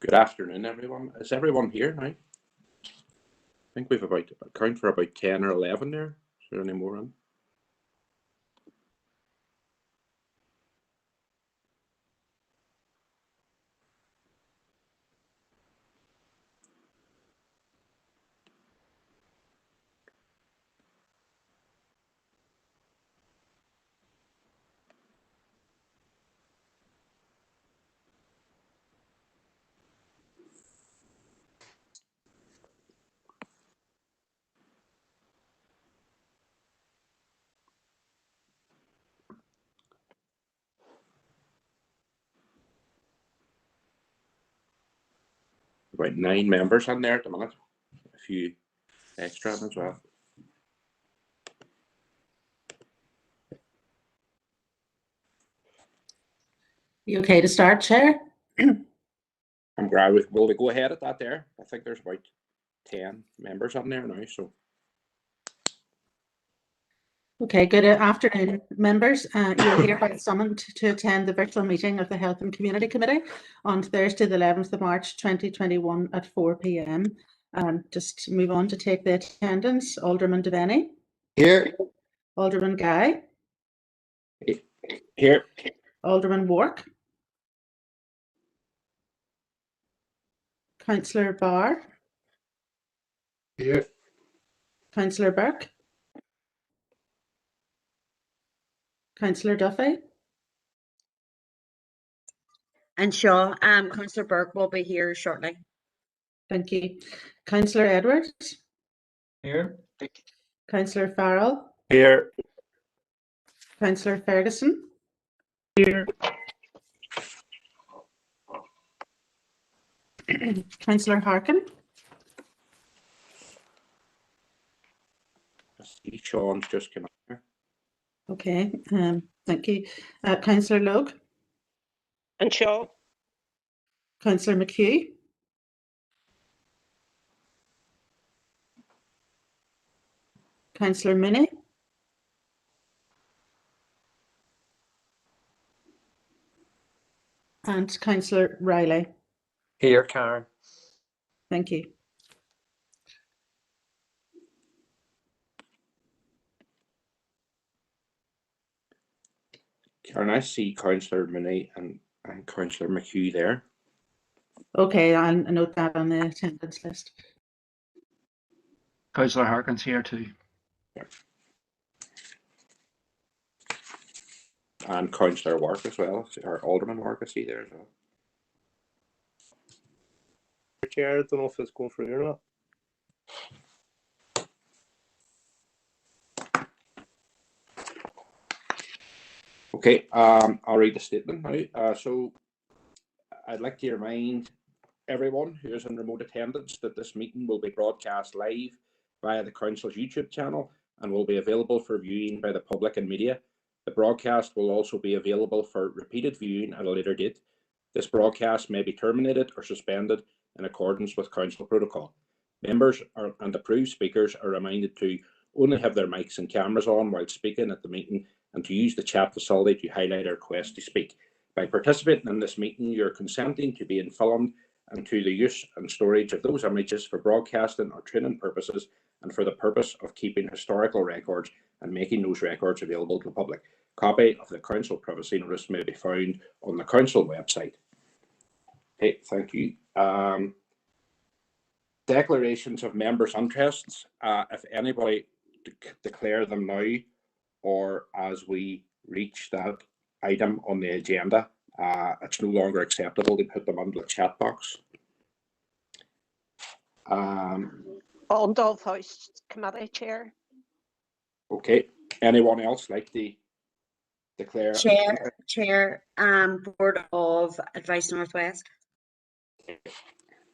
Good afternoon, everyone. Is everyone here now? I think we've account for about 10 or 11 there. Is there any more on? About 9 members on there at the minute. A few extra as well. You okay to start, Chair? I'm glad will we go ahead at that there? I think there's about 10 members on there now. So Okay, good afternoon, members. You're hereby summoned to attend the virtual meeting of the Health and Community Committee on Thursday, the 11th of March 2021 at 4 p.m. Just move on to take the attendance. Alderman Devaney. Here. Alderman Guy. here. Alderman Wark. Councillor Barr. Here. Councillor Burke. Councillor Duffy. And Shaw, Councillor Burke will be here shortly. Thank you. Councillor Edwards. Here. Councillor Farrell. Here. Councillor Ferguson. Here. Councillor Harkin. I see Sean's just come up here. Okay, thank you. Councillor Logue. And Shaw. Councillor McHugh. Councillor Minnie. And Councillor Riley. Here, Karen. Thank you. Can I see Councillor Minnie and Councillor McHugh there? Okay, I'll note that on the attendance list. Councillor Harkin's here too. And Councillor Wark as well, or Alderman Wark, I see there as well. Chair, I don't know if it's going through or not. Okay, I'll read the statement now. So I'd like to remind everyone who is in remote attendance that this meeting will be broadcast live via the Council's YouTube channel and will be available for viewing by the public and media. The broadcast will also be available for repeated viewing at a later date. This broadcast may be terminated or suspended in accordance with Council protocol. Members and approved speakers are reminded to only have their mics and cameras on while speaking at the meeting and to use the chat facility to highlight a request to speak. By participating in this meeting, you're consenting to being filmed and to the use and storage of those images for broadcasting or training purposes and for the purpose of keeping historical records and making those records available to the public. Copy of the Council privacy notice may be found on the Council website. Okay, thank you. Declarations of members' interests. If anybody declare them now or as we reach that item on the agenda, it's no longer acceptable to put them under the chat box. On Dove House Committee Chair. Okay, anyone else like to declare? Chair, Board of Advice Northwest.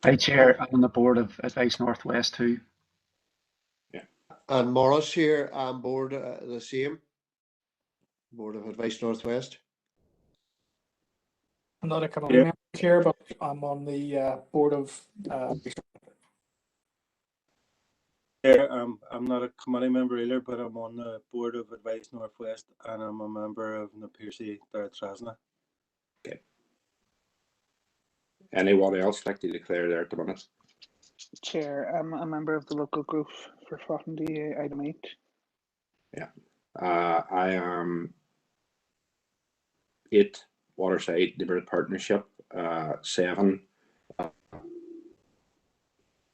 I chair on the Board of Advice Northwest too. Yeah. And Morris here, board the same. Board of Advice Northwest. I'm not a committee member chair, but I'm on the board of. Yeah, I'm not a committee member either, but I'm on the Board of Advice Northwest and I'm a member of the Piercy Trasna. Okay. Anyone else like to declare there at the minute? Chair, I'm a member of the local group for Fottendy, item 8. Yeah. I am 8, Waterside Neighbourhood Partnership, 7,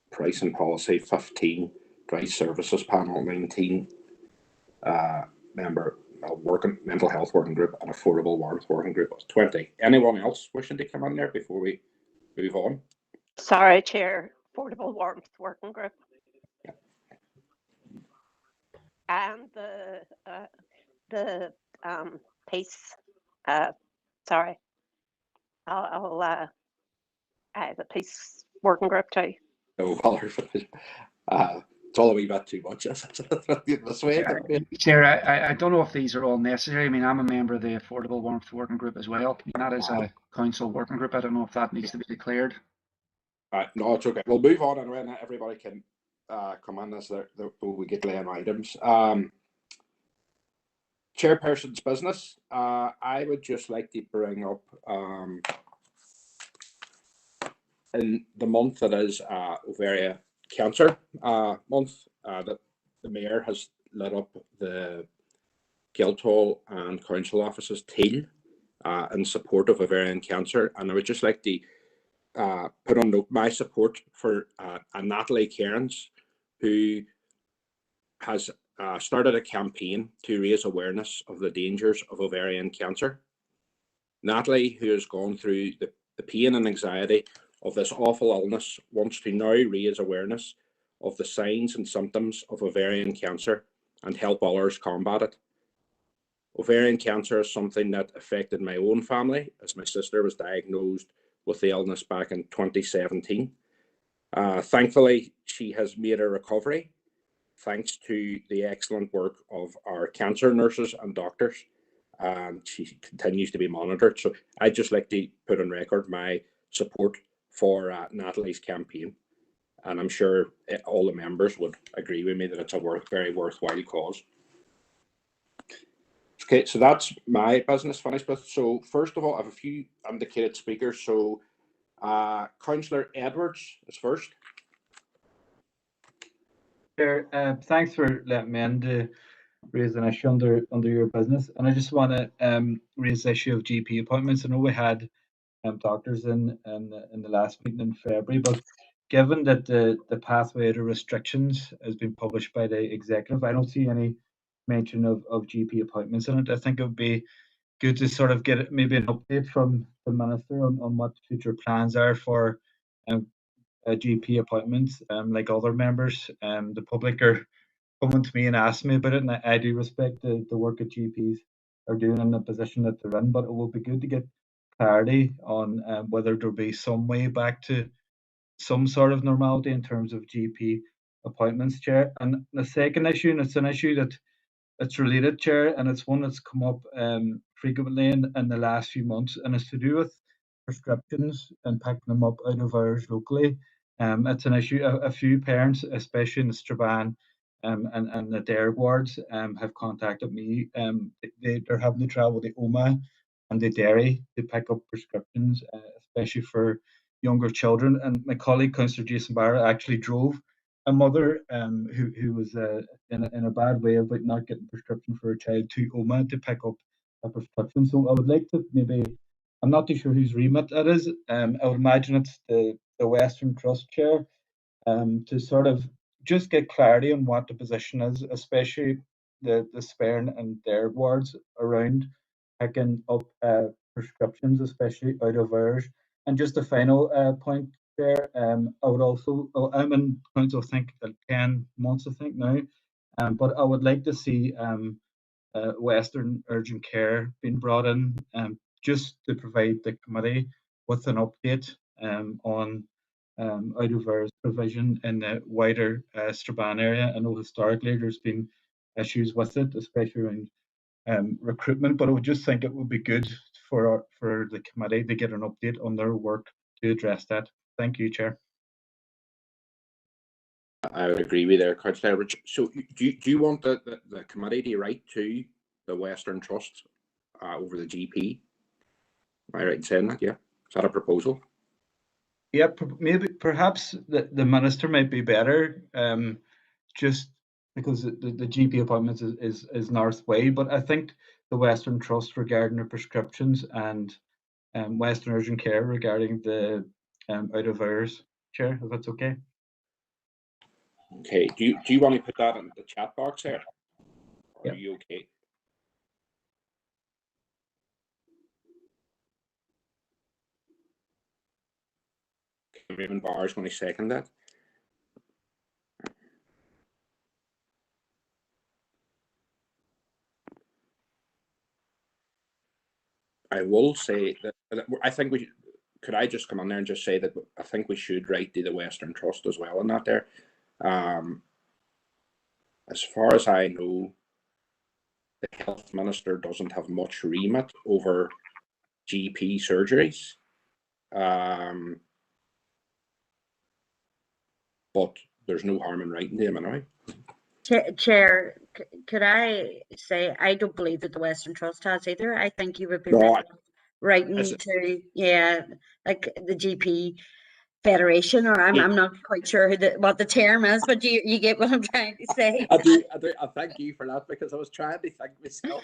Price and Policy, 15, Device Services Panel, 19, member mental health working group, and affordable warmth working group, 20. Anyone else wishing to come in there before we move on? Sorry, Chair. Affordable Warmth Working Group. Yeah. And the peace. Sorry. I'll the peace working group too. No bother. It's all a wee bit too much. This way. Chair, I don't know if these are all necessary. I mean, I'm a member of the Affordable Warmth Working Group as well. And that is a council working group. I don't know if that needs to be declared. No, it's okay. We'll move on anyway. Now everybody can come on as we get laying items. Chairperson's business. I would just like to bring up in the month that is ovarian cancer month, that the mayor has lit up the Guildhall and council offices teal in support of ovarian cancer, and I would just like to put on note my support for Natalie Cairns, who has started a campaign to raise awareness of the dangers of ovarian cancer. Natalie, who has gone through the pain and anxiety of this awful illness, wants to now raise awareness of the signs and symptoms of ovarian cancer and help others combat it. Ovarian cancer is something that affected my own family, as my sister was diagnosed with the illness back in 2017. Thankfully, she has made a recovery thanks to the excellent work of our cancer nurses and doctors, and she continues to be monitored. So I'd just like to put on record my support for Natalie's campaign, and I'm sure all the members would agree with me that it's a very worthwhile cause. Okay, so that's my business finished with. So first of all, I have a few indicated speakers. So Councillor Edwards is first. Chair, thanks for letting me in to raise an issue under your business, and I just want to raise the issue of GP appointments. I know we had doctors in the last meeting in February, but given that the pathway to restrictions has been published by the executive, I don't see any mention of GP appointments in it. I think it would be good to sort of get maybe an update from the minister on what future plans are for GP appointments. Like other members, the public are coming to me and asking me about it, and I do respect the work that GPs are doing in the position that they're in, but it will be good to get clarity on whether there'll be some way back to some sort of normality in terms of GP appointments, Chair. And the second issue, and it's an issue that's related, Chair, and it's one that's come up frequently in the last few months, and it's to do with prescriptions and picking them up out of hours locally. It's an issue. A few parents, especially in the Strabane and the Derry wards, have contacted me. They're having to travel to Omagh and the Derry to pick up prescriptions, especially for younger children. And my colleague, Councillor Jason Barrett, actually drove a mother who was in a bad way about not getting prescription for a child to Omagh to pick up a prescription. So I would like to maybe, I'm not too sure whose remit that is. I would imagine it's the Western Trust Chair, to sort of just get clarity on what the position is, especially the Strabane and Derry wards around picking up prescriptions, especially out of hours. And just a final point there, I would also, I'm in council, I think, 10 months, I think now, but I would like to see Western Urgent Care being brought in, just to provide the committee with an update on out of hours provision in the wider Strabane area. I know historically there's been issues with it, especially around recruitment, but I would just think it would be good for the committee to get an update on their work to address that. Thank you, Chair. I would agree with there, Councillor Edwards. So do you want the committee to write to the Western Trust over the GP? Am I right in saying that? Yeah. Is that a proposal? Yeah, maybe perhaps the minister might be better, just because the GP appointments is North Way, but I think the Western Trust regarding the prescriptions and Western Urgent Care regarding the out of hours, Chair, if that's okay. Okay, do you want to put that in the chat box there? Or Yeah. are you okay? Raymond Barr is going to second that. I will say that I think we could I just come on there and just say that I think we should write to the Western Trust as well on that there. As far as I know, the health minister doesn't have much remit over GP surgeries. But there's no harm in writing to him anyway. Chair, could I say, I don't believe that the Western Trust has either. I think you would be No, writing to, yeah, like the GP Federation, or I'm not quite sure what the term is, but you get what I'm trying to say. I do. I thank you for that, because I was trying to think myself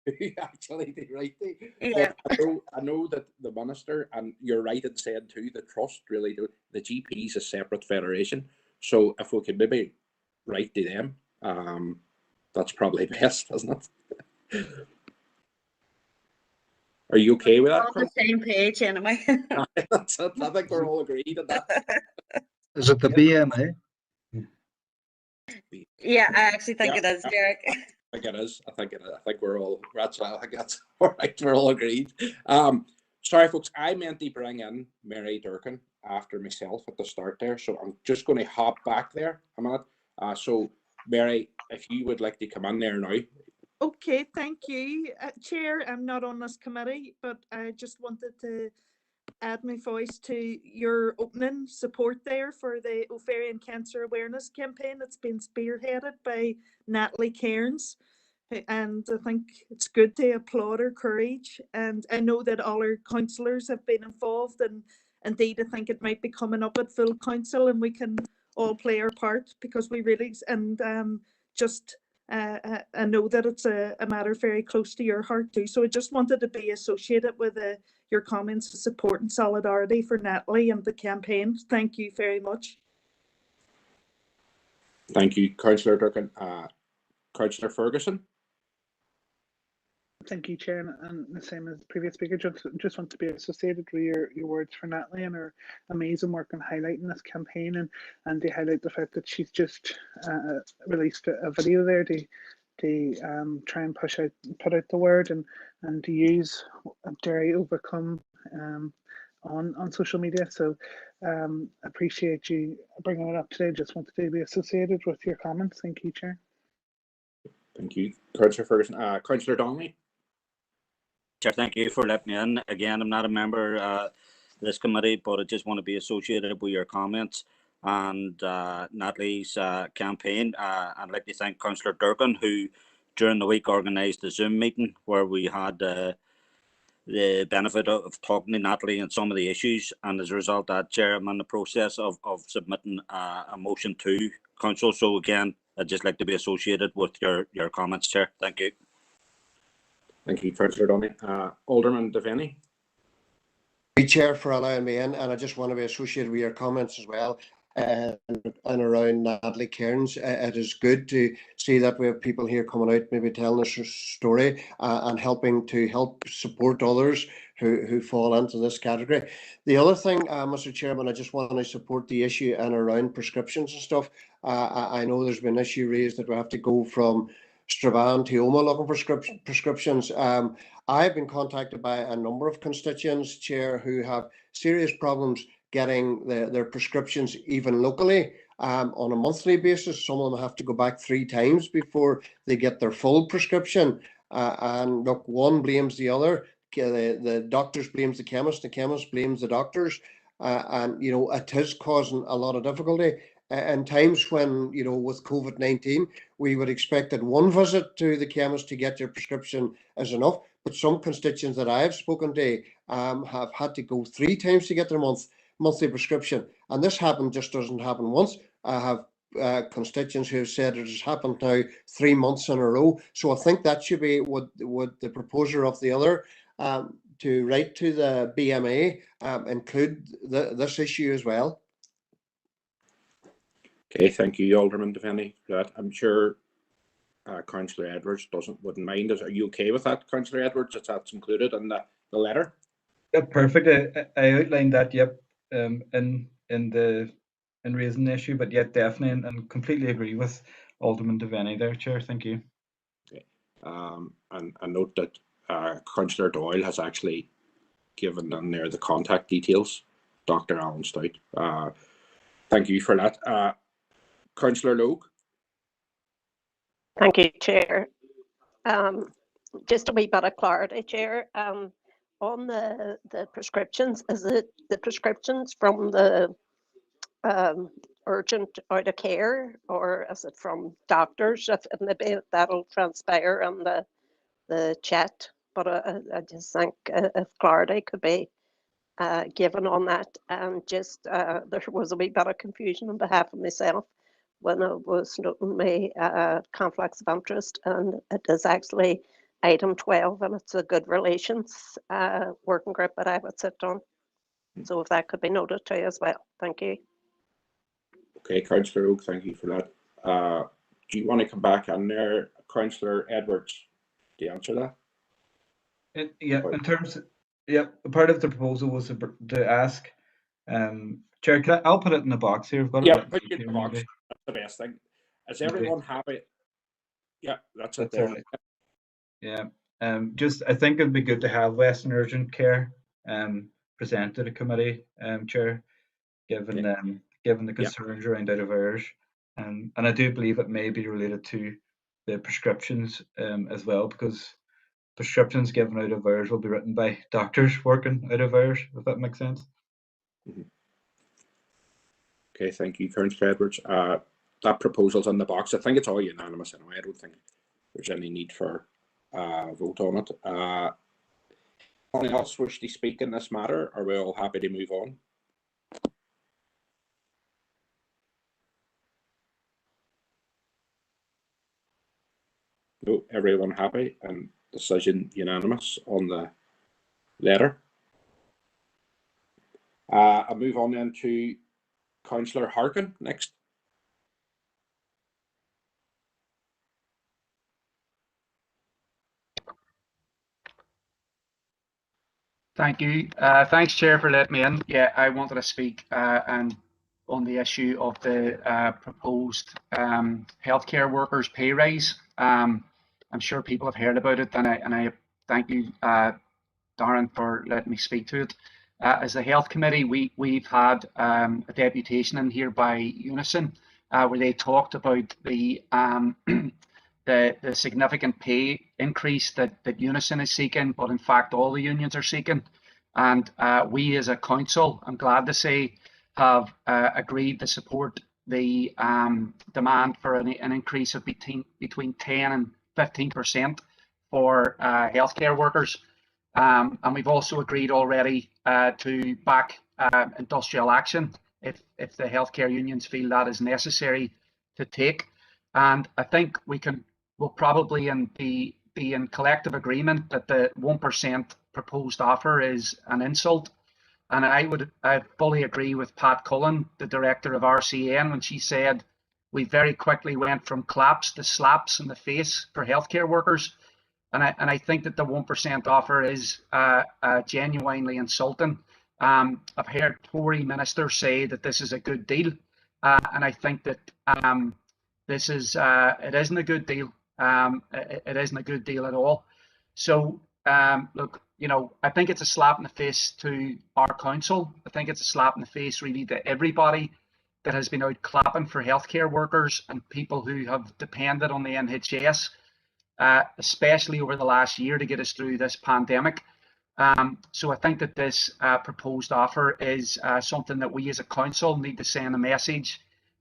who actually to write to. Yeah. But I know that the minister, and you're right in saying too, the trust really do. The GP is a separate federation, so if we could maybe write to them, that's probably best, isn't it? Are you okay with that? On the same page, anyway. That's it. I think we're all agreed on that. Is it the BMA? Yeah, I actually think it is, Derek. I think it is. I think we're all. That's I think that's all right. We're all agreed. Sorry, folks. I meant to bring in Mary Durkin after myself at the start there, so I'm just going to hop back there a minute. So, Mary, if you would like to come in there now. Okay, thank you, Chair. I'm not on this committee, but I just wanted to add my voice to your opening support there for the ovarian cancer awareness campaign that's been spearheaded by Natalie Cairns. And I think it's good to applaud her courage. And I know that all our councillors have been involved, and indeed I think it might be coming up at full council, and we can all play our part, because we really, and I know that it's a matter very close to your heart too. So I just wanted to be associated with your comments of support and solidarity for Natalie and the campaign. Thank you very much. Thank you, Councillor Durkin. Councillor Ferguson. Thank you, Chair, and the same as the previous speaker. Just want to be associated with your words for Natalie and her amazing work in highlighting this campaign, and to highlight the fact that she's just released a video there to try and put out the word and to use Derry Overcome on social media. So appreciate you bringing it up today. Just wanted to be associated with your comments. Thank you, Chair. Thank you, Councillor Ferguson. Councillor Donnelly. Chair, thank you for letting me in. Again, I'm not a member of this committee, but I just want to be associated with your comments and Natalie's campaign. I'd like to thank Councillor Durkin, who during the week organised a Zoom meeting where we had the benefit of talking to Natalie and some of the issues, and as a result of that, Chair, I'm in the process of submitting a motion to Council. So again, I'd just like to be associated with your comments, Chair. Thank you. Thank you, Councillor Donnelly. Alderman Devaney. Chair, for allowing me in, and I just want to be associated with your comments as well. And around Natalie Cairns, it is good to see that we have people here coming out, maybe telling us a story and helping to help support others who fall into this category. The other thing, Mr. Chairman, I just want to support the issue and around prescriptions and stuff. I know there's been an issue raised that we have to go from Strabane to Oma looking for prescriptions. I've been contacted by a number of constituents, Chair, who have serious problems getting their prescriptions even locally on a monthly basis. Some of them have to go back 3 times before they get their full prescription. And look, one blames the other. The doctors blames the chemist blames the doctors. And, you know, it is causing a lot of difficulty. And times when, you know, with COVID-19, we would expect that one visit to the chemist to get your prescription is enough. But some constituents that I have spoken to have had to go 3 times to get their monthly prescription. And this just doesn't happen once. I have constituents who have said it has happened now 3 months in a row. So I think that should be what the proposer of the other to write to the BMA include this issue as well. Okay, thank you, Alderman Devaney, for that. I'm sure Councillor Edwards wouldn't mind. Are you okay with that, Councillor Edwards? That's included in the letter? Yeah, perfect. I outlined that, yep, in raising the issue, but yet definitely and completely agree with Alderman Devaney there, Chair. Thank you. Okay. And note that Councillor Doyle has actually given in there the contact details, Dr. Alan Stout. Thank you for that. Councillor Logue. Thank you, Chair. Just a wee bit of clarity, Chair. On the prescriptions, is it the prescriptions from the urgent out of care, or is it from doctors? If maybe that'll transpire on the chat, but I just think if clarity could be given on that. And just there was a wee bit of confusion on behalf of myself when I was noting my conflicts of interest, and it is actually item 12, and it's a good relations working group that I would sit on. So if that could be noted too as well. Thank you. Okay, Councillor Oak, thank you for that. Do you want to come back on there, Councillor Edwards, to answer that? Yeah, in terms, yeah, part of the proposal was to ask, Chair, I'll put it in the box here. I've got it. Yeah, put it in the box. That's the best thing. Is everyone happy? Yeah, that's it. That's right. Yeah, just I think it'd be good to have Western Urgent Care present to the committee, Chair, given the concerns around out of hours, and I do believe it may be related to the prescriptions as well, because prescriptions given out of hours will be written by doctors working out of hours, if that makes sense. Okay, thank you, Councillor Edwards. That proposal's in the box. I think it's all unanimous anyway. I don't think there's any need for a vote on it. Anyone else wish to speak in this matter? Are we all happy to move on? No, everyone happy, and decision unanimous on the letter. I'll move on then to Councillor Harkin next. Thank you. Thanks, Chair, for letting me in. Yeah, I wanted to speak and on the issue of the proposed healthcare workers' pay rise. I'm sure people have heard about it, and I thank you, Darren, for letting me speak to it. As the Health Committee, we've had a deputation in here by Unison, where they talked about the the significant pay increase that Unison is seeking, but in fact all the unions are seeking. And we as a council, I'm glad to say, have agreed to support the demand for an increase of between 10 and 15% for healthcare workers. And we've also agreed already to back industrial action if the healthcare unions feel that is necessary to take. And I think we'll probably be in collective agreement that the 1% proposed offer is an insult. And I fully agree with Pat Cullen, the director of RCN, when she said we very quickly went from claps to slaps in the face for healthcare workers. And I think that the 1% offer is genuinely insulting. I've heard Tory ministers say that this is a good deal, and I think that this is it isn't a good deal. It isn't a good deal at all. So look, I think it's a slap in the face to our council. I think it's a slap in the face really to everybody that has been out clapping for healthcare workers and people who have depended on the NHS. Especially over the last year to get us through this pandemic. So I think that this proposed offer is something that we as a council need to send a message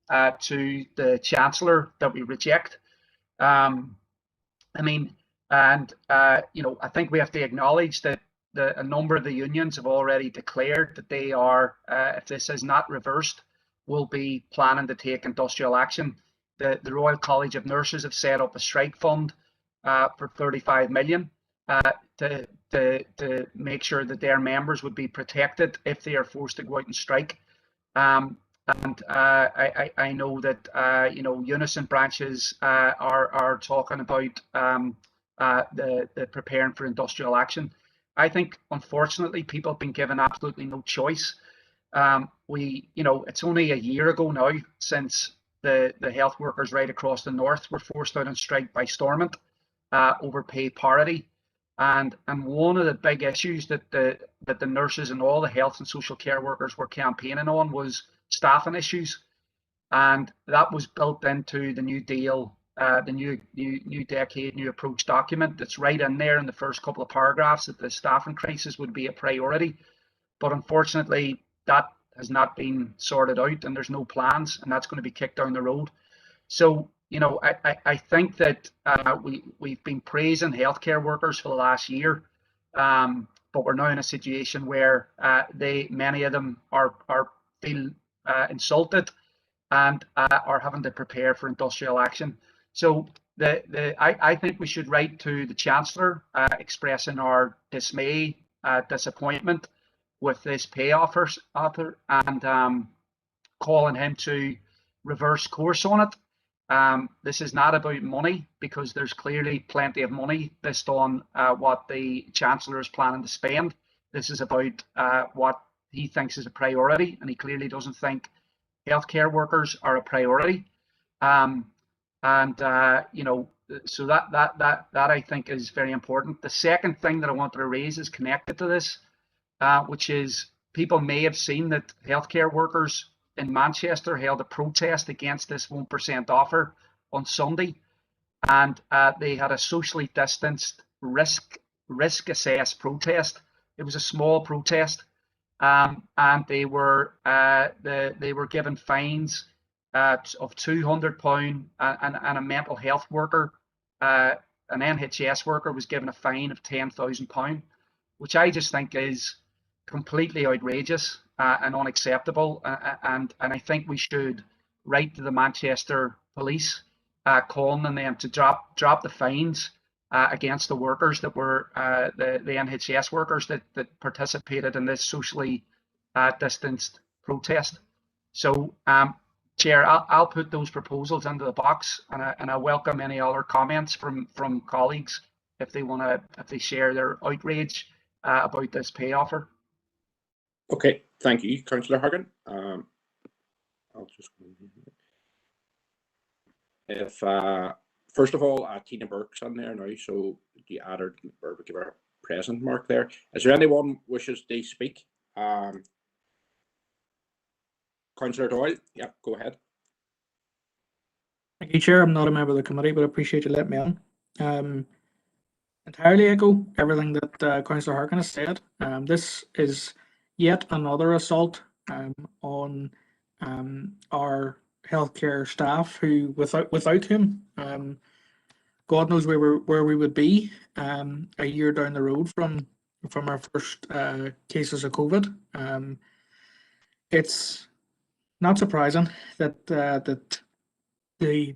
to the Chancellor that we reject. I think we have to acknowledge that a number of the unions have already declared that they are, if this is not reversed, will be planning to take industrial action. The Royal College of Nurses have set up a strike fund for 35 million to make sure that their members would be protected if they are forced to go out and strike. And I know that unison branches are talking about the preparing for industrial action. I think, unfortunately, people have been given absolutely no choice. It's only a year ago now since the health workers right across the north were forced out on strike by Stormont over pay parity. And one of the big issues that the nurses and all the health and social care workers were campaigning on was staffing issues, and that was built into the new deal, the new decade, new approach document. That's right in there in the first couple of paragraphs that the staffing crisis would be a priority. But unfortunately, that has not been sorted out, and there's no plans, and that's going to be kicked down the road. So, I think that we've been praising healthcare workers for the last year, but we're now in a situation where many of them feel insulted and are having to prepare for industrial action. So I think we should write to the Chancellor expressing our dismay, disappointment with this pay offer, and calling him to reverse course on it. This is not about money, because there's clearly plenty of money based on what the Chancellor is planning to spend. This is about what he thinks is a priority, and he clearly doesn't think healthcare workers are a priority. So that I think is very important. The second thing that I wanted to raise is connected to this, which is people may have seen that healthcare workers in Manchester held a protest against this 1% offer on Sunday, and they had a socially distanced, risk assessed protest. It was a small protest, and they were given fines of £200, and a mental health worker, an NHS worker, was given a fine of £10,000, which I just think is completely outrageous and unacceptable. And I think we should write to the Manchester police, calling on them to drop the fines against the workers that were the NHS workers that participated in this socially distanced protest. So, Chair, I'll put those proposals into the box, and I welcome any other comments from colleagues if they share their outrage about this pay offer. Okay, thank you, Councillor Hagan. I'll just if first of all, Tina Burke's on there now, so you add her or give her a present mark there. Is there anyone wishes to speak? Councillor Doyle, yeah, go ahead. Thank you, Chair. I'm not a member of the committee, but I appreciate you letting me on. Entirely echo everything that Councillor Harkin has said. This is yet another assault on our healthcare staff, who without him, God knows where we would be a year down the road from our first cases of COVID. It's not surprising that the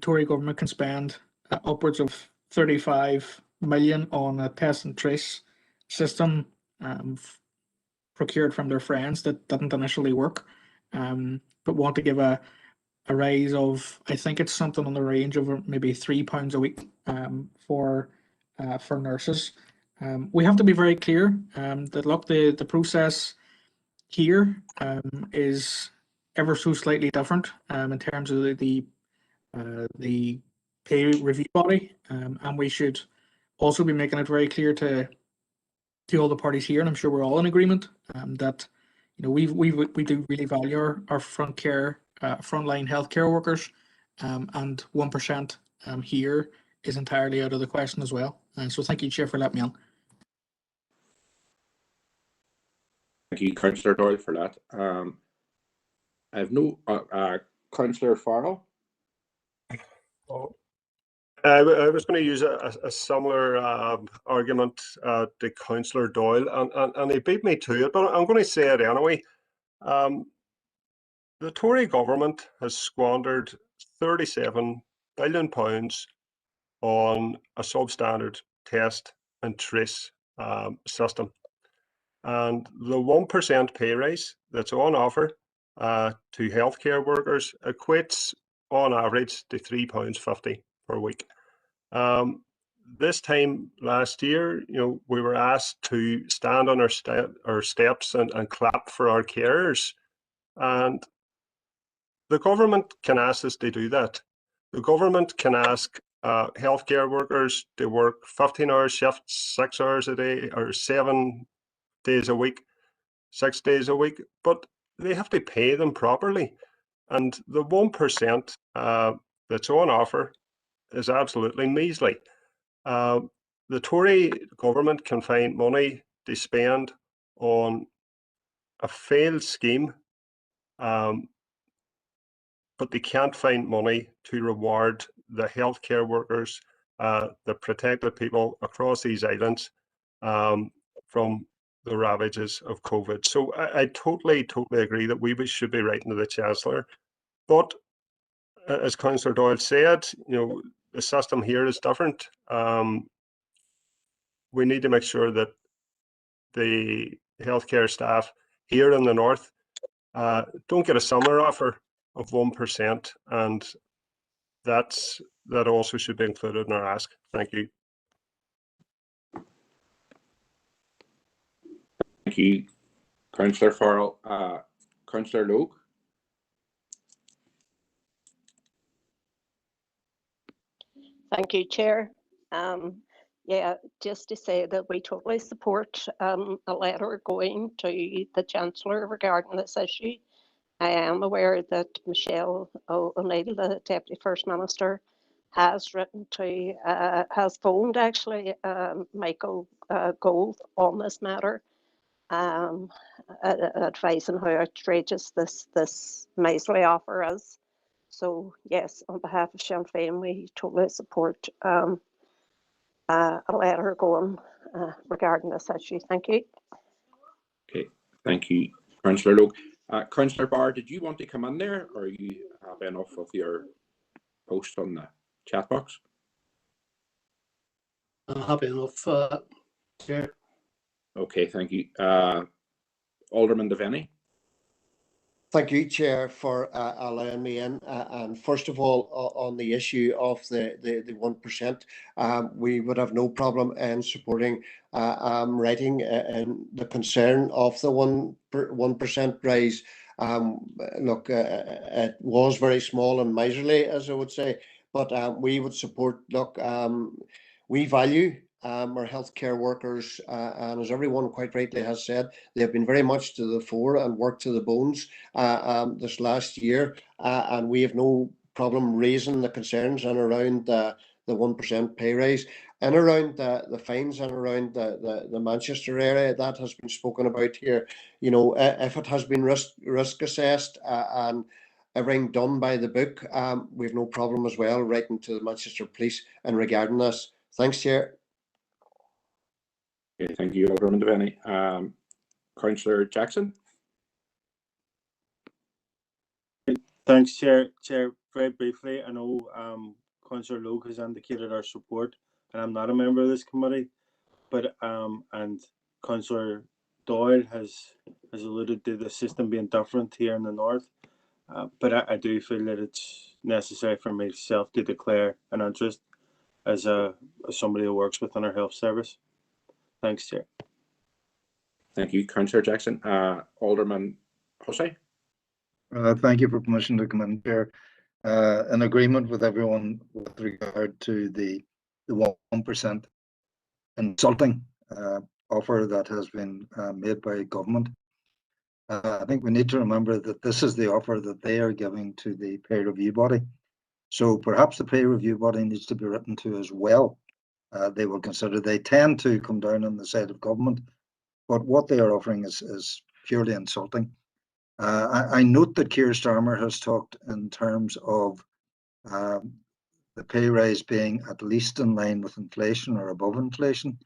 Tory government can spend upwards of 35 million on a test and trace system procured from their friends that didn't initially work, but want to give a raise of, I think it's something on the range of maybe £3 a week for nurses. We have to be very clear that, look, the process here is ever so slightly different in terms of the pay review body, and we should also be making it very clear to all the parties here, and I'm sure we're all in agreement that we do really value our frontline healthcare workers, and 1% here is entirely out of the question as well. And so thank you, Chair, for letting me on. Thank you, Councillor Doyle, for that. I have no Councillor Farrell. Oh, I was going to use a similar argument to Councillor Doyle, and he beat me to it, but I'm going to say it anyway. The Tory government has squandered £37 billion on a substandard test and trace system. And the 1% pay rise that's on offer to healthcare workers equates on average to £3.50 per week. This time last year, we were asked to stand on our steps and clap for our carers, and the government can ask us to do that. The government can ask healthcare workers to work 15-hour shifts, 6 hours a day, or 7 days a week, 6 days a week, but they have to pay them properly. And the 1% that's on offer is absolutely measly. The Tory government can find money to spend on a failed scheme, but they can't find money to reward the healthcare workers, the protected people across these islands from the ravages of COVID. So I totally agree that we should be writing to the Chancellor. But as Councillor Doyle said, the system here is different. We need to make sure that the healthcare staff here in the north don't get a similar offer of 1%, and that also should be included in our ask. Thank you. Thank you, Councillor Farrell. Councillor Logue. Thank you, Chair. Yeah, just to say that we totally support a letter going to the Chancellor regarding this issue. I am aware that Michelle O'Neill, the Deputy First Minister, has phoned actually Michael Gove on this matter, advising how outrageous this miserly offer is. So yes, on behalf of Sinn Féin, we totally support a letter going regarding this issue. Thank you. Okay, thank you, Councillor Logue. Councillor Barr, did you want to come in there, or you have enough of your post on the chat box? I'm happy enough, Chair. Okay, thank you. Alderman Devaney. Thank you, Chair, for allowing me in. And first of all, on the issue of the 1%, we would have no problem in supporting writing the concern of the 1% raise. Look, it was very small and miserly, as I would say, but we would support. Look, we value our healthcare workers, and as everyone quite rightly has said, they have been very much to the fore and worked to the bones this last year, and we have no problem raising the concerns and around the 1% pay raise and around the fines and around the Manchester area that has been spoken about here. If it has been risk assessed and everything done by the book, we have no problem as well writing to the Manchester Police in regarding this. Thanks, Chair. Okay, thank you, Alderman Devaney. Councillor Jackson. Thanks, Chair. Very briefly, I know Councillor Logue has indicated our support, and I'm not a member of this committee, but and Councillor Doyle has alluded to the system being different here in the north, but I do feel that it's necessary for myself to declare an interest as somebody who works within our health service. Thanks, Chair. Thank you, Councillor Jackson. Alderman Hussey. Thank you for permission to come in, Chair. In agreement with everyone with regard to the 1% insulting offer that has been made by government. I think we need to remember that this is the offer that they are giving to the pay review body. So perhaps the pay review body needs to be written to as well. They will consider, they tend to come down on the side of government, but what they are offering is purely insulting. I note that Keir Starmer has talked in terms of the pay rise being at least in line with inflation or above inflation.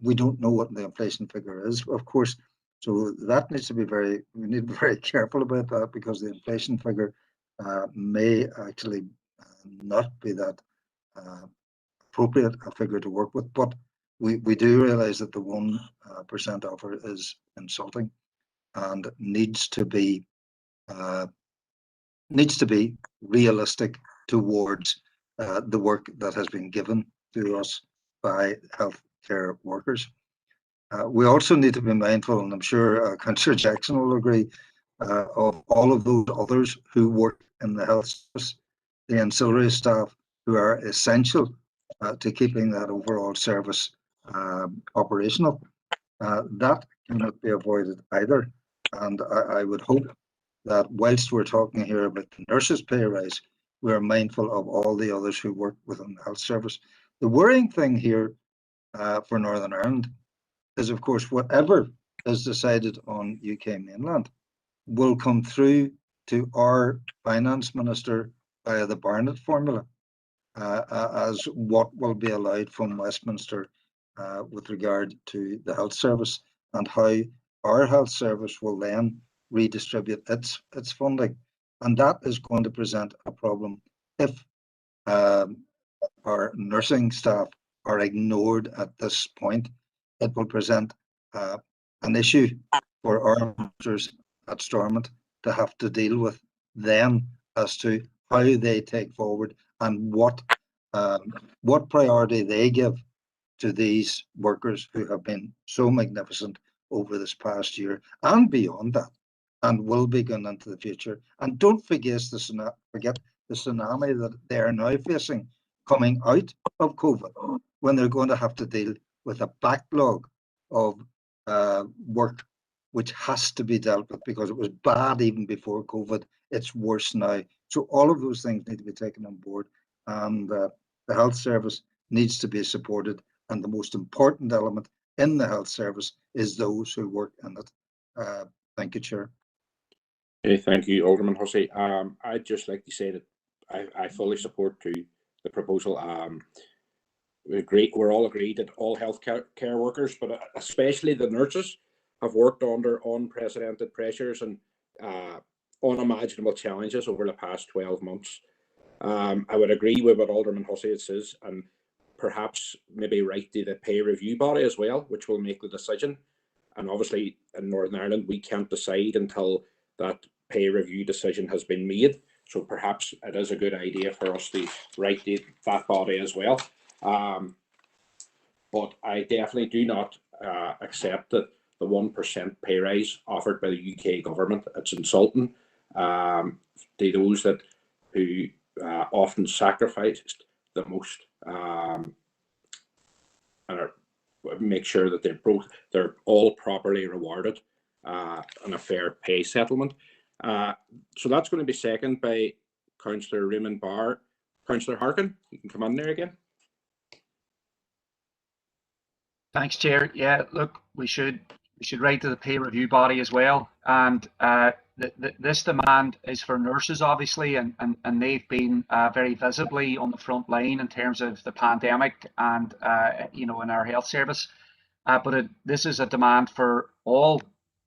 We don't know what the inflation figure is, of course, so that needs to be we need to be very careful about that, because the inflation figure may actually not be that appropriate a figure to work with. But we do realise that the 1% offer is insulting and needs to be realistic towards the work that has been given to us by healthcare workers. We also need to be mindful, and I'm sure Councillor Jackson will agree, of all of those others who work in the health service, the ancillary staff who are essential to keeping that overall service operational. That cannot be avoided either. And I would hope that whilst we're talking here about the nurses' pay rise, we're mindful of all the others who work within the health service. The worrying thing here for Northern Ireland is, of course, whatever is decided on UK mainland will come through to our finance minister via the Barnett formula as what will be allowed from Westminster with regard to the health service, and how our health service will then redistribute its funding. And that is going to present a problem if our nursing staff are ignored at this point. It will present an issue for our managers at Stormont to have to deal with then as to how they take forward and what priority they give to these workers who have been so magnificent over this past year and beyond that, and will be going into the future. And don't forget the tsunami that they are now facing coming out of COVID, when they're going to have to deal with a backlog of work which has to be dealt with, because it was bad even before COVID. It's worse now. So all of those things need to be taken on board, and the health service needs to be supported. And the most important element in the health service is those who work in it. Thank you, Chair. Okay, thank you, Alderman Hussey. I'd just like to say that I fully support the proposal. We're all agreed that all healthcare workers, but especially the nurses, have worked under unprecedented pressures and unimaginable challenges over the past 12 months. I would agree with what Alderman Hussey says, and perhaps maybe write to the pay review body as well, which will make the decision. And obviously in Northern Ireland, we can't decide until that pay review decision has been made. So perhaps it is a good idea for us to write to that body as well. But I definitely do not accept that the 1% pay rise offered by the UK government. It's insulting to those who often sacrificed the most, and make sure that they're all properly rewarded in a fair pay settlement. So that's going to be seconded by Councillor Raymond Barr. Councillor Harkin, you can come in there again. Thanks, Chair. Yeah, look, we should write to the pay review body as well. And this demand is for nurses, obviously, and they've been very visibly on the front line in terms of the pandemic and in our health service. But this is a demand for all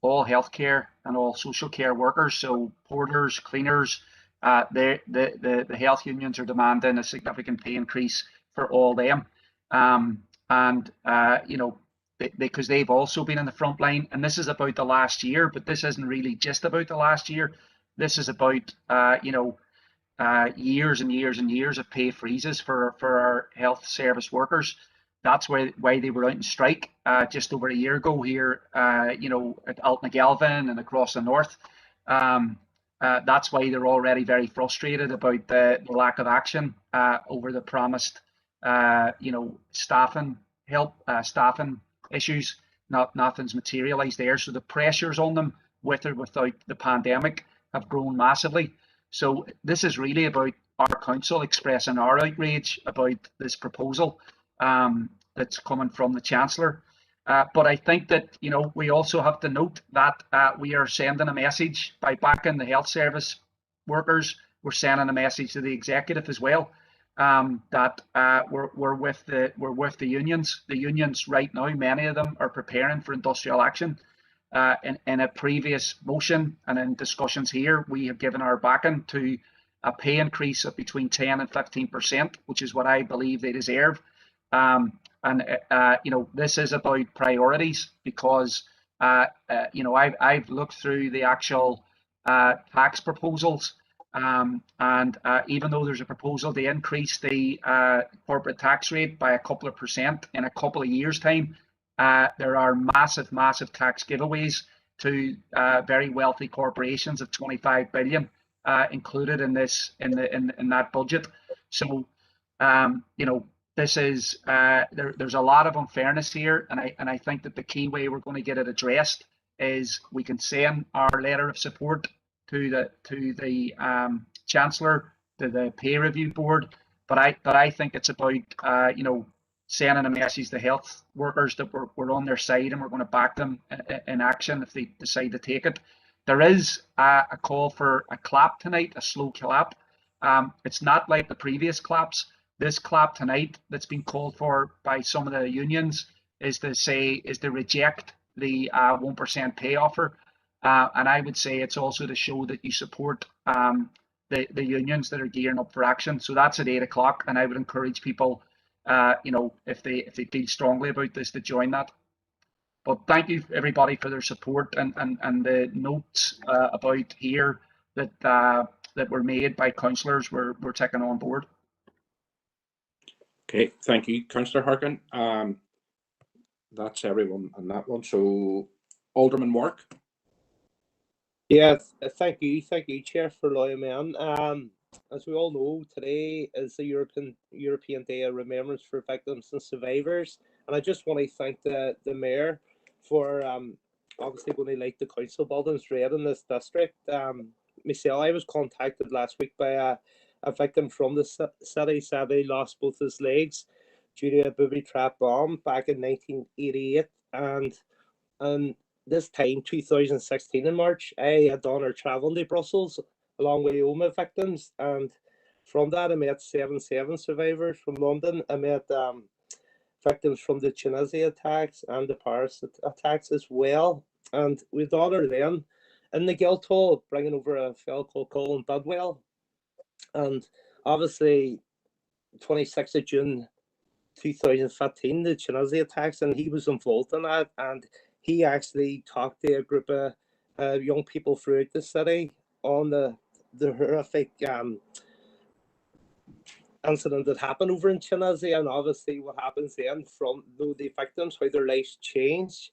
healthcare and all social care workers. So porters, cleaners, the health unions are demanding a significant pay increase for all them. Because they've also been in the front line, and this is about the last year, but this isn't really just about the last year. This is about years and years and years of pay freezes for our health service workers. That's why they were out in strike just over a year ago here, at Altnagelvin and across the north. That's why they're already very frustrated about the lack of action over the promised staffing issues. Nothing's materialized there. So the pressures on them, with or without the pandemic, have grown massively. So this is really about our council expressing our outrage about this proposal that's coming from the Chancellor. But I think that we also have to note that we are sending a message by backing the health service workers. We're sending a message to the executive as well. that we're with the unions. The unions right now, many of them are preparing for industrial action. In a previous motion and in discussions here, we have given our backing to a pay increase of between 10 and 15%, which is what I believe they deserve. This is about priorities because I've looked through the actual tax proposals, and even though there's a proposal to increase the corporate tax rate by a couple of percent in a couple of years' time, there are massive tax giveaways to very wealthy corporations of 25 billion included in that budget. So this is there's a lot of unfairness here, and I think that the key way we're going to get it addressed is we can send our letter of support to the Chancellor, to the pay review board, but I think it's about sending a message to health workers that we're on their side and we're going to back them in action if they decide to take it. There is a call for a clap tonight, a slow clap. It's not like the previous claps. This clap tonight that's been called for by some of the unions is to reject the 1% pay offer. And I would say it's also to show that you support the unions that are gearing up for action. So that's at 8 o'clock, and I would encourage people, if they feel strongly about this, to join that. But thank you everybody for their support and the notes about here that were made by councillors we're taking on board. Okay, thank you, Councillor Harkin. That's everyone on that one. So, Alderman Wark. Yeah, thank you, Chair, for allowing me on. As we all know, today is the European Day of Remembrance for Victims and Survivors, and I just want to thank the Mayor for obviously going to light the council buildings red in this district. Myself, I was contacted last week by a victim from the city. Sadly, lost both his legs due to a booby trap bomb back in 1988, and this time, 2016 in March, I had done our traveling to Brussels along with all my victims, and from that I met 7/7 survivors from London. I met victims from the Tunisia attacks and the Paris attacks as well, and we done her then in the Guildhall, bringing over a fellow called Colin Bidwell, and obviously 26th of June 2015, the Tunisia attacks, and he was involved in that, and he actually talked to a group of young people throughout the city on the horrific incident that happened over in Tunisia, and obviously what happens then from the victims, how their lives changed.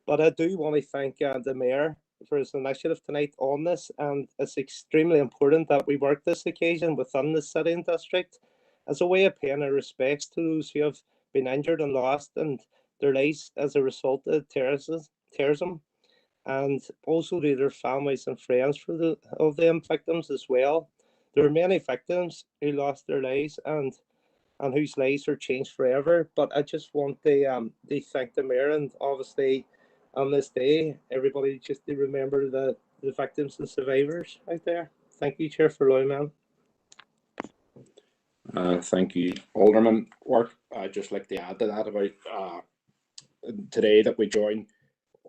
But I do want to thank the Mayor for his initiative tonight on this, and it's extremely important that we work this occasion within the city and district as a way of paying our respects to those who have been injured and lost and their lives as a result of terrorism, and also to their families and friends of them victims as well. There are many victims who lost their lives and whose lives are changed forever. But I just want to thank the Mayor, and obviously on this day, everybody just to remember the victims and survivors out there. Thank you, Chair, for allowing me on. Thank you, Alderman Wark. I'd just like to add to that about today that we join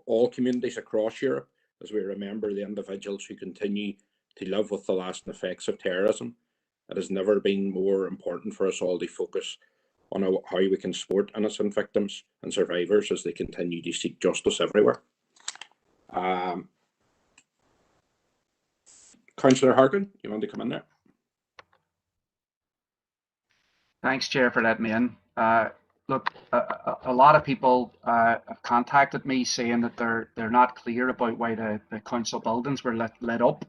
all communities across Europe as we remember the individuals who continue to live with the lasting effects of terrorism. It has never been more important for us all to focus on how we can support innocent victims and survivors as they continue to seek justice everywhere. Councillor Harkin, you want to come in there? Thanks, Chair, for letting me in. Look, a lot of people have contacted me saying that they're not clear about why the council buildings were lit up.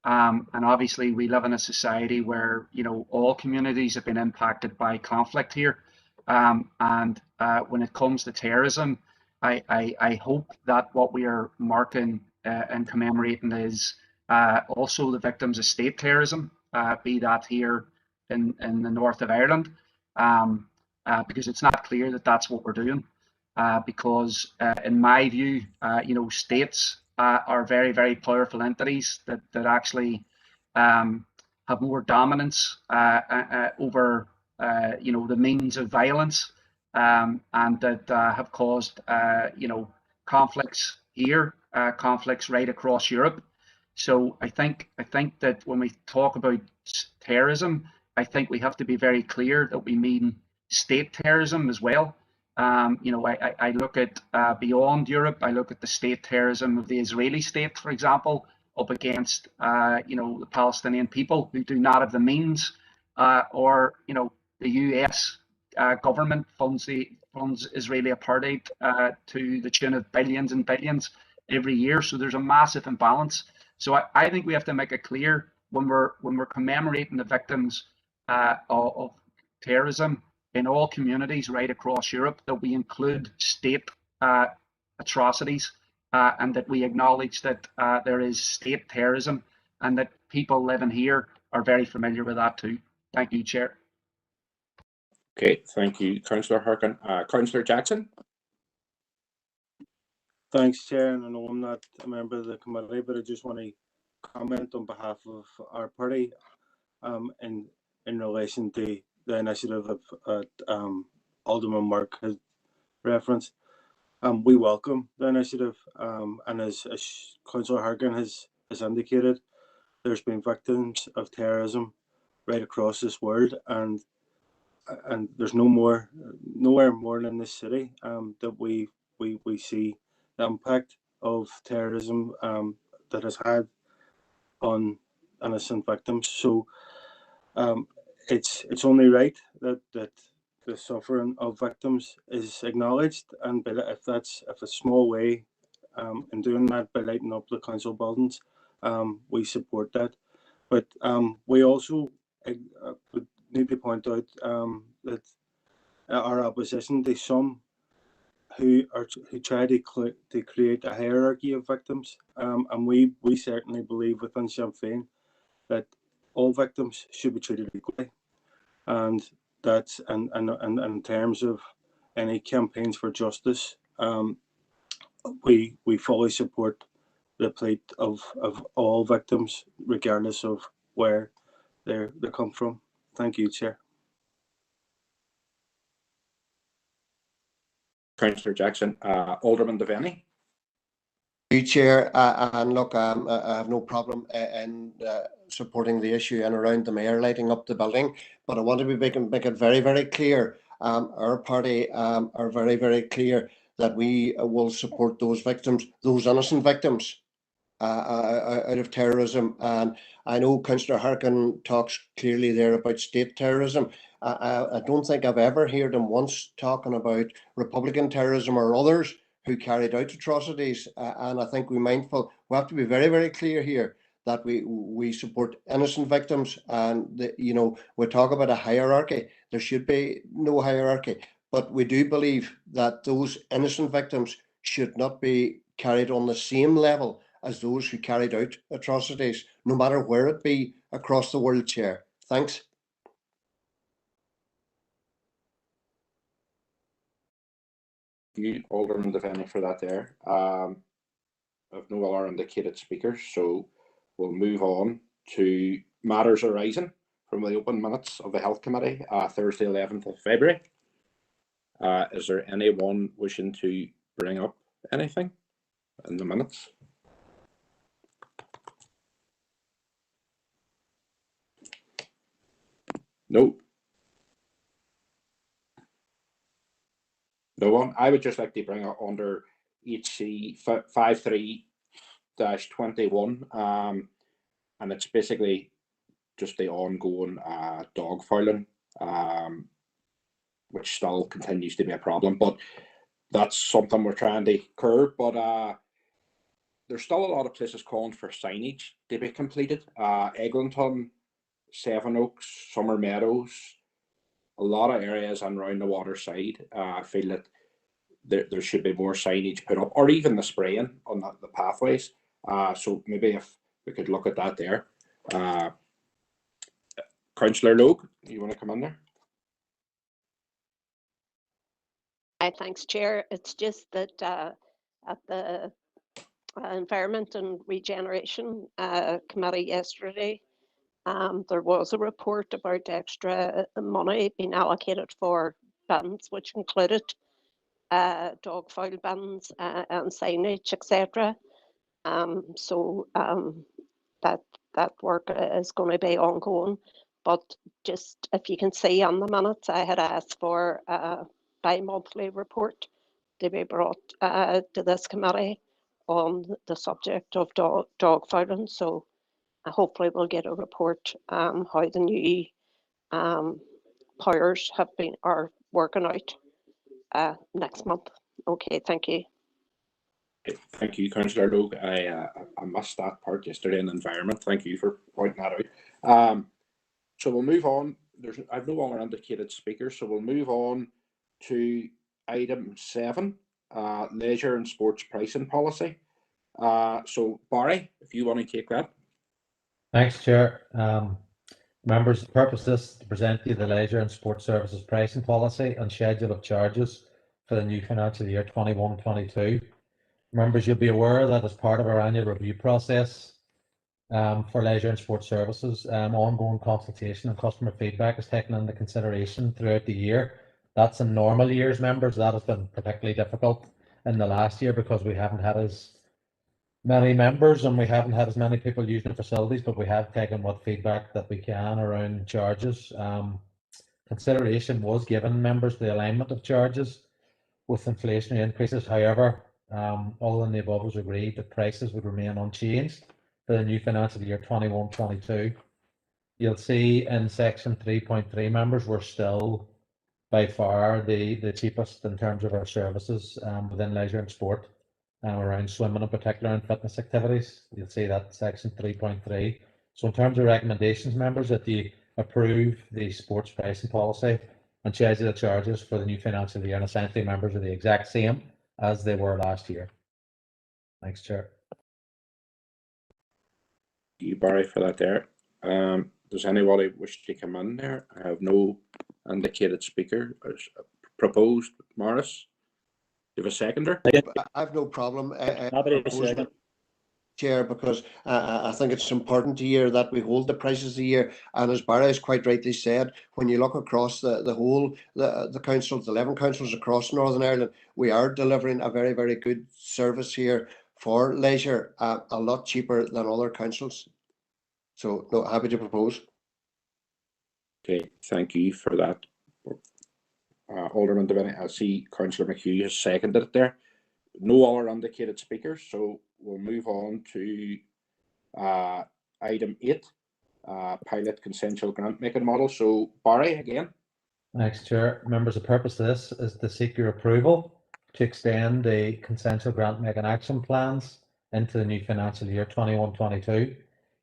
And obviously we live in a society where, all communities have been impacted by conflict here. And when it comes to terrorism, I hope that what we are marking and commemorating is also the victims of state terrorism, be that here in the north of Ireland, because it's not clear that that's what we're doing. Because in my view, states are very, very powerful entities that actually have more dominance over the means of violence, and that have caused conflicts here, conflicts right across Europe. So I think that when we talk about terrorism, I think we have to be very clear that we mean state terrorism as well. I look at beyond Europe. I look at the state terrorism of the Israeli state, for example, up against the Palestinian people who do not have the means, or the U.S. Government funds Israeli apartheid to the tune of billions and billions every year. So there's a massive imbalance. So I think we have to make it clear when we're commemorating the victims of terrorism in all communities right across Europe, that we include state atrocities, and that we acknowledge that there is state terrorism, and that people living here are very familiar with that too. Thank you, Chair. Okay, thank you, Councillor Harkin. Councillor Jackson. Thanks, Chair. And I know I'm not a member of the committee, but I just want to comment on behalf of our party in relation to the initiative that Alderman Mark has referenced. We welcome the initiative, and as Councillor Harkin has indicated, there's been victims of terrorism right across this world, and there's nowhere more than this city that we see the impact of terrorism that has had on innocent victims. So it's only right that the suffering of victims is acknowledged, and if a small way in doing that by lighting up the council buildings, we support that. But we also would need to point out that our opposition to some who try to create a hierarchy of victims, and we certainly believe within Sinn Féin that all victims should be treated equally, and that's and in terms of any campaigns for justice, we fully support the plight of all victims, regardless of where they come from. Thank you, Chair. Councillor Jackson. Alderman Devaney. Chair, and look, I have no problem in supporting the issue and around the mayor lighting up the building, but I want to make it very, very clear. Our party are very, very clear that we will support those victims, those innocent victims out of terrorism. And I know Councillor Harkin talks clearly there about state terrorism. I don't think I've ever heard him once talking about Republican terrorism or others who carried out atrocities, and I think we have to be very, very clear here that we support innocent victims, and we talk about a hierarchy. There should be no hierarchy, but we do believe that those innocent victims should not be carried on the same level as those who carried out atrocities, no matter where it be across the world, Chair. Thanks. You, Alderman Devaney, for that there. I've no other indicated speakers, so we'll move on to matters arising from the open minutes of the Health Committee, Thursday 11th of February. Is there anyone wishing to bring up anything in the minutes? No. No one. I would just like to bring up under HC 53-21, and it's basically just the ongoing dog fouling, which still continues to be a problem, but that's something we're trying to curb. But there's still a lot of places calling for signage to be completed. Eglinton, Sevenoaks, Summer Meadows, a lot of areas and around the water side, I feel that there should be more signage put up, or even the spraying on the pathways. So maybe if we could look at that there. Councillor Logue, you want to come in there? Thanks, Chair. It's just that at the Environment and Regeneration Committee yesterday, There was a report about extra money being allocated for bins, which included dog fowl bins and signage, etc. So that work is going to be ongoing. But just if you can see on the minutes, I had asked for a bi-monthly report to be brought to this committee on the subject of dog fouling. So hopefully we'll get a report how the new powers are working out next month. Okay, thank you. Thank you, Councillor Logue. I missed that part yesterday in environment. Thank you for pointing that out. So we'll move on. I've no longer indicated speakers, so we'll move on to item 7, leisure and sports pricing policy. So Barry, if you want to take that. Thanks, Chair. Members, the purpose of this is to present to you the leisure and sports services pricing policy and schedule of charges for the new financial year 21-22. Members, you'll be aware that as part of our annual review process for leisure and sports services, ongoing consultation and customer feedback is taken into consideration throughout the year. That's in normal years, members. That has been particularly difficult in the last year because we haven't had as many members and we haven't had as many people using the facilities, but we have taken what feedback that we can around charges. Consideration was given, members, the alignment of charges with inflationary increases. However, all in the above was agreed that prices would remain unchanged for the new financial year 21-22. You'll see in section 3.3, members, we're still by far the cheapest in terms of our services within leisure and sport, around swimming in particular and fitness activities. You'll see that section 3.3. So in terms of recommendations, members, that you approve the sports pricing policy and schedule the charges for the new financial year, and essentially, members, are the exact same as they were last year. Thanks, Chair. Thank you, Barry, for that there. Does anybody wish to come in there? I have no indicated speaker. Proposed, Morris. Do you have a seconder? I have no problem. Second. Chair, because I think it's important to hear that we hold the prices a year, and as Barry has quite rightly said, when you look across the whole, the councils, the 11 councils across Northern Ireland, we are delivering a very, very good service here for leisure, a lot cheaper than other councils. So, no, happy to propose. Okay, thank you for that. Alderman Devaney, I see Councillor McHugh has seconded it there. No other indicated speakers, so we'll move on to item 8, pilot consensual grant making model. So Barry, again. Thanks, Chair. Members, the purpose of this is to seek your approval to extend the consensual grant making action plans into the new financial year 21-22.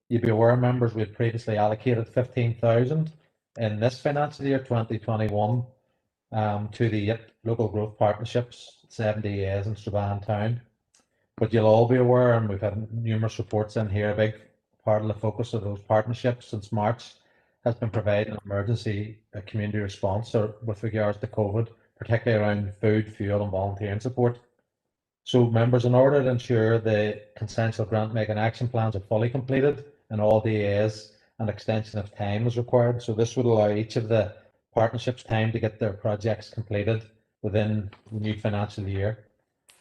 You'd be aware, members, we had previously allocated 15,000 in this financial year 2021 to the local growth partnerships, 70 A's in Strabane town. But you'll all be aware, and we've had numerous reports in here, a big part of the focus of those partnerships since March has been providing emergency community response with regards to COVID, particularly around food, fuel and volunteering support. So members, in order to ensure the consensual grant making action plans are fully completed and all DAs, an extension of time is required. So this would allow each of the partnerships time to get their projects completed within the new financial year.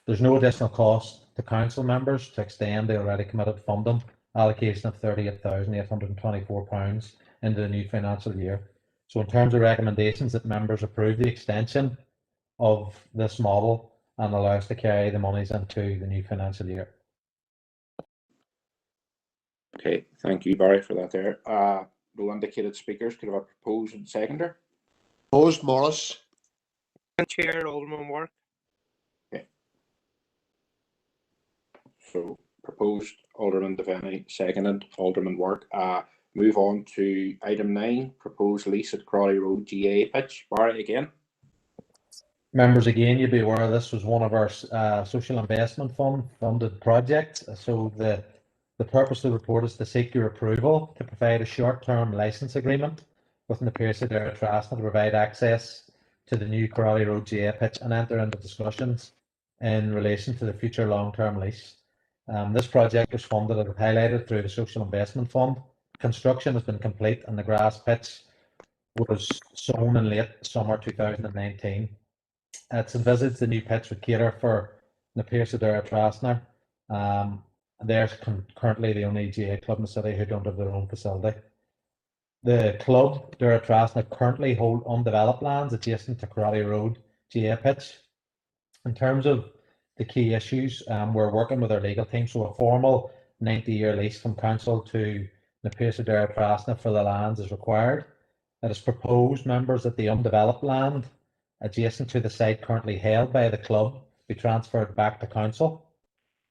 There's no additional cost to council members to extend the already committed funding allocation of £38,824 into the new financial year. So in terms of recommendations, that members approve the extension of this model and allow us to carry the monies into the new financial year. Okay, thank you, Barry, for that there. No indicated speakers. Could I have a proposed and seconder? Proposed, Morris. Chair, Alderman Work. Okay. So proposed, Alderman Devaney, seconded, Alderman Work. Move on to item 9, proposed lease at Crawley Road GA pitch. Barry, again. Members, again, you'll be aware this was one of our social investment fund funded projects. So the purpose of the report is to seek your approval to provide a short-term license agreement with Na Piarsaigh Derry Trust to provide access to the new Crawley Road GA pitch and enter into discussions in relation to the future long-term lease. This project was funded, as highlighted, through the Social Investment Fund construction has been complete and the grass pitch was sown in late summer 2019. It's envisaged the new pitch would cater for Na Piarsa Dara Trasna. They're currently the only GA club in the city who don't have their own facility. The club, Dara Trasna, currently hold undeveloped lands adjacent to Karate Road GA pitch. In terms of the key issues, we're working with our legal team, so a formal 90-year lease from council to Na Piarsa Dara Trasna for the lands is required. It is proposed, members, that the undeveloped land adjacent to the site currently held by the club be transferred back to council.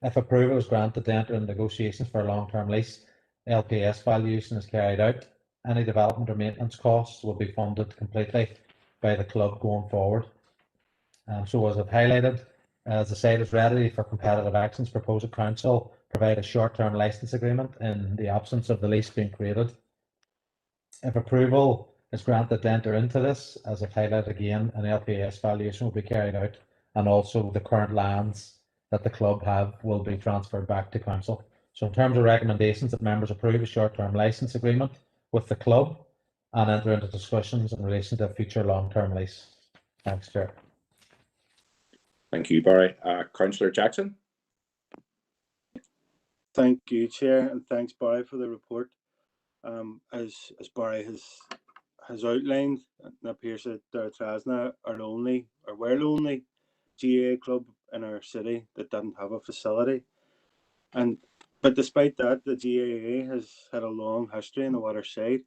If approval is granted to enter in negotiations for a long-term lease, LPS valuation is carried out. Any development or maintenance costs will be funded completely by the club going forward. So as I've highlighted, as the site is ready for competitive actions, proposed council provide a short-term license agreement in the absence of the lease being created. If approval is granted to enter into this, as I've highlighted again, an LPS valuation will be carried out, and also the current lands that the club have will be transferred back to council. So in terms of recommendations, that members approve a short-term license agreement with the club and enter into discussions in relation to a future long-term lease. Thanks, Chair. Thank you, Barry. Councillor Jackson. Thank you, Chair, and thanks, Barry, for the report. As Barry has outlined, Na Piarsa Dara Trasna are the only, or were the only, GAA club in our city that didn't have a facility. But despite that, the GAA has had a long history in the waterside.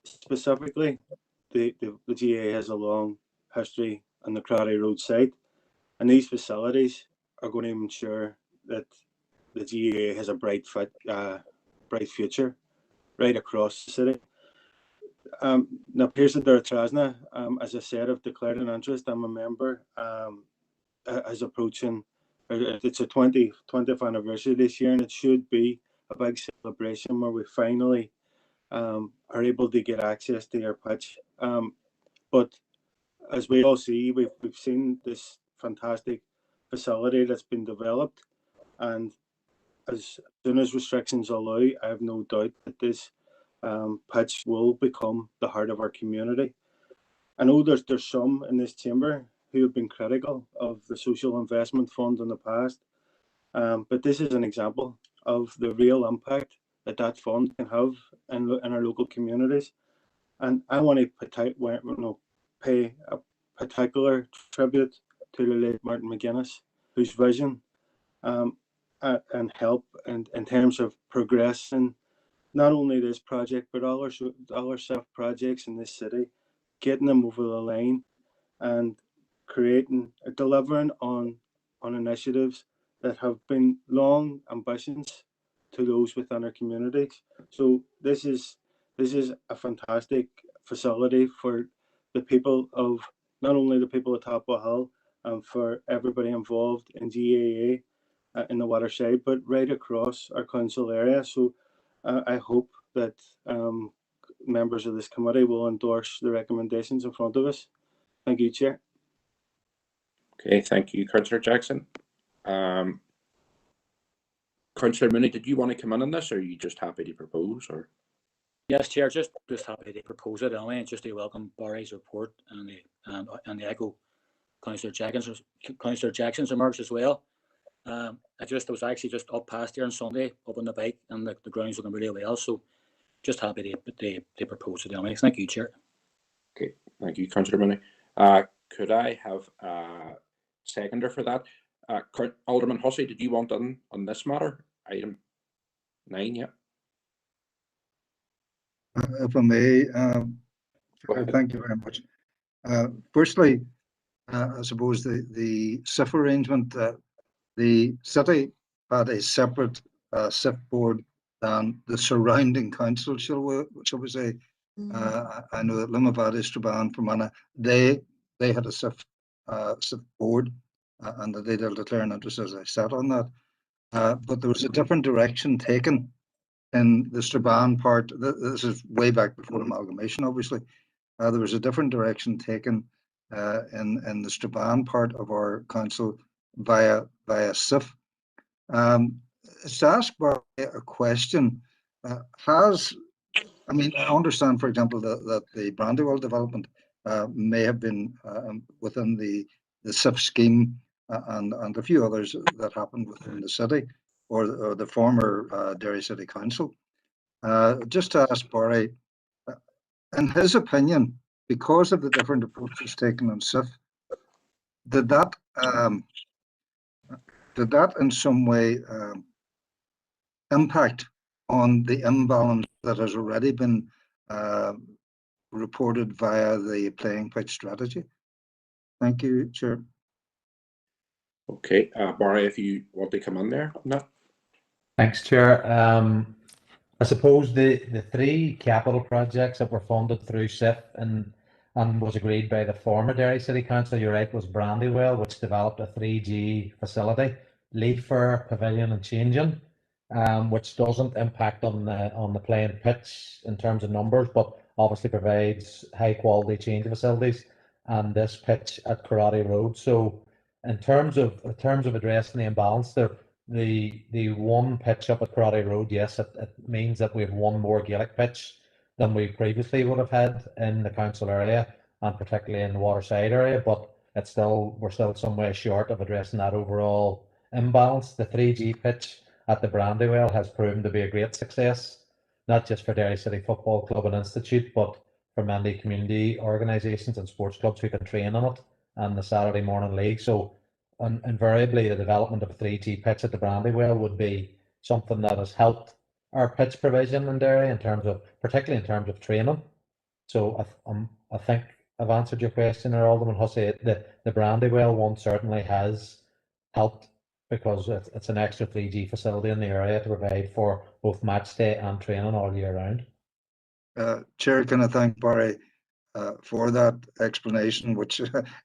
Specifically, the GAA has a long history on the Karate Road site, and these facilities are going to ensure that the GAA has a bright future right across the city. Na Piarsa Dara Trasna, as I said, I've declared an interest. I'm a member. Is approaching. It's a 20th anniversary this year, and it should be a big celebration where we finally are able to get access to our pitch. But as we all see, we've seen this fantastic facility that's been developed, and as soon as restrictions allow, I have no doubt that this pitch will become the heart of our community. I know there's some in this chamber who have been critical of the social investment fund in the past, but this is an example of the real impact that fund can have in our local communities. And I want to pay a particular tribute to the late Martin McGuinness, whose vision and help in terms of progressing not only this project but all our self projects in this city, getting them over the line and delivering on initiatives that have been long ambitions to those within our communities. So this is a fantastic facility for the people of, not only the people of Topwell Hill, and for everybody involved in GAA in the waterside, but right across our council area. So I hope that members of this committee will endorse the recommendations in front of us. Thank you, Chair. Okay, thank you, Councillor Jackson. Councillor Mooney, did you want to come in on this, or are you just happy to propose? Or yes, Chair, just happy to propose it anyway, and just to welcome Barry's report and the echo Councillor Jackson's remarks as well. I was actually just up past here on Sunday, up on the bike, and the ground's looking really well. So just happy to propose it anyway. Thank you, Chair. Okay, thank you, Councillor Mooney. Could I have a seconder for that? Alderman Hussey, did you want on this matter? Item 9, yeah. If I may, thank you very much. Firstly, I suppose the SIF arrangement, the city had a separate SIF board than the surrounding council, shall we say. I know that Limavady, Strabane, Fermanagh, they had a SIF board, and they did declare an interest, as I said, on that. But there was a different direction taken in the Strabane part. This is way back before amalgamation, obviously. There was a different direction taken in the Strabane part of our council via SIF. It's to ask Barry a question. Has I mean, I understand, for example, that the Brandywell development may have been within the SIF scheme and a few others that happened within the city or the former Derry City Council. Just to ask Barry, in his opinion, because of the different approaches taken on SIF, did that in some way impact on the imbalance that has already been reported via the playing pitch strategy? Thank you, Chair. Okay, Barry, if you want to come in there on that. Thanks, Chair. I suppose the three capital projects that were funded through SIF and was agreed by the former Derry City Council, you're right, was Brandywell, which developed a 3G facility, Lead Fair, Pavilion and Changing, which doesn't impact on the playing pitch in terms of numbers, but obviously provides high quality change facilities, and this pitch at Karate Road. So in terms of addressing the imbalance there, the one pitch up at Karate Road, yes, it means that we have one more Gaelic pitch than we previously would have had in the council area, and particularly in the waterside area, but we're still some way short of addressing that overall imbalance. The 3G pitch at the Brandywell has proven to be a great success, not just for Derry City Football Club and Institute, but for many community organisations and sports clubs who can train on it, and the Saturday morning league. So invariably the development of a 3G pitch at the Brandywell would be something that has helped our pitch provision in Derry particularly in terms of training. So I think I've answered your question there, Alderman Hussey. The Brandywell one certainly has helped because it's an extra 3G facility in the area to provide for both match day and training all year round. Chair, can I thank Barry for that explanation, which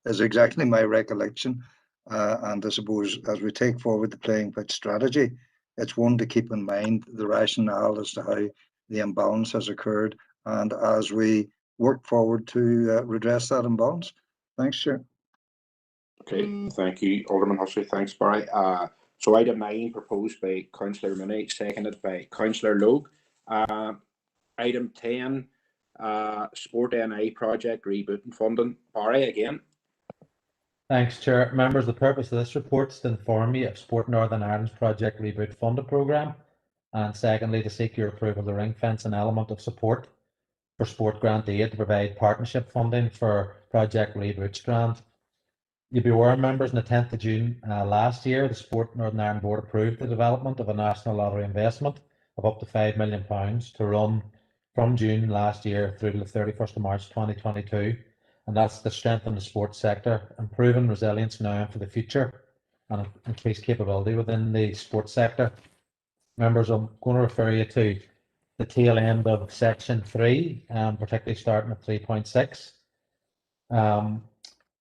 is exactly my recollection. And I suppose as we take forward the playing pitch strategy, it's one to keep in mind the rationale as to how the imbalance has occurred, and as we work forward to redress that imbalance. Thanks, Chair. Okay, thank you, Alderman Hussey. Thanks, Barry. So item 9 proposed by Councillor Mooney, seconded by Councillor Logue. Item 10, Sport NI project rebooting funding. Barry again. Thanks, Chair. Members, the purpose of this report is to inform you of Sport Northern Ireland's Project Reboot funded programme, and secondly, to seek your approval of the ring fence and element of support for Sport Grant Aid to provide partnership funding for Project Reboot's grant. You'll be aware, members, on the 10th of June last year, the Sport Northern Ireland Board approved the development of a National Lottery investment of up to £5 million to run from June last year through to the 31st of March 2022. And that's to strengthen the sports sector, improving resilience now and for the future, and increase capability within the sports sector. Members, I'm going to refer you to the tail end of section 3, particularly starting at 3.6.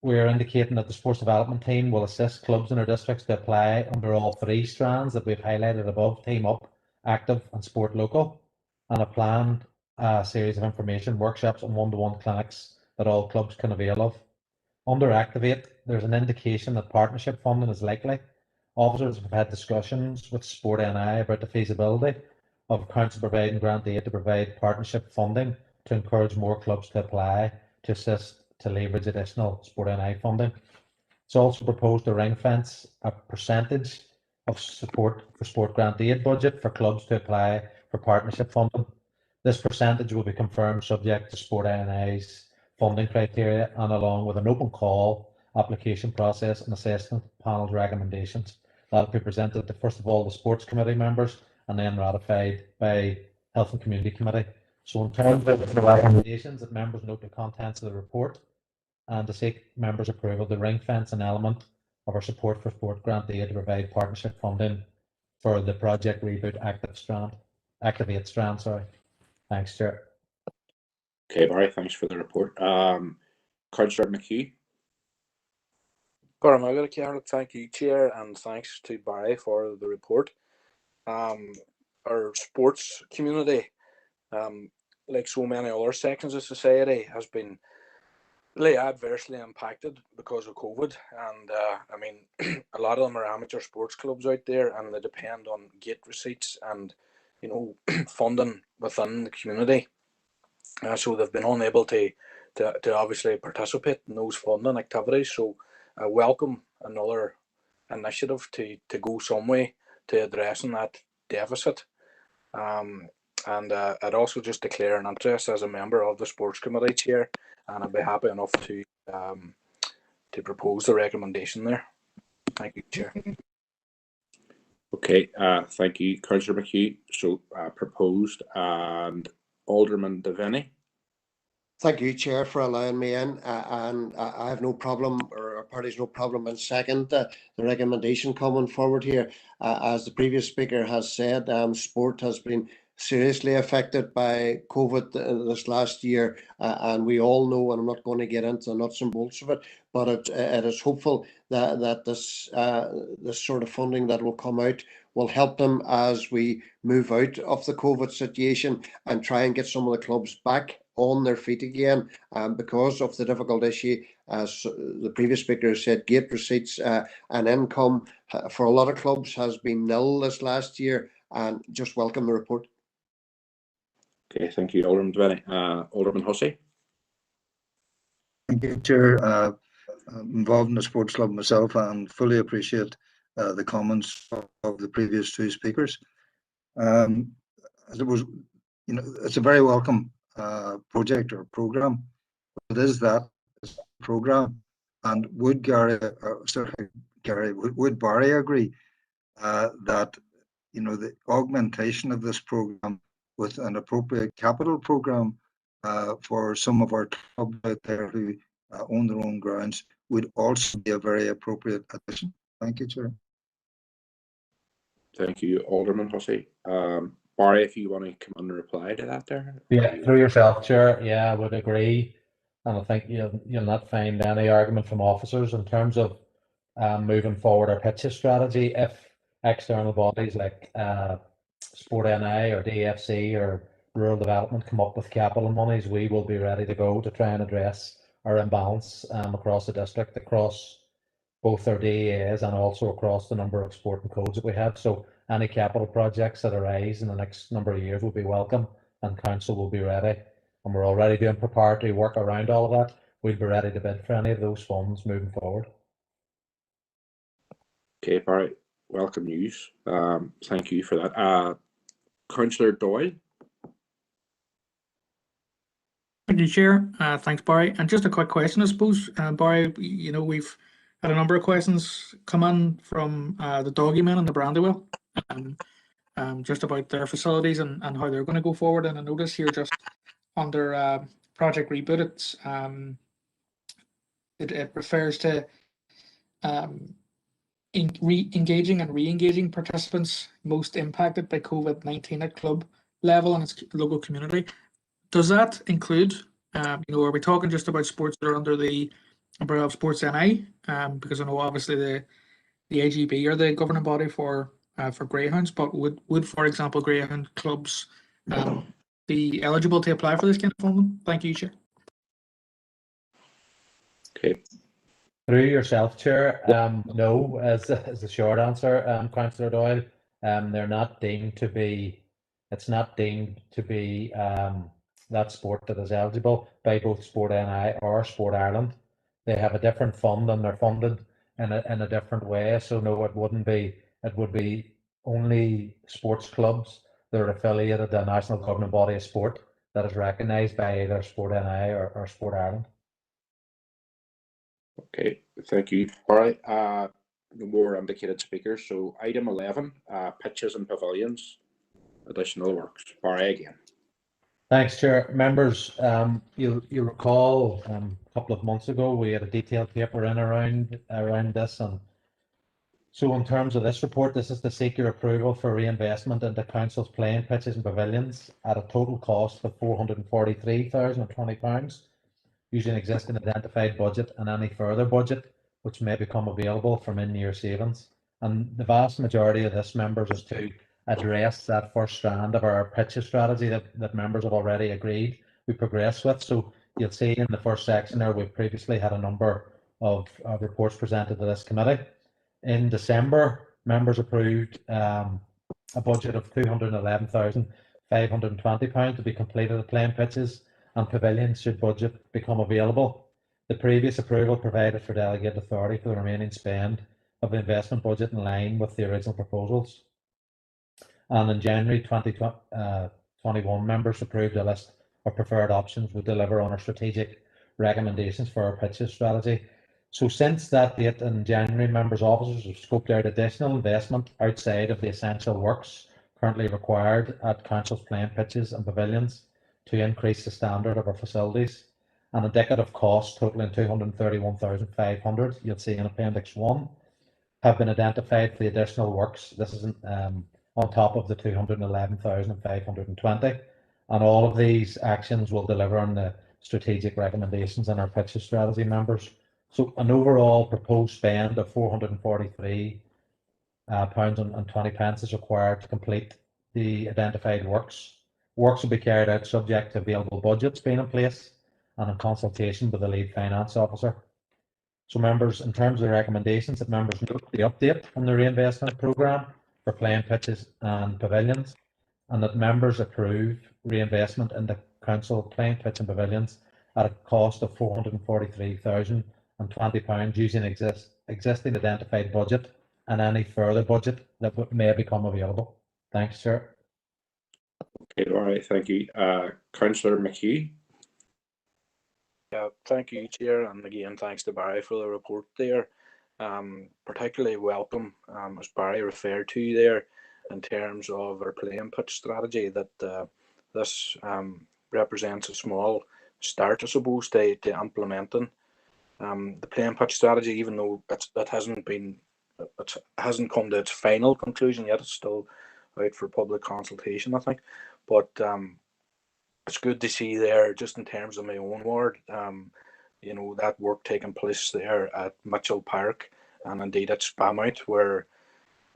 We're indicating that the sports development team will assist clubs in their districts to apply under all three strands that we've highlighted above: Team Up, Active and Sport Local, and a planned series of information workshops and one-to-one clinics that all clubs can avail of. Under Activate, there's an indication that partnership funding is likely. Officers have had discussions with Sport NI about the feasibility of council providing grant aid to provide partnership funding to encourage more clubs to apply to assist to leverage additional Sport NI funding. It's also proposed to ring fence a percentage of support for Sport Grant Aid budget for clubs to apply for partnership funding. This percentage will be confirmed subject to Sport NI's funding criteria and along with an open call application process and assessment panel's recommendations. That will be presented to, first of all, the Sports Committee members and then ratified by Health and Community Committee. So in terms of the recommendations, that members note the contents of the report and to seek members' approval, the ring fence an element of our support for Sport Grant Aid to provide partnership funding for the Project Reboot Activate strand. Sorry. Thanks, Chair. Okay, Barry, thanks for the report. Councillor McHugh. Thank you, Chair, and thanks to Barry for the report. Our sports community, like so many other sections of society, has been really adversely impacted because of COVID. And I mean, a lot of them are amateur sports clubs out there, and they depend on gate receipts and, you know, funding within the community so they've been unable to obviously participate in those funding activities. So I welcome another initiative to go some way to addressing that deficit. And I'd also just declare an interest as a member of the Sports Committee, Chair, and I'd be happy enough to propose the recommendation there. Thank you, Chair. Okay, thank you, Councillor McHugh. So proposed, and Alderman Devaney. Thank you, Chair, for allowing me in, and I have no problem, or our party's no problem in second the recommendation coming forward here. As the previous speaker has said, sport has been seriously affected by COVID this last year, and we all know, and I'm not going to get into the nuts and bolts of it, but it is hopeful that this sort of funding that will come out will help them as we move out of the COVID situation and try and get some of the clubs back on their feet again, because of the difficult issue, as the previous speaker said, gate receipts and income for a lot of clubs has been nil this last year, and just welcome the report. Okay, thank you, Alderman Devaney. Alderman Hussey. Thank you, Chair. I'm involved in the sports club myself and fully appreciate the comments of the previous two speakers. As it was, it's a very welcome project or program. It is that program, and would Barry agree that the augmentation of this program with an appropriate capital program for some of our clubs out there who own their own grounds would also be a very appropriate addition? Thank you, Chair. Thank you, Alderman Hussey. Barry, if you want to come on and reply to that there. Yeah, through yourself, Chair. Yeah, I would agree. And I think you'll not find any argument from officers in terms of moving forward our pitches strategy. If external bodies like Sport NI or DFC or Rural Development come up with capital monies, we will be ready to go to try and address our imbalance across the district, across both our DEAs and also across the number of sporting codes that we have. So any capital projects that arise in the next number of years will be welcome, and council will be ready. And we're already doing preparatory work around all of that. We'll be ready to bid for any of those funds moving forward. Okay, Barry, welcome news. Thank you for that. Councillor Doyle. Thank you, Chair. Thanks, Barry. And just a quick question, I suppose, Barry. We've had a number of questions come in from the Doggy Men and the Brandywell, just about their facilities and how they're going to go forward. And I notice here just under Project Reboot, it refers to engaging and re-engaging participants most impacted by COVID-19 at club level and its local community. Does that include, are we talking just about sports that are under the umbrella of Sports NI? Because I know obviously the AGB are the governing body for greyhounds, but would for example greyhound clubs be eligible to apply for this kind of funding? Thank you, Chair. Okay. Through yourself, Chair. No, as the short answer, Councillor Doyle. They're not deemed to be. It's not deemed to be that sport that is eligible by both Sport NI or Sport Ireland. They have a different fund and they're funded in a different way. So no, it wouldn't be. It would be only sports clubs that are affiliated to a national governing body of sport that is recognised by either Sport NI or Sport Ireland. Okay, thank you. All right, no more indicated speakers. So item 11, pitches and pavilions, additional works. Barry again. Thanks, Chair. Members, you'll recall a couple of months ago we had a detailed paper in around this, and so in terms of this report, this is to seek your approval for reinvestment into council's playing pitches and pavilions at a total cost of £443,020, using existing identified budget and any further budget which may become available from in-year savings. And the vast majority of this, members, is to address that first strand of our pitches strategy that members have already agreed we progress with. So you'll see in the first section there, we've previously had a number of reports presented to this committee. In December, members approved a budget of £211,520 to be completed at playing pitches and pavilions should budget become available. The previous approval provided for delegated authority for the remaining spend of the investment budget in line with the original proposals. And in January 2021, members approved a list of preferred options would deliver on our strategic recommendations for our pitches strategy. So since that date in January, members' officers have scoped out additional investment outside of the essential works currently required at council's playing pitches and pavilions to increase the standard of our facilities. An indicative cost totaling 231,500, you'll see in Appendix 1, have been identified for the additional works. This is on top of the 211,520. And all of these actions will deliver on the strategic recommendations in our pitches strategy, members. So an overall proposed spend of £443 and 20 pence is required to complete the identified works. Works will be carried out subject to available budgets being in place and in consultation with the lead finance officer. So members, in terms of the recommendations, that members note the update on the reinvestment programme for playing pitches and pavilions, and that members approve reinvestment in the council playing pitch and pavilions at a cost of £443,020 using existing identified budget and any further budget that may become available. Thanks, Chair. Okay, all right, thank you. Councillor McHugh. Yeah, thank you, Chair, and again, thanks to Barry for the report there. Particularly welcome, as Barry referred to there, in terms of our playing pitch strategy, that this represents a small start, I suppose, to implementing the playing pitch strategy, even though it hasn't come to its final conclusion yet. It's still out for public consultation, I think. But it's good to see there, just in terms of my own ward, you know, that work taking place there at Mitchell Park and indeed at Strabane, where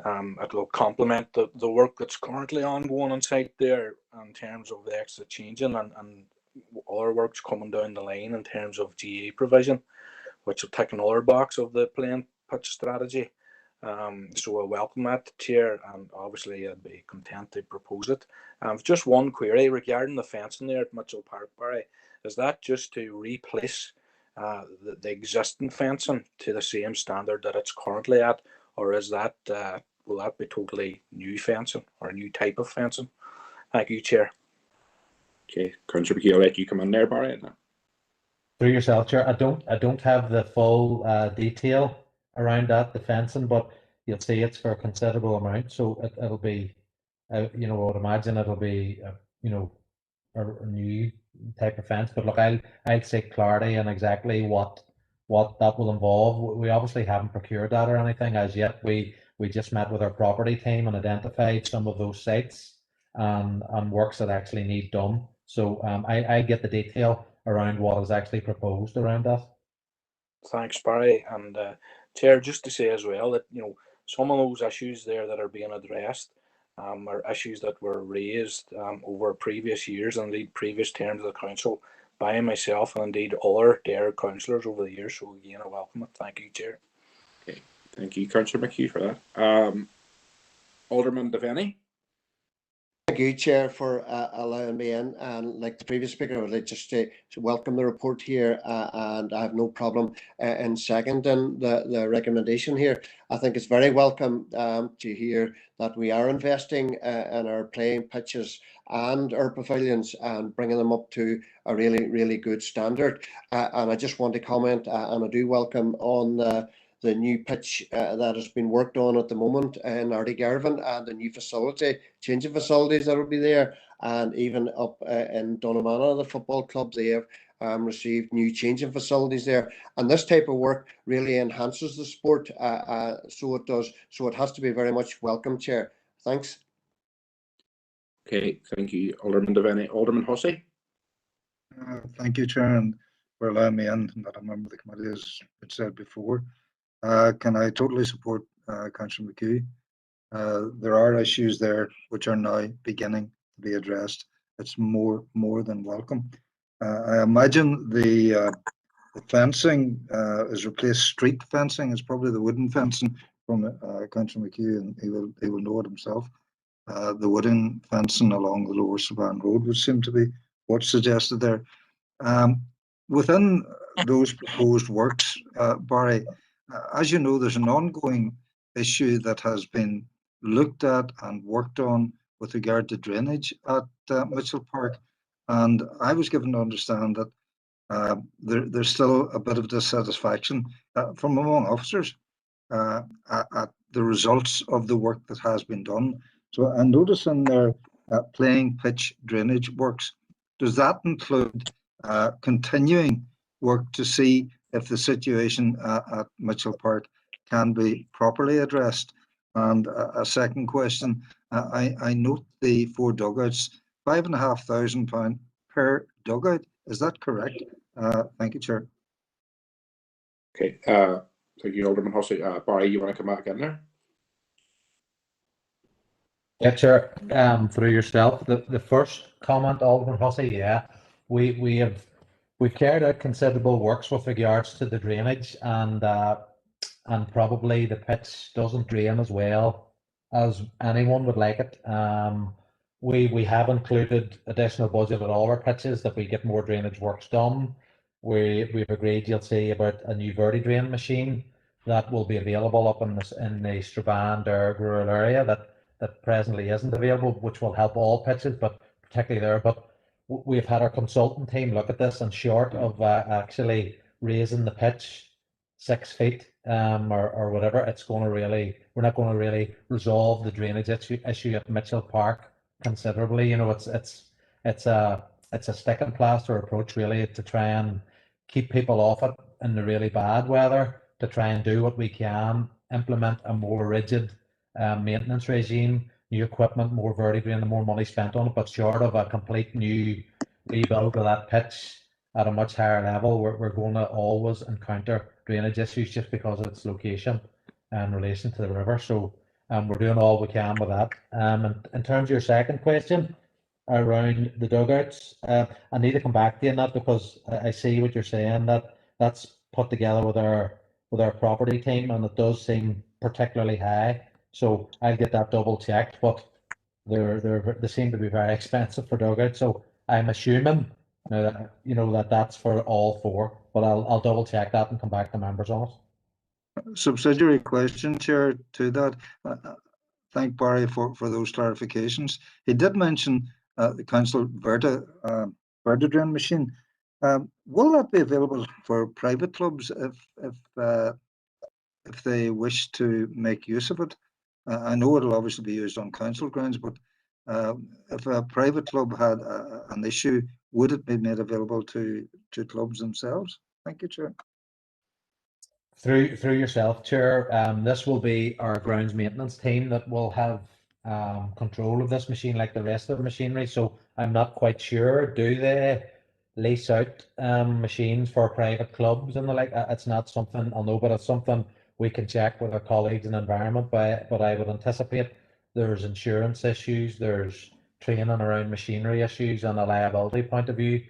it will complement the work that's currently ongoing on site there in terms of the extra changing and other works coming down the line in terms of GA provision, which will tick another box of the playing pitch strategy. So I welcome that, Chair, and obviously I'd be content to propose it. Just one query regarding the fencing there at Mitchell Park, Barry. Is that just to replace the existing fencing to the same standard that it's currently at, or is that will that be totally new fencing or a new type of fencing? Thank you, Chair. Okay, Councillor McKee, I'll let you come in there, Barry. Through yourself, Chair. I don't have the full detail around that, the fencing, but you'll see it's for a considerable amount. So it'll be, you know, I would imagine it'll be, you know, a new type of fence. But look, I'll seek clarity on exactly what that will involve. We obviously haven't procured that or anything as yet. We just met with our property team and identified some of those sites and works that actually need done. So I get the detail around what is actually proposed around that. Thanks, Barry. And Chair, just to say as well that, you know, some of those issues there that are being addressed are issues that were raised over previous years and indeed previous terms of the council by myself and indeed other Derry councillors over the years. So again, I welcome it. Thank you, Chair. Okay, thank you, Councillor McHugh, for that. Alderman Devaney. Thank you, Chair, for allowing me in. And like the previous speaker, I would like just to welcome the report here, and I have no problem in seconding the recommendation here. I think it's very welcome to hear that we are investing in our playing pitches and our pavilions and bringing them up to a really, really good standard. And I just want to comment, and I do welcome on the new pitch that has been worked on at the moment in Artie-Garvan, and the new facility, change of facilities that will be there, and even up in Donamana, the football club, they have received new changing facilities there. And this type of work really enhances the sport, so it does. So it has to be very much welcome, Chair. Thanks. Okay, thank you, Alderman Devaney. Alderman Hussey. Thank you, Chair, and for allowing me in. Not a member of the committee, as it said before. Can I totally support Councillor McHugh? There are issues there which are now beginning to be addressed. It's more than welcome. I imagine the fencing is replaced. Street fencing is probably the wooden fencing from Councillor McHugh, and he will know it himself. The wooden fencing along the lower Strabane Road would seem to be what's suggested there. Within those proposed works, Barry, as you know, there's an ongoing issue that has been looked at and worked on with regard to drainage at Mitchell Park. And I was given to understand that there's still a bit of dissatisfaction from among officers at the results of the work that has been done. So I notice in their playing pitch drainage works, does that include continuing work to see if the situation at Mitchell Park can be properly addressed? And a second question, I note the 4 dugouts, £5,500 per dugout. Is that correct? Thank you, Chair. Okay, thank you, Alderman Hussey. Barry, you want to come back in there? Yeah, Chair. Through yourself, the first comment, Alderman Hussey, yeah, we've carried out considerable works with regards to the drainage, and probably the pitch doesn't drain as well as anyone would like it. We have included additional budget at all our pitches that we get more drainage works done. We've agreed, you'll see, about a new VertiDrain machine that will be available up in the Strabane, Derry rural area that presently isn't available, which will help all pitches, but particularly there. But we've had our consultant team look at this, and short of actually raising the pitch 6 feet or whatever, it's going to really, we're not going to really resolve the drainage issue at Mitchell Park considerably. You know, it's a stick and plaster approach really to try and keep people off it in the really bad weather, to try and do what we can, implement a more rigid maintenance regime, new equipment, more VertiDrain, and more money spent on it. But short of a complete new rebuild of that pitch at a much higher level, we're going to always encounter drainage issues just because of its location in relation to the river. So we're doing all we can with that. And in terms of your second question around the dugouts, I need to come back to you on that, because I see what you're saying, that that's put together with our property team, and it does seem particularly high. So I'll get that double checked, but they seem to be very expensive for dugouts. So I'm assuming that that's for all 4, but I'll double check that and come back to members on it. Subsidiary question, Chair, to that. Thank Barry for those clarifications. He did mention the council VertiDrain machine. Will that be available for private clubs if they wish to make use of it? I know it'll obviously be used on council grounds, but if a private club had an issue, would it be made available to clubs themselves? Thank you, Chair. Through yourself, Chair, this will be our grounds maintenance team that will have control of this machine like the rest of the machinery. So I'm not quite sure, do they lease out machines for private clubs and the like? It's not something I'll know, but it's something we can check with our colleagues in environment. But I would anticipate there's insurance issues, there's training around machinery issues, and a liability point of view.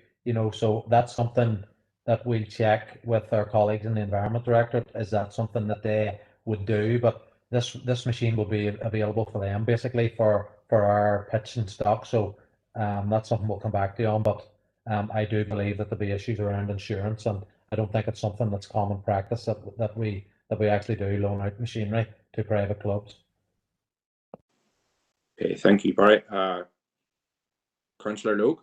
So that's something that we'll check with our colleagues in the Environment Directorate. Is that something that they would do? But this machine will be available for them, basically for our pitch and stock. So that's something we'll come back to you on. But I do believe that there'll be issues around insurance, and I don't think it's something that's common practice that we actually do loan out machinery to private clubs. Okay, thank you, Barry. Councillor Logue.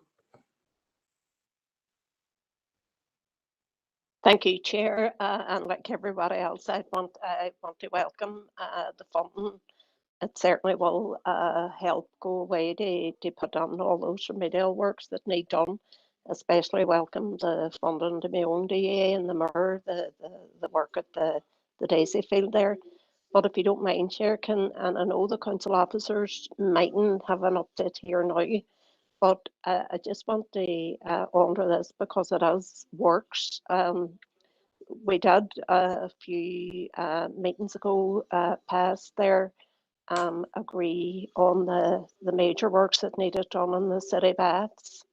Thank you, Chair, and like everybody else, I want to welcome the funding. It certainly will help go away to put on all those remedial works that need done. Especially welcome the funding to my own DA and the Mirror, the work at the Daisy Field there. But if you don't mind, Chair, and I know the council officers mightn't have an update here now, but I just want to honour this because it is works. We did a few meetings ago past there agree on the major works that needed done in the city baths.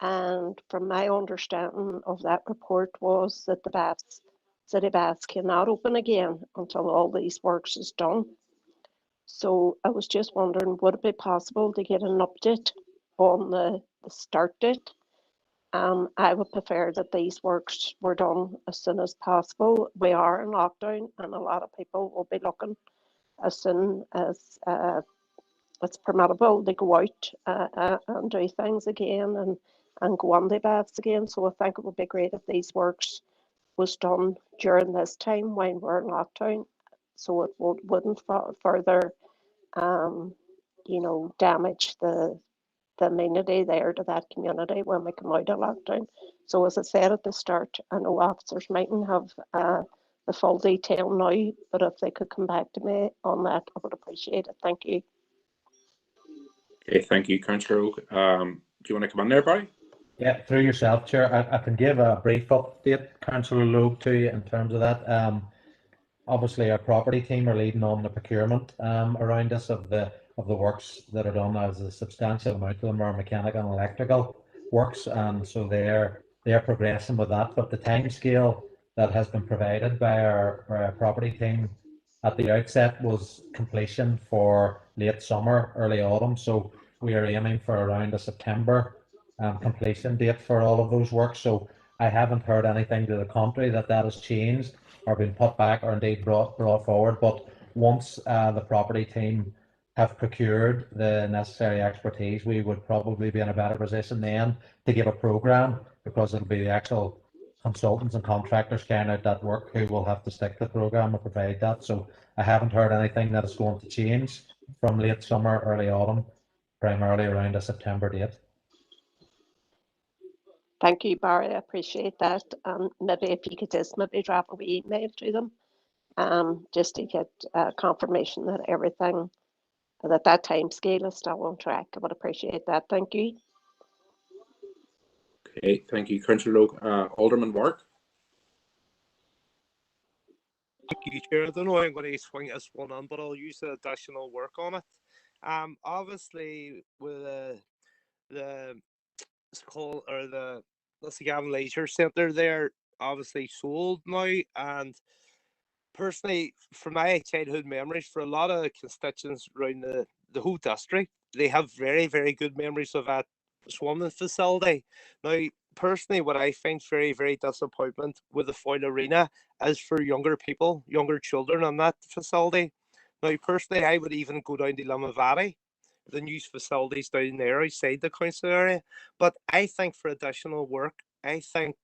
And from my understanding of that report was that the city baths cannot open again until all these works is done. So I was just wondering, would it be possible to get an update on the start date? I would prefer that these works were done as soon as possible. We are in lockdown, and a lot of people will be looking as soon as it's permittable to go out and do things again and go on the baths again. So I think it would be great if these works was done during this time when we're in lockdown, so it wouldn't further, damage the amenity there to that community when we come out of lockdown. So as I said at the start, I know officers mightn't have the full detail now, but if they could come back to me on that, I would appreciate it. Thank you. Okay, thank you, Councillor Oak. Do you want to come in there, Barry? Yeah, through yourself, Chair. I can give a brief update, Councillor Logue, to you in terms of that. Obviously, our property team are leading on the procurement around us of the works that are done, as a substantial amount of them are mechanical and electrical works, and so they're progressing with that. But the timescale that has been provided by our property team at the outset was completion for late summer, early autumn. So we are aiming for around a September completion date for all of those works. So I haven't heard anything to the contrary that has changed or been put back or indeed brought forward. But once the property team have procured the necessary expertise, we would probably be in a better position then to give a programme, because it'll be the actual consultants and contractors carrying out that work who will have to stick to the programme and provide that. So I haven't heard anything that is going to change from late summer, early autumn, primarily around a September date. Thank you, Barry. I appreciate that. Maybe if you could just maybe drop a wee email to them, just to get confirmation that everything, that time scale is still on track. I would appreciate that. Thank you. Okay, thank you, Councillor Logue. Alderman Wark. Thank you, Chair. I don't know how I'm going to swing this one on, but I'll use the additional work on it. Obviously, with the school or the Gavin Leisure Centre there, obviously sold now, and personally, from my childhood memories, for a lot of constituents around the whole district, they have very, very good memories of that swimming facility. Now, personally, what I find very, very disappointment with the Foyle Arena is for younger people, younger children on that facility. Now, personally, I would even go down to Limavady, the new facilities down there outside the council area. But I think for additional work, I think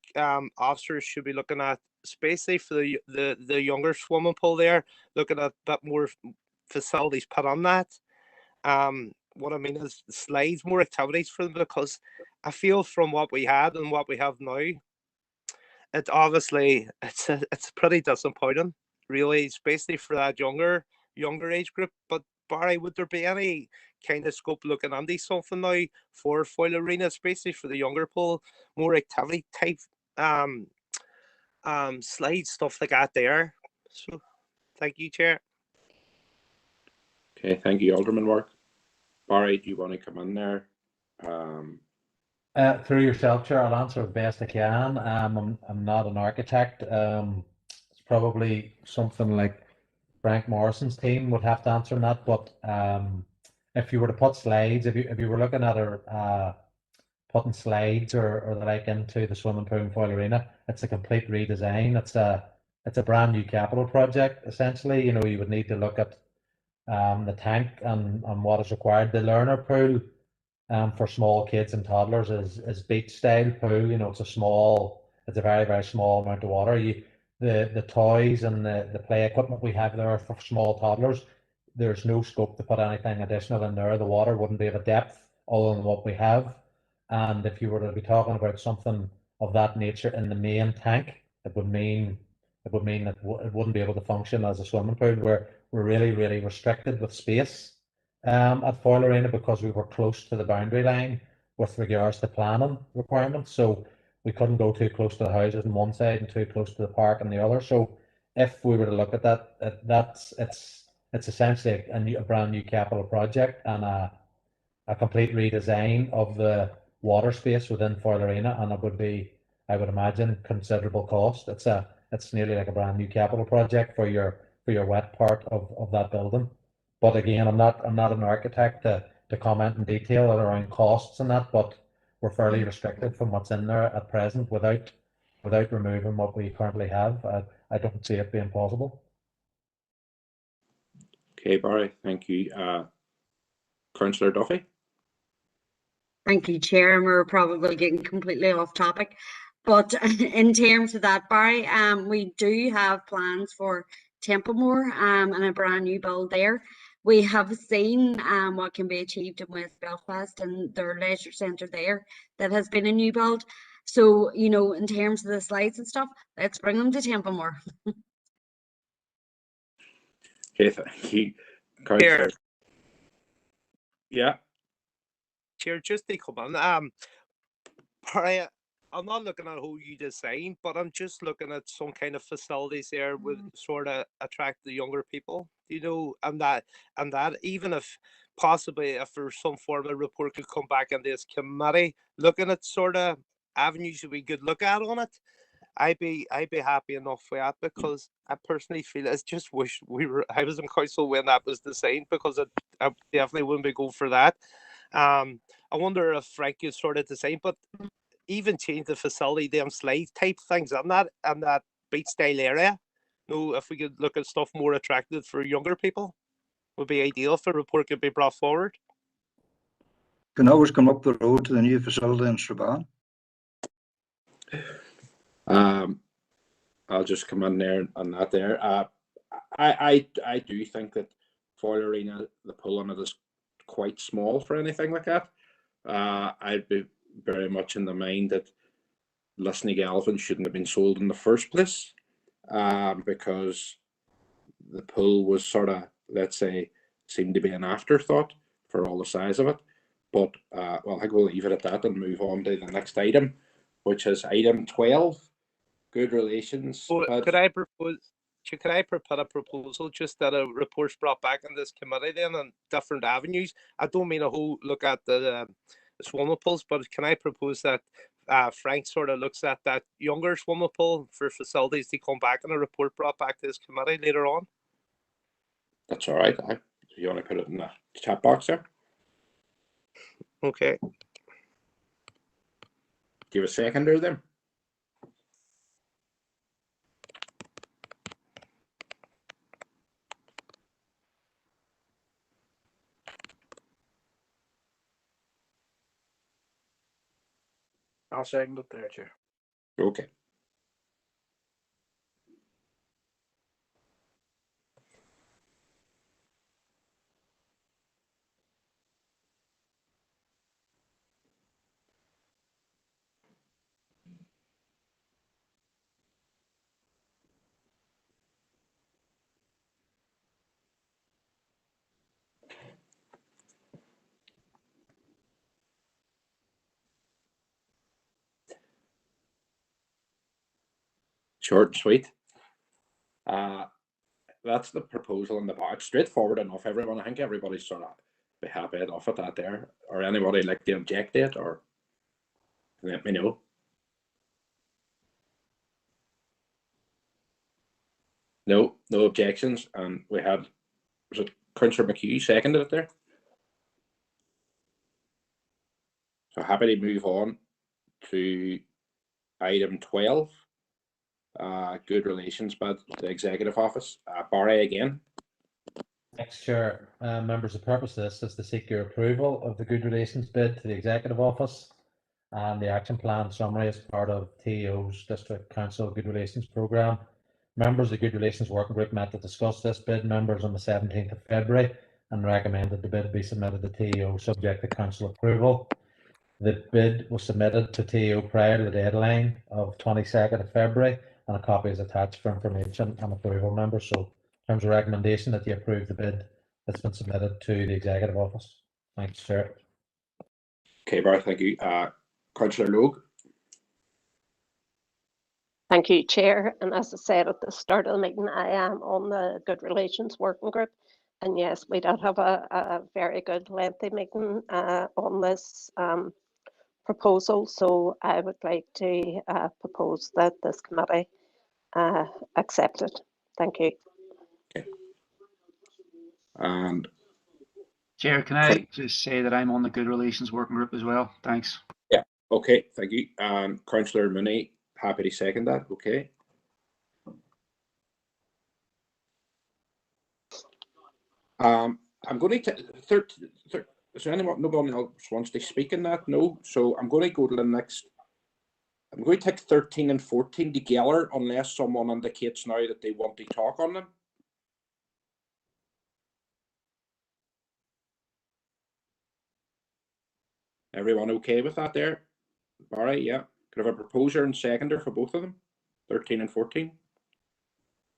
officers should be looking at, especially for the younger swimming pool there, looking at a bit more facilities put on that. What I mean is slides, more activities for them, because I feel from what we had and what we have now, it obviously it's pretty disappointing, really, especially for that younger age group. But Barry, would there be any kind of scope looking into something now for Foyle Arena, especially for the younger pool, more activity type slides, stuff like that there? So thank you, Chair. Okay, thank you, Alderman Wark. Barry, do you want to come in there? Through yourself, Chair, I'll answer as best I can. I'm not an architect. It's probably something like Frank Morrison's team would have to answer on that. But if you were to put slides, if you were looking at putting slides or the like into the swimming pool in Foyle Arena, it's a complete redesign. It's a brand new capital project essentially. You know, you would need to look at the tank and what is required. The learner pool for small kids and toddlers is beach style pool. You know, it's a very, very small amount of water. The toys and the play equipment we have there for small toddlers, there's no scope to put anything additional in there. The water wouldn't be of a depth other than what we have. And if you were to be talking about something of that nature in the main tank, it would mean that it wouldn't be able to function as a swimming pool. We're really, really restricted with space at Foyle Arena because we were close to the boundary line with regards to planning requirements. So we couldn't go too close to the houses on one side and too close to the park on the other. So if we were to look at that, it's essentially a brand new capital project and a complete redesign of the water space within Foyle Arena, and it would be, I would imagine, considerable cost. It's nearly like a brand new capital project for your wet part of that building. But again, I'm not an architect to comment in detail around costs and that, but we're fairly restricted from what's in there at present without removing what we currently have. I don't see it being possible. Okay, Barry, thank you. Councillor Duffy. Thank you, Chair. And we're probably getting completely off topic. But in terms of that, Barry, we do have plans for Templemore and a brand new build there. We have seen what can be achieved in West Belfast and their leisure centre there that has been a new build. So, you know, in terms of the slides and stuff, let's bring them to Templemore. Okay, thank you. Councillor. Yeah. Chair, just to come on, Barry, I'm not looking at who you design, but I'm just looking at some kind of facilities there would sort of attract the younger people, you know, and that even if possibly if there's some form of report could come back in this committee, looking at sort of avenues that we could look at on it, I'd be happy enough with that, because I personally feel I just wish I was in council when that was designed, because I definitely wouldn't be going for that. I wonder if Frank is sort of design, but even change the facility, them slide type things in that beach style area. You know, if we could look at stuff more attractive for younger people, would be ideal if a report could be brought forward. Can always come up the road to the new facility in Strabane. I'll just come in there on that there. I do think that Foyle Arena, the pool on it is quite small for anything like that. I'd be very much in the mind that Lisnig Elvin shouldn't have been sold in the first place, because the pool was sort of, let's say, seemed to be an afterthought for all the size of it. But well, I think we'll leave it at that and move on to the next item, which is item 12, good relations. Could I propose? Could I put a proposal just that a report's brought back in this committee then on different avenues? I don't mean a whole look at the swimming pools, but can I propose that Frank sort of looks at that younger swimming pool for facilities to come back and a report brought back to this committee later on? That's all right. You want to put it in the chat box there? Okay. Give a seconder then. I'll second it there, Chair. Okay. Short and sweet. That's the proposal in the box. Straightforward enough, everyone. I think everybody's sort of be happy enough with that there. Or anybody like to object it, or let me know. No objections. And we had, was it Councillor McHugh seconded it there? So happy to move on to item 12. Good relations bid to the Executive Office. Barry again. Thanks, Chair. Members, the purpose of this is to seek your approval of the good relations bid to the Executive Office and the action plan summary as part of TEO's District Council Good Relations Programme. Members of the Good Relations Working Group met to discuss this bid, members, on the 17th of February and recommended the bid be submitted to TEO subject to Council approval. The bid was submitted to TEO prior to the deadline of 22nd of February, and a copy is attached for information and approval, members. So in terms of recommendation that you approve the bid that's been submitted to the Executive Office. Thanks, Chair. Okay, Barry, thank you. Councillor Logue. Thank you, Chair. And as I said at the start of the meeting, I am on the Good Relations Working Group. And yes, we did have a very good lengthy meeting on this proposal. So I would like to propose that this committee accept it. Thank you. Okay. And Chair, can I just say that I'm on the Good Relations Working Group as well? Thanks. Yeah, Okay, thank you. Councillor Mooney, happy to second that. Okay. I'm going to is there anyone, nobody else wants to speak in that? No. So I'm going to go to the next. I'm going to take 13 and 14 together unless someone indicates now that they want to talk on them. Everyone okay with that there? Barry, yeah. Could I have a proposer and seconder for both of them? 13 and 14.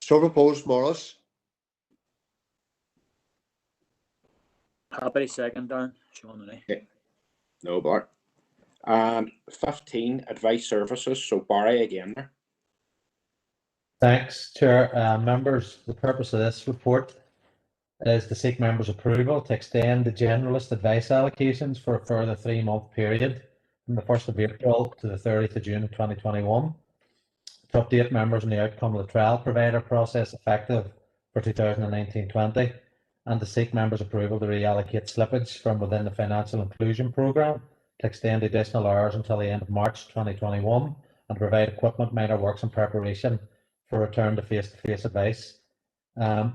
So proposed, Morris. Happy to second, Darren. Okay. No, Bart. And 15, advice services. So Barry again there. Thanks, Chair. Members, the purpose of this report is to seek members' approval to extend the generalist advice allocations for a further 3-month period from the 1st of April to the 30th of June 2021, to update members on the outcome of the trial provider process effective for 2019-20, and to seek members' approval to reallocate slippage from within the financial inclusion programme to extend additional hours until the end of March 2021, and to provide equipment, minor works and preparation for return to face-to-face advice.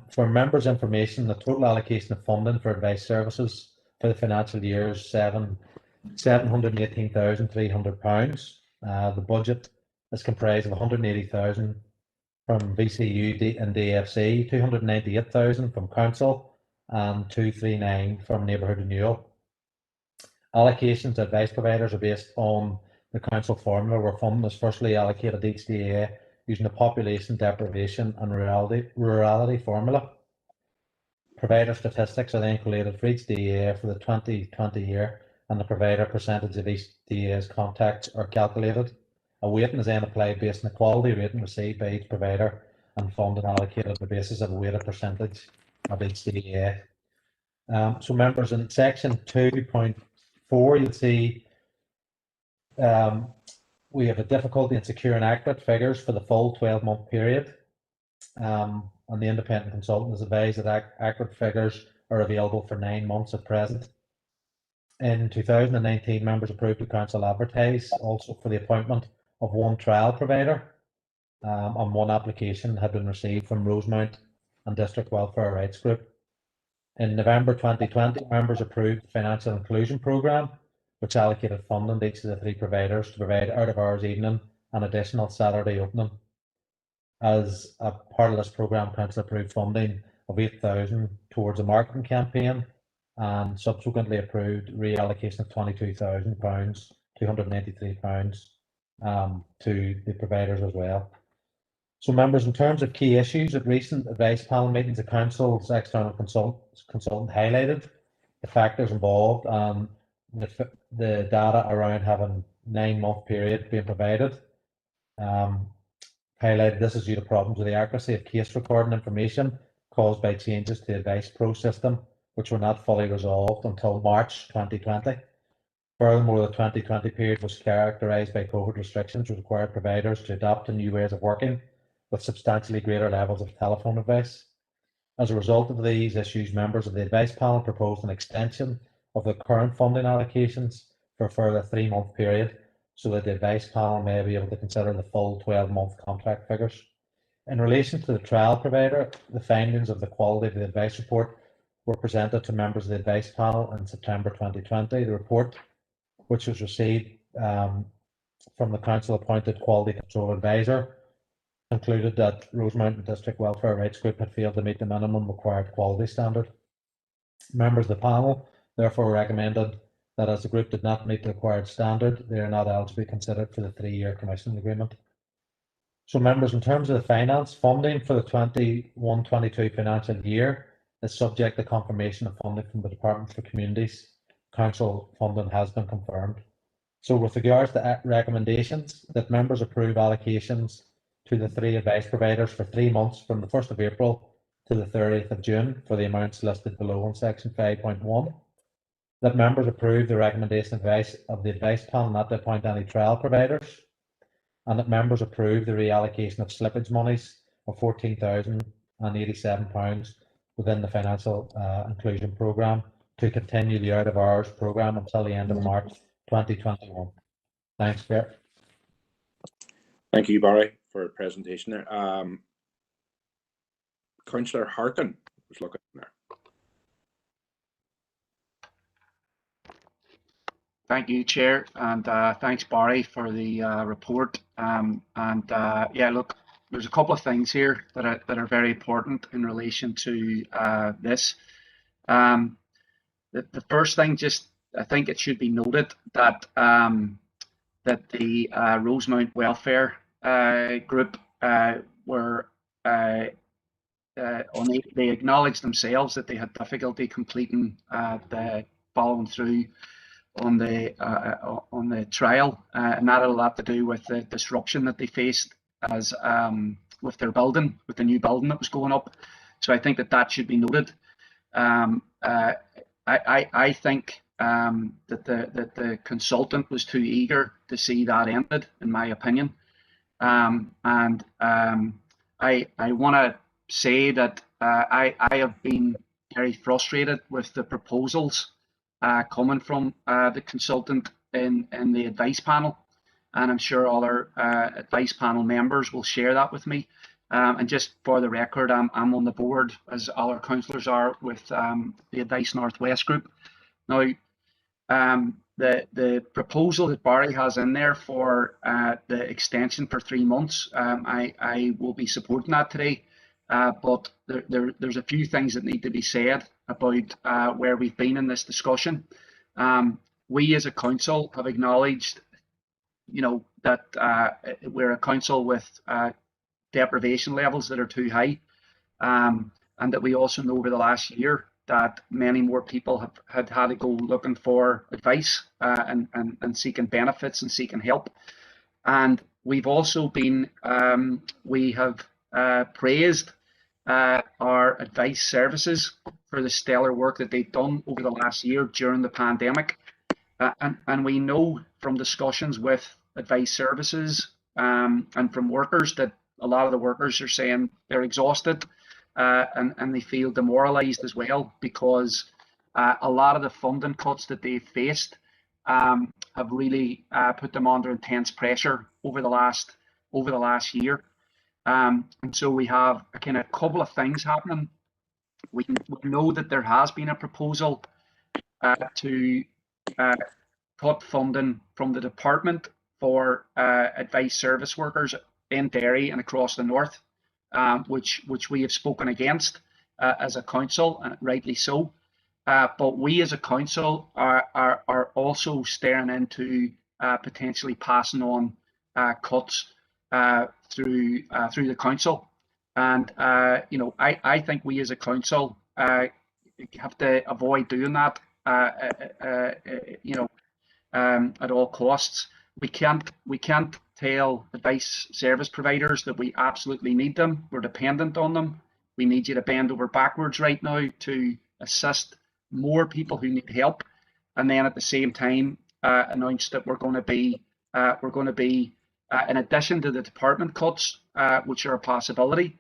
For members' information, the total allocation of funding for advice services for the financial year is £718,300. The budget is comprised of 180,000 from VCU and DFC, 298,000 from council, and 239 from neighbourhood renewal. Allocations to advice providers are based on the council formula, where funding is firstly allocated to each DA using the population, deprivation and rurality formula. Provider statistics are then collated for each DA for the 2020 year, and the provider percentage of each DA's contacts are calculated. A weighting is then applied based on the quality rating received by each provider, and funding allocated on the basis of a weighted percentage of each DA. So members, in section 2.4, you'll see we have a difficulty in securing accurate figures for the full 12-month period. And the independent consultant has advised that accurate figures are available for 9 months at present. In 2019, members approved the council advertise also for the appointment of one trial provider, and one application had been received from Rosemount and District Welfare Rights Group. In November 2020, members approved the Financial Inclusion Programme, which allocated funding to each of the 3 providers to provide out-of-hours evening and additional Saturday opening. As a part of this programme, council approved funding of 8,000 towards a marketing campaign, and subsequently approved reallocation of £22,000, £293 to the providers as well. So members, in terms of key issues at recent advice panel meetings, the council's external consultant highlighted the factors involved and the data around having 9-month period being provided. Highlighted this is due to problems with the accuracy of case recording information caused by changes to the advice pro system, which were not fully resolved until March 2020. Furthermore, the 2020 period was characterised by COVID restrictions, which required providers to adopt to new ways of working with substantially greater levels of telephone advice. As a result of these issues, members of the advice panel proposed an extension of the current funding allocations for a further 3-month period, so that the advice panel may be able to consider the full 12-month contract figures. In relation to the trial provider, the findings of the quality of the advice report were presented to members of the advice panel in September 2020. The report, which was received from the council appointed quality control advisor, concluded that Rosemount and District Welfare Rights Group had failed to meet the minimum required quality standard. Members of the panel therefore recommended that as the group did not meet the required standard, they are not eligible to be considered for the 3-year commissioning agreement. So members, in terms of the finance, funding for the 21-22 financial year is subject to confirmation of funding from the Department for Communities. Council funding has been confirmed. So with regards to recommendations, that members approve allocations to the 3 advice providers for 3 months from the 1st of April to the 30th of June for the amounts listed below in section 5.1. That members approve the recommendation advice of the advice panel not to appoint any trial providers, and that members approve the reallocation of slippage monies of £14,087 within the financial inclusion programme to continue the out of hours programme until the end of March 2021. Thanks, Chair. Thank you, Barry, for the presentation there. Councillor Harkin was looking there. Thank you, Chair, and thanks, Barry, for the report. Yeah, look, there's a couple of things here that are very important in relation to this. The first thing, I think it should be noted that that the Rosemount Welfare Group were they acknowledged themselves that they had difficulty completing the following through on the trial, and that had a lot to do with the disruption that they faced as with their building, with the new building that was going up. So I think that should be noted. I think that the consultant was too eager to see that ended, in my opinion. I want to say that I have been very frustrated with the proposals coming from the consultant in the advice panel, and I'm sure other advice panel members will share that with me. And just for the record, I'm on the board, as other councillors are, with the Advice Northwest group. Now, the proposal that Barry has in there for the extension for 3 months, I will be supporting that today. But there's a few things that need to be said about where we've been in this discussion. We as a council have acknowledged, that we're a council with deprivation levels that are too high, and that we also know over the last year that many more people had to go looking for advice and seeking benefits and seeking help. And we've also been, we have praised our advice services for the stellar work that they've done over the last year during the pandemic. And we know from discussions with advice services and from workers that a lot of the workers are saying they're exhausted and they feel demoralised as well, because a lot of the funding cuts that they've faced have really put them under intense pressure over the last year. And so we have a kind of couple of things happening. We know that there has been a proposal to cut funding from the department for advice service workers in Derry and across the north, which we have spoken against as a council, and rightly so. But we as a council are also staring into potentially passing on cuts through the council. And I think we as a council have to avoid doing that. At all costs. We can't tell advice service providers that we absolutely need them. We're dependent on them. We need you to bend over backwards right now to assist more people who need help, and then at the same time announce that we're going to be in addition to the department cuts, which are a possibility,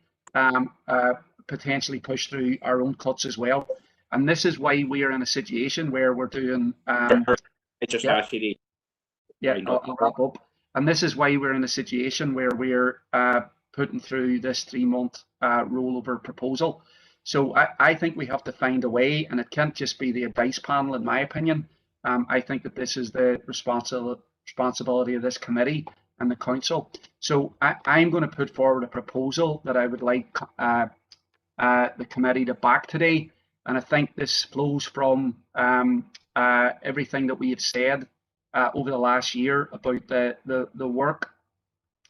potentially push through our own cuts as well. And this is why we are in a situation where we're doing. I'll wrap up. And this is why we're in a situation where we're putting through this 3-month rollover proposal. So I think we have to find a way, and it can't just be the advice panel, in my opinion. I think that this is the responsibility of this committee and the council. So I'm going to put forward a proposal that I would like the committee to back today. And I think this flows from everything that we have said over the last year about the work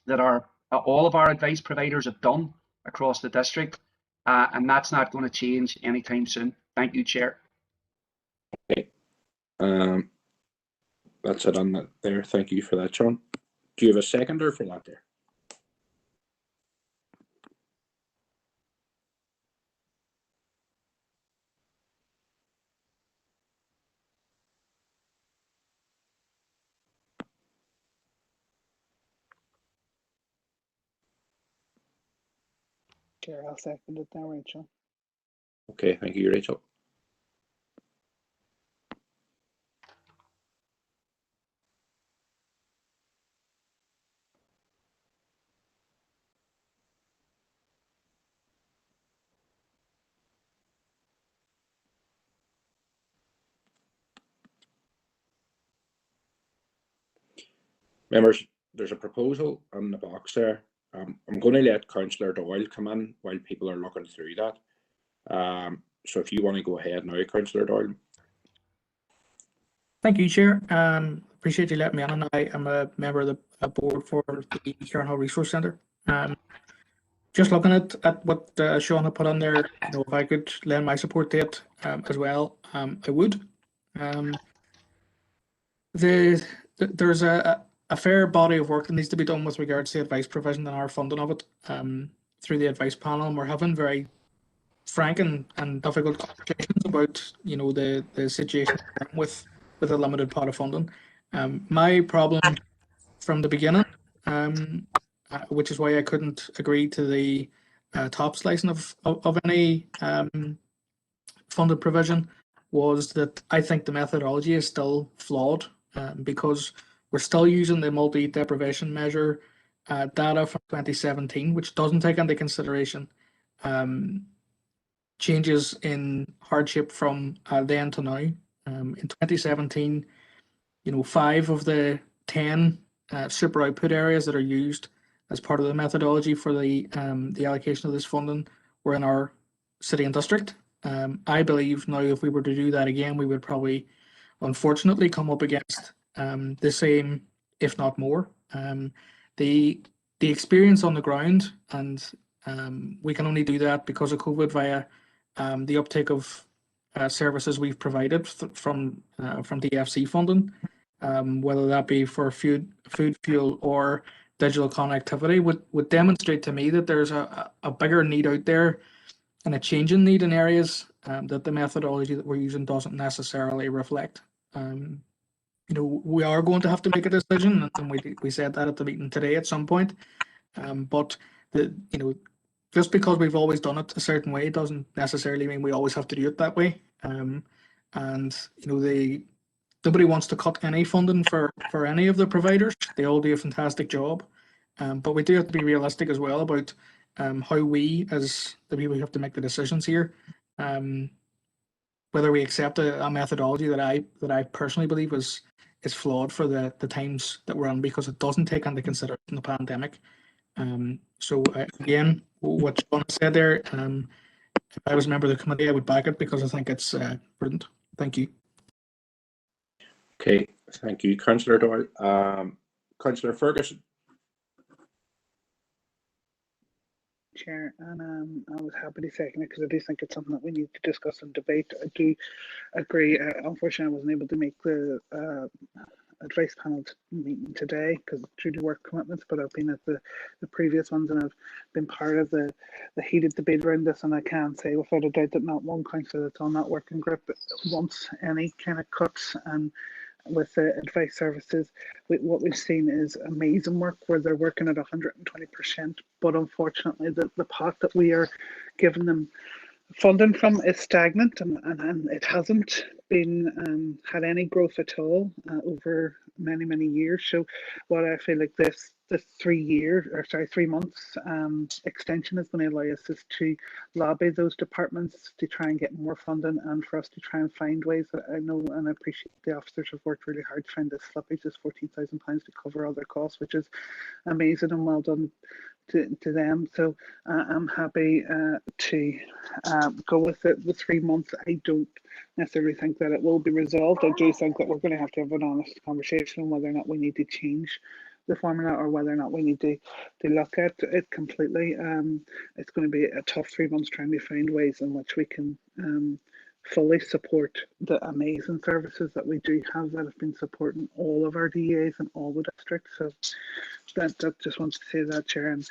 that all of our advice providers have done across the district, and that's not going to change anytime soon. Thank you, Chair. Okay, that's it on that there. Thank you for that, John. Do you have a seconder for that there? Chair, I'll second it now, Rachel. Okay, thank you, Rachel. Members, there's a proposal in the box there. I'm going to let Councillor Doyle come in while people are looking through that. So if you want to go ahead now, Councillor Doyle. Thank you, Chair. Appreciate you letting me on. I am a member of the board for the Kieran Resource Centre. Just looking at what Sean had put on there, if I could lend my support to it as well, I would. There's a fair body of work that needs to be done with regards to advice provision and our funding of it through the advice panel, and we're having very frank and difficult conversations about the situation with a limited pot of funding. My problem from the beginning, which is why I couldn't agree to the top slicing of any funded provision, was that I think the methodology is still flawed because we're still using the multi-deprivation measure data from 2017, which doesn't take into consideration changes in hardship from then to now. In 2017, 5 of the 10 super output areas that are used as part of the methodology for the allocation of this funding were in our city and district. I believe now if we were to do that again, we would probably, unfortunately, come up against the same, if not more. The experience on the ground, and we can only do that because of COVID via the uptake of services we've provided from DFC funding, whether that be for food, fuel, or digital connectivity, would demonstrate to me that there's a bigger need out there and a changing need in areas that the methodology that we're using doesn't necessarily reflect. We are going to have to make a decision, and we said that at the meeting today at some point. But just because we've always done it a certain way doesn't necessarily mean we always have to do it that way. Nobody wants to cut any funding for any of the providers. They all do a fantastic job. But we do have to be realistic as well about how we, as the people who have to make the decisions here, whether we accept a methodology that I personally believe is flawed for the times that we're in, because it doesn't take into consideration the pandemic. So again, what Sean said there, if I was a member of the committee, I would back it because I think it's prudent. Thank you. Okay, thank you, Councillor Doyle. Councillor Ferguson. Chair, and I was happy to second it because I do think it's something that we need to discuss and debate. I do agree. Unfortunately, I wasn't able to make the advice panel meeting today because due to work commitments, but I've been at the previous ones and I've been part of the heated debate around this, and I can say without a doubt that not one councillor that's on that working group wants any kind of cuts. And with the advice services, what we've seen is amazing work where they're working at 120%, but unfortunately the pot that we are giving them funding from is stagnant, and it hasn't been had any growth at all over many years. So what I feel like this 3 months extension is going to allow us is to lobby those departments to try and get more funding, and for us to try and find ways. That I know and I appreciate the officers have worked really hard to find this slippage, this £14,000 to cover all their costs, which is amazing and well done to them. So I'm happy to go with it. The 3 months, I don't necessarily think that it will be resolved. I do think that we're going to have an honest conversation on whether or not we need to change the formula or whether or not we need to look at it completely. It's going to be a tough 3 months trying to find ways in which we can fully support the amazing services that we do have that have been supporting all of our DEAs and all the districts. So that just wants to say that, Chair. And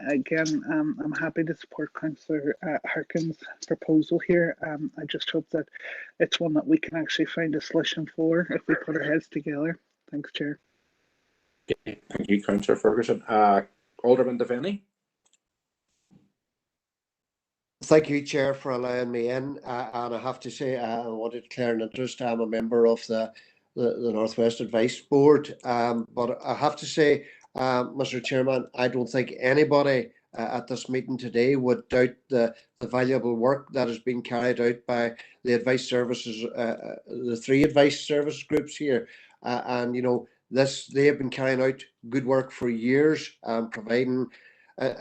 again, I'm happy to support Councillor Harkin's proposal here. I just hope that it's one that we can actually find a solution for if we put our heads together. Thanks, Chair. Okay, thank you, Councillor Ferguson. Alderman Devaney. Thank you, Chair, for allowing me in. And I have to say, I wanted to declare an interest. I'm a member of the Northwest Advice Board. But I have to say, Mr. Chairman, I don't think anybody at this meeting today would doubt the valuable work that has been carried out by the advice services, the 3 advice service groups here. And, they have been carrying out good work for years, providing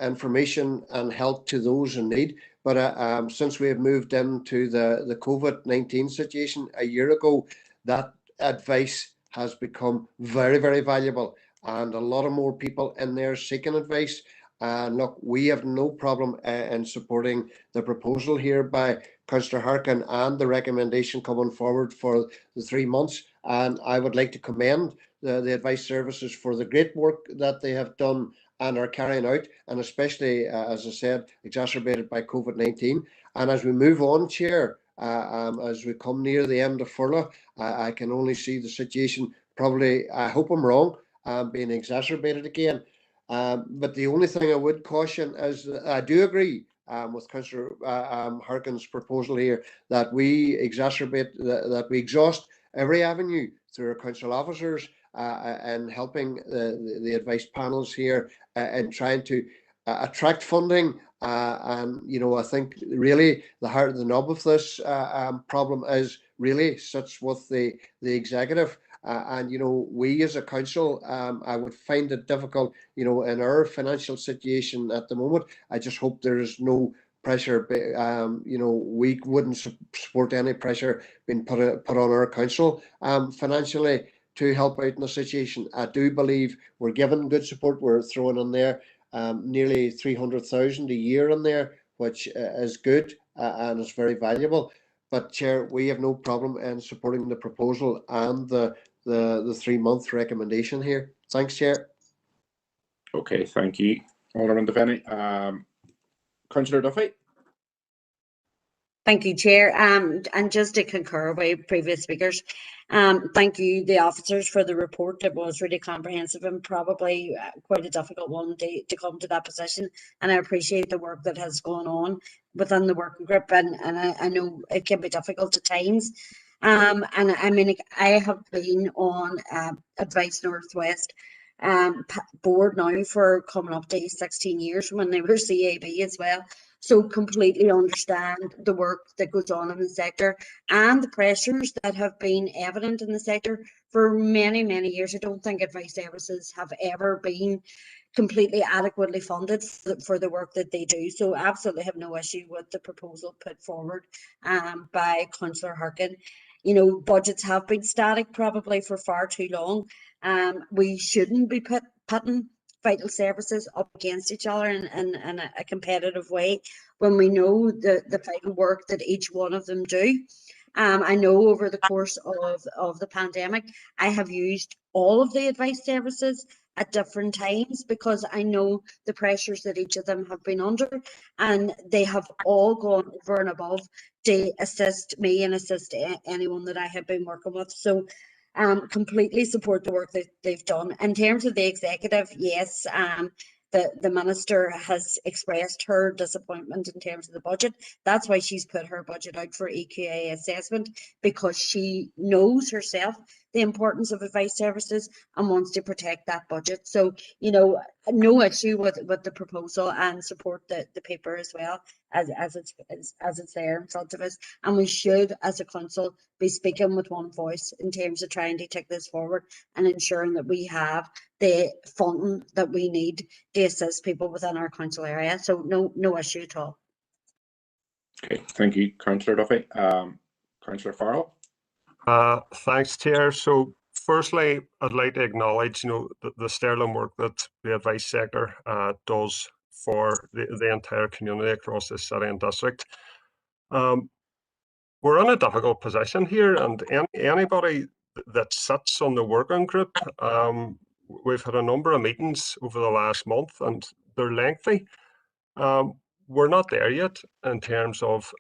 information and help to those in need. But since we have moved into the COVID-19 situation a year ago, that advice has become very, very valuable, and a lot of more people in there seeking advice. And look, we have no problem in supporting the proposal here by Councillor Harkin and the recommendation coming forward for the 3 months. And I would like to commend the advice services for the great work that they have done and are carrying out, and especially, as I said, exacerbated by COVID-19. And as we move on, Chair, as we come near the end of furlough, I can only see the situation probably, I hope I'm wrong, being exacerbated again. But the only thing I would caution is that I do agree with Councillor Harkin's proposal here that we that we exhaust every avenue through our council officers and helping the advice panels here and trying to attract funding. And I think really the heart of the nub of this problem is really sits with the executive. And we as a council, I would find it difficult, in our financial situation at the moment. I just hope there is no pressure. We wouldn't support any pressure being put on our council financially to help out in the situation. I do believe we're given good support. We're throwing in there nearly 300,000 a year in there, which is good and is very valuable. But Chair, we have no problem in supporting the proposal and the 3-month recommendation here. Thanks, Chair. Okay, thank you, Alderman Devaney. Councillor Duffy. Thank you, Chair. And just to concur with previous speakers, thank you, the officers, for the report. It was really comprehensive and probably quite a difficult one to come to that position. And I appreciate the work that has gone on within the working group. And I know it can be difficult at times. And I mean, I have been on Advice Northwest board now for coming up to 16 years when they were CAB as well. So completely understand the work that goes on in the sector and the pressures that have been evident in the sector for many, many years. I don't think advice services have ever been completely adequately funded for the work that they do. So absolutely have no issue with the proposal put forward by Councillor Harkin. Budgets have been static probably for far too long. We shouldn't be putting vital services up against each other in a competitive way when we know the vital work that each one of them do. I know over the course of the pandemic, I have used all of the advice services at different times because I know the pressures that each of them have been under, and they have all gone over and above to assist me and assist anyone that I have been working with. So completely support the work that they've done. In terms of the executive, yes, the minister has expressed her disappointment in terms of the budget. That's why she's put her budget out for EQA assessment, because she knows herself the importance of advice services and wants to protect that budget. So, no issue with the proposal, and support the paper as well as it's there in front of us. And we should, as a council, be speaking with one voice in terms of trying to take this forward and ensuring that we have the funding that we need to assist people within our council area. So no issue at all. Okay, thank you, Councillor Duffy. Councillor Farrell. Thanks, Chair. So firstly, I'd like to acknowledge, the sterling work that the advice sector does for the entire community across this city and district. We're in a difficult position here, and anybody that sits on the working group, we've had a number of meetings over the last month, and they're lengthy. We're not there yet in terms of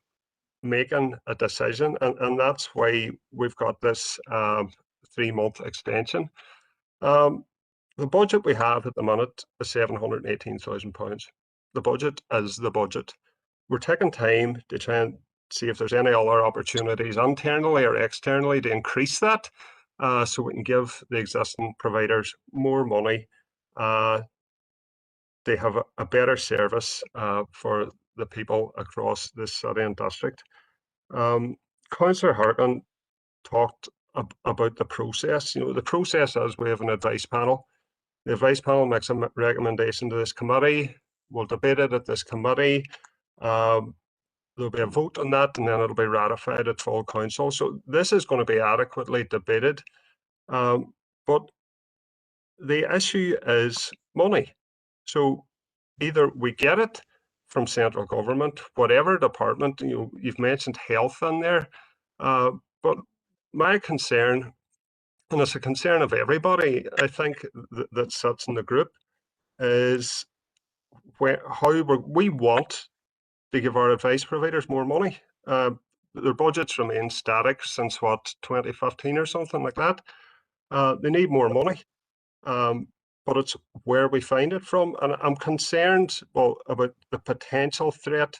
making a decision, and that's why we've got this 3-month extension. The budget we have at the minute is £718,000. The budget is the budget. We're taking time to try and see if there's any other opportunities internally or externally to increase that, so we can give the existing providers more money. They have a better service for the people across this city and district. Councillor Harkin talked about the process. The process is we have an advice panel. The advice panel makes a recommendation to this committee. We'll debate it at this committee. There'll be a vote on that, and then it'll be ratified at full council. So this is going to be adequately debated. But the issue is money. So either we get it from central government, whatever department, you've mentioned health in there, but my concern, and it's a concern of everybody, I think, that sits in the group, is how we want to give our advice providers more money. Their budgets remain static since, 2015 or something like that. They need more money. But it's where we find it from. And I'm concerned, about the potential threat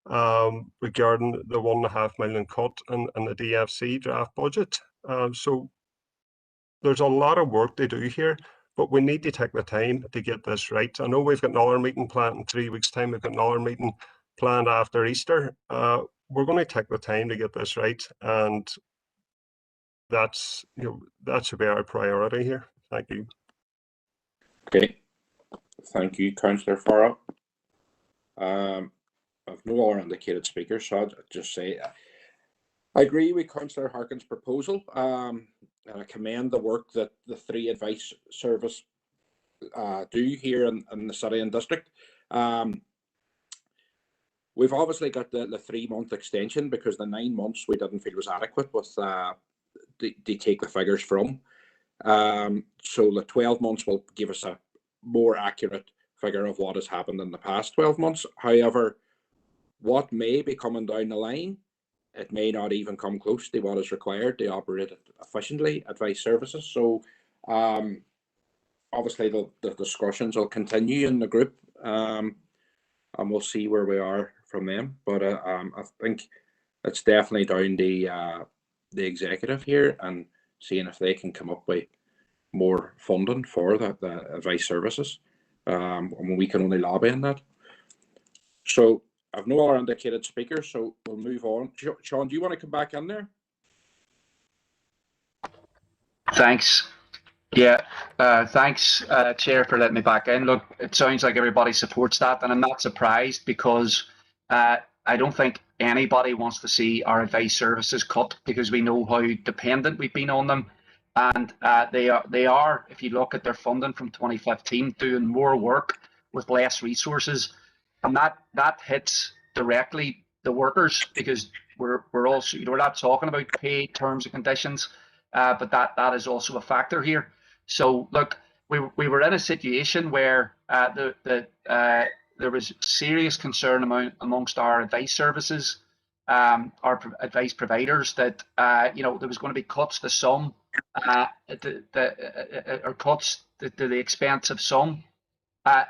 regarding the £1.5 million cut in the DFC draft budget. So there's a lot of work to do here, but we need to take the time to get this right. I know we've got another meeting planned in 3 weeks' time. We've got another meeting planned after Easter. We're going to take the time to get this right, and that should be our priority here. Thank you. Okay, thank you, Councillor Farrell. I've no other indicated speakers, so I'll just say I agree with Councillor Harkin's proposal, and I commend the work that the 3 advice service do here in the city and district. We've obviously got the 3-month extension because the 9 months we didn't feel was adequate with to take the figures from. So the 12 months will give us a more accurate figure of what has happened in the past 12 months. However, what may be coming down the line, it may not even come close to what is required to operate efficiently, advice services. So obviously the discussions will continue in the group, and we'll see where we are from them. But I think it's definitely down to the executive here and seeing if they can come up with more funding for the advice services. And we can only lobby on that. So I've no other indicated speakers, so we'll move on. Sean, do you want to come back in there? Thanks. Yeah, thanks, Chair, for letting me back in. Look, it sounds like everybody supports that, and I'm not surprised because I don't think anybody wants to see our advice services cut because we know how dependent we've been on them. And they are, if you look at their funding from 2015, doing more work with less resources, and that hits directly the workers because we're also, we're not talking about pay terms and conditions, but that is also a factor here. So look, we were in a situation where there was serious concern amongst our advice services, our advice providers, that there was going to be cuts to some, or cuts to the expense of some,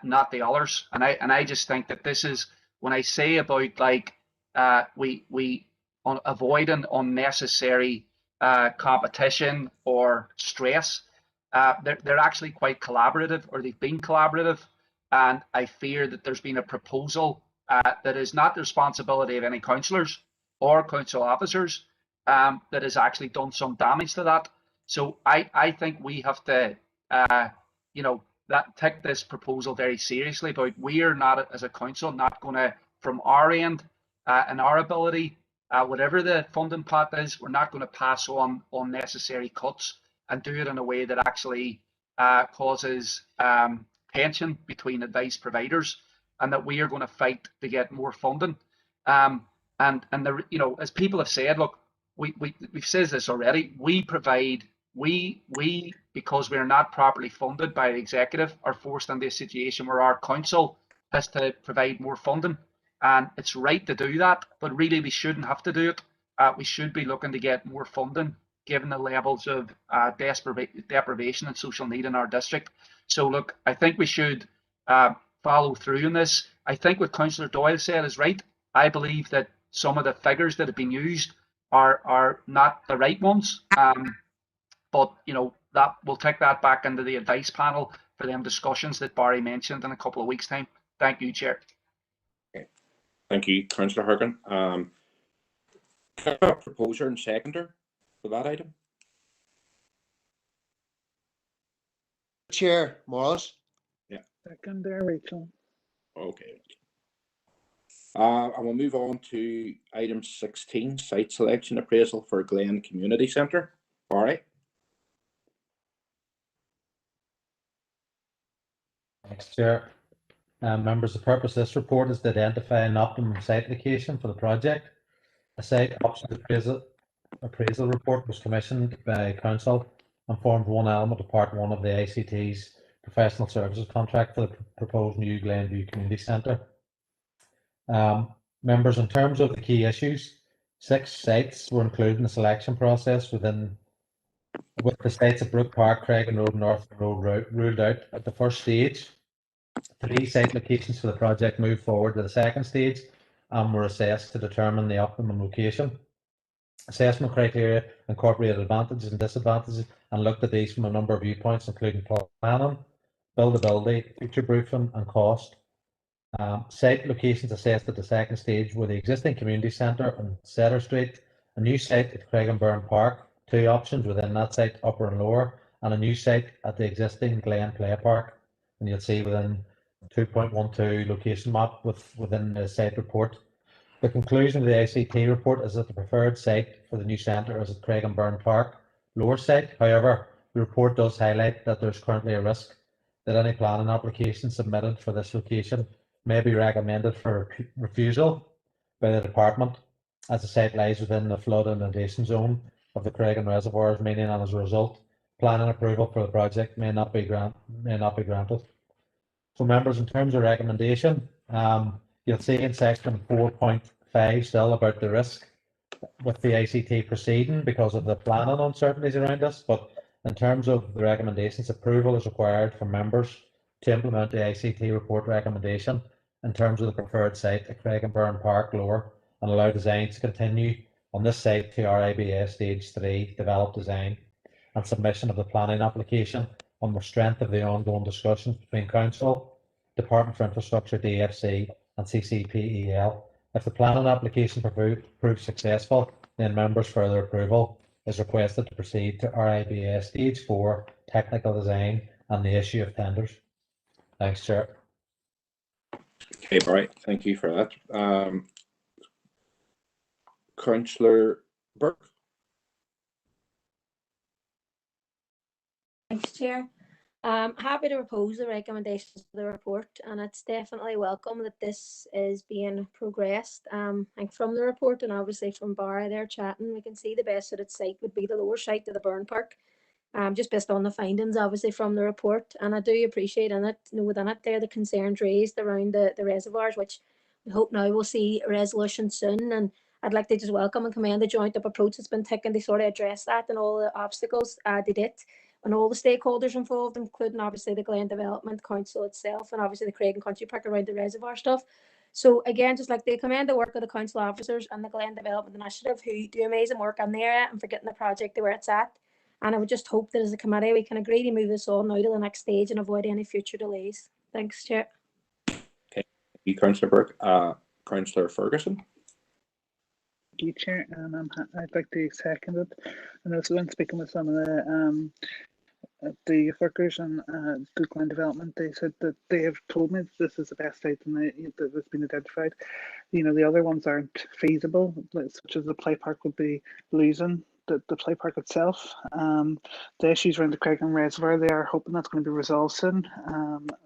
not the others. And I just think that this is, when I say about we avoiding unnecessary competition or stress, they're actually quite collaborative, or they've been collaborative. And I fear that there's been a proposal that is not the responsibility of any councillors or council officers, that has actually done some damage to that. So I think we have to, take this proposal very seriously. But we are not, as a council, not going to, from our end and our ability, whatever the funding pot is, we're not going to pass on unnecessary cuts and do it in a way that actually causes tension between advice providers, and that we are going to fight to get more funding. And as people have said, look, we've said this already. We provide, because we are not properly funded by the executive, are forced into a situation where our council has to provide more funding, and it's right to do that. But really, we shouldn't have to do it. We should be looking to get more funding, given the levels of deprivation and social need in our district. So look, I think we should follow through on this. I think what Councillor Doyle said is right. I believe that some of the figures that have been used are not the right ones. But that we'll take that back into the advice panel for them discussions that Barry mentioned in a couple of weeks' time. Thank you, Chair. Okay. Thank you, Councillor Harkin. Can I have a proposer and seconder for that item? Chair, Morris. Second there, Rachel. Okay. And we'll move on to item 16, site selection appraisal for Glen Community Centre. All right. Thanks, Chair. Members, the purpose of this report is to identify an optimum site location for the project. A site option appraisal report was commissioned by Council and formed one element of Part 1 of the ICT's professional services contract for the proposed new Glenview Community Centre. Members, in terms of the key issues, 6 sites were included in the selection process with the sites at Brook Park, Craig Road, North Road ruled out at the first stage. 3 site locations for the project moved forward to the second stage and were assessed to determine the optimum location. Assessment criteria incorporated advantages and disadvantages and looked at these from a number of viewpoints, including planning, buildability, future proofing, and cost. Site locations assessed at the second stage were the existing community centre on Setter Street, a new site at Craigburn Park, 2 options within that site, upper and lower, and a new site at the existing Glen Play Park. And you'll see within 2.12 location map within the site report. The conclusion of the ICT report is that the preferred site for the new centre is at Craigburn Park, lower site. However, the report does highlight that there's currently a risk that any planning application submitted for this location may be recommended for refusal by the department, as the site lies within the flood inundation zone of the Craigan reservoirs, meaning, and as a result, planning approval for the project may not be granted. So, members, in terms of recommendation, you'll see in section 4.5 still about the risk with the ICT proceeding because of the planning uncertainties around this. But in terms of the recommendations, approval is required for members to implement the ICT report recommendation in terms of the preferred site at Craigburn Park lower and allow design to continue on this site to RIBS stage 3 develop design and submission of the planning application on the strength of the ongoing discussions between Council, Department for Infrastructure, DFC and CCPEL. If the planning application proves successful, then members' further approval is requested to proceed to RIBS stage 4 technical design and the issue of tenders. Thanks, Chair. Okay, right. Thank you for that. Councillor Burke. Thanks, Chair. Happy to propose the recommendations of the report, and it's definitely welcome that this is being progressed. And from the report and obviously from Barry there chatting, we can see the best suited site would be the lower site of the Burn Park, just based on the findings obviously from the report. And I do appreciate within it there the concerns raised around the reservoirs, which we hope now we'll see a resolution soon. And I'd like to just welcome and commend the joint up approach that's been taken to sort of address that and all the obstacles they did, and all the stakeholders involved, including obviously the Glen Development Council itself and obviously the Craigan Country Park around the reservoir stuff. So again, just like to commend the work of the council officers and the Glen Development Initiative, who do amazing work on there and for getting the project to where it's at. And I would just hope that as a committee we can agree to move this on now to the next stage and avoid any future delays. Thanks, Chair. Okay, thank you, Councillor Burke. Councillor Ferguson. Thank you, Chair, and I'd like to second it. And also when speaking with some of the workers and the Glen Development, they said that they have told me that this is the best site that's been identified. You know, the other ones aren't feasible, such as the play park would be losing the play park itself. The issues around the Craigan Reservoir, they are hoping that's going to be resolved soon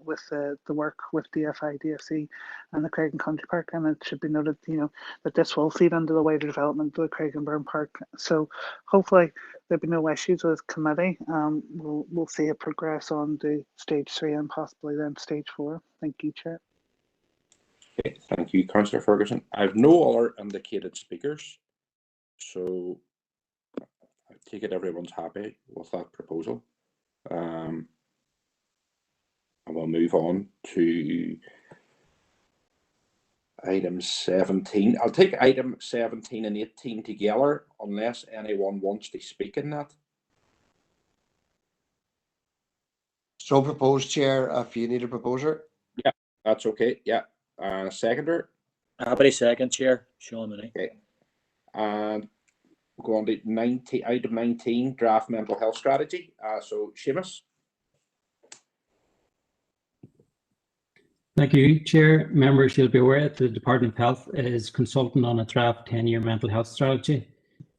with the work with DFI, DFC and the Craigan Country Park. And it should be noted, you know, that this will feed into the wider development of the Craigburn Park. So hopefully there'll be no issues with this committee. We'll see it progress on to stage 3 and possibly then stage 4. Thank you, Chair. Okay, thank you, Councillor Ferguson. I have no other indicated speakers, so I take it everyone's happy with that proposal. And we'll move on to item 17. I'll take item 17 and 18 together unless anyone wants to speak in that. So proposed, Chair, if you need a proposer. Yeah, that's okay. Yeah. Seconder. Happy second, Chair. Sean Mooney. Okay. And we'll go on to item 19, draft mental health strategy. So Seamus. Thank you, Chair. Members, you'll be aware that the Department of Health is consulting on a draft 10-year mental health strategy,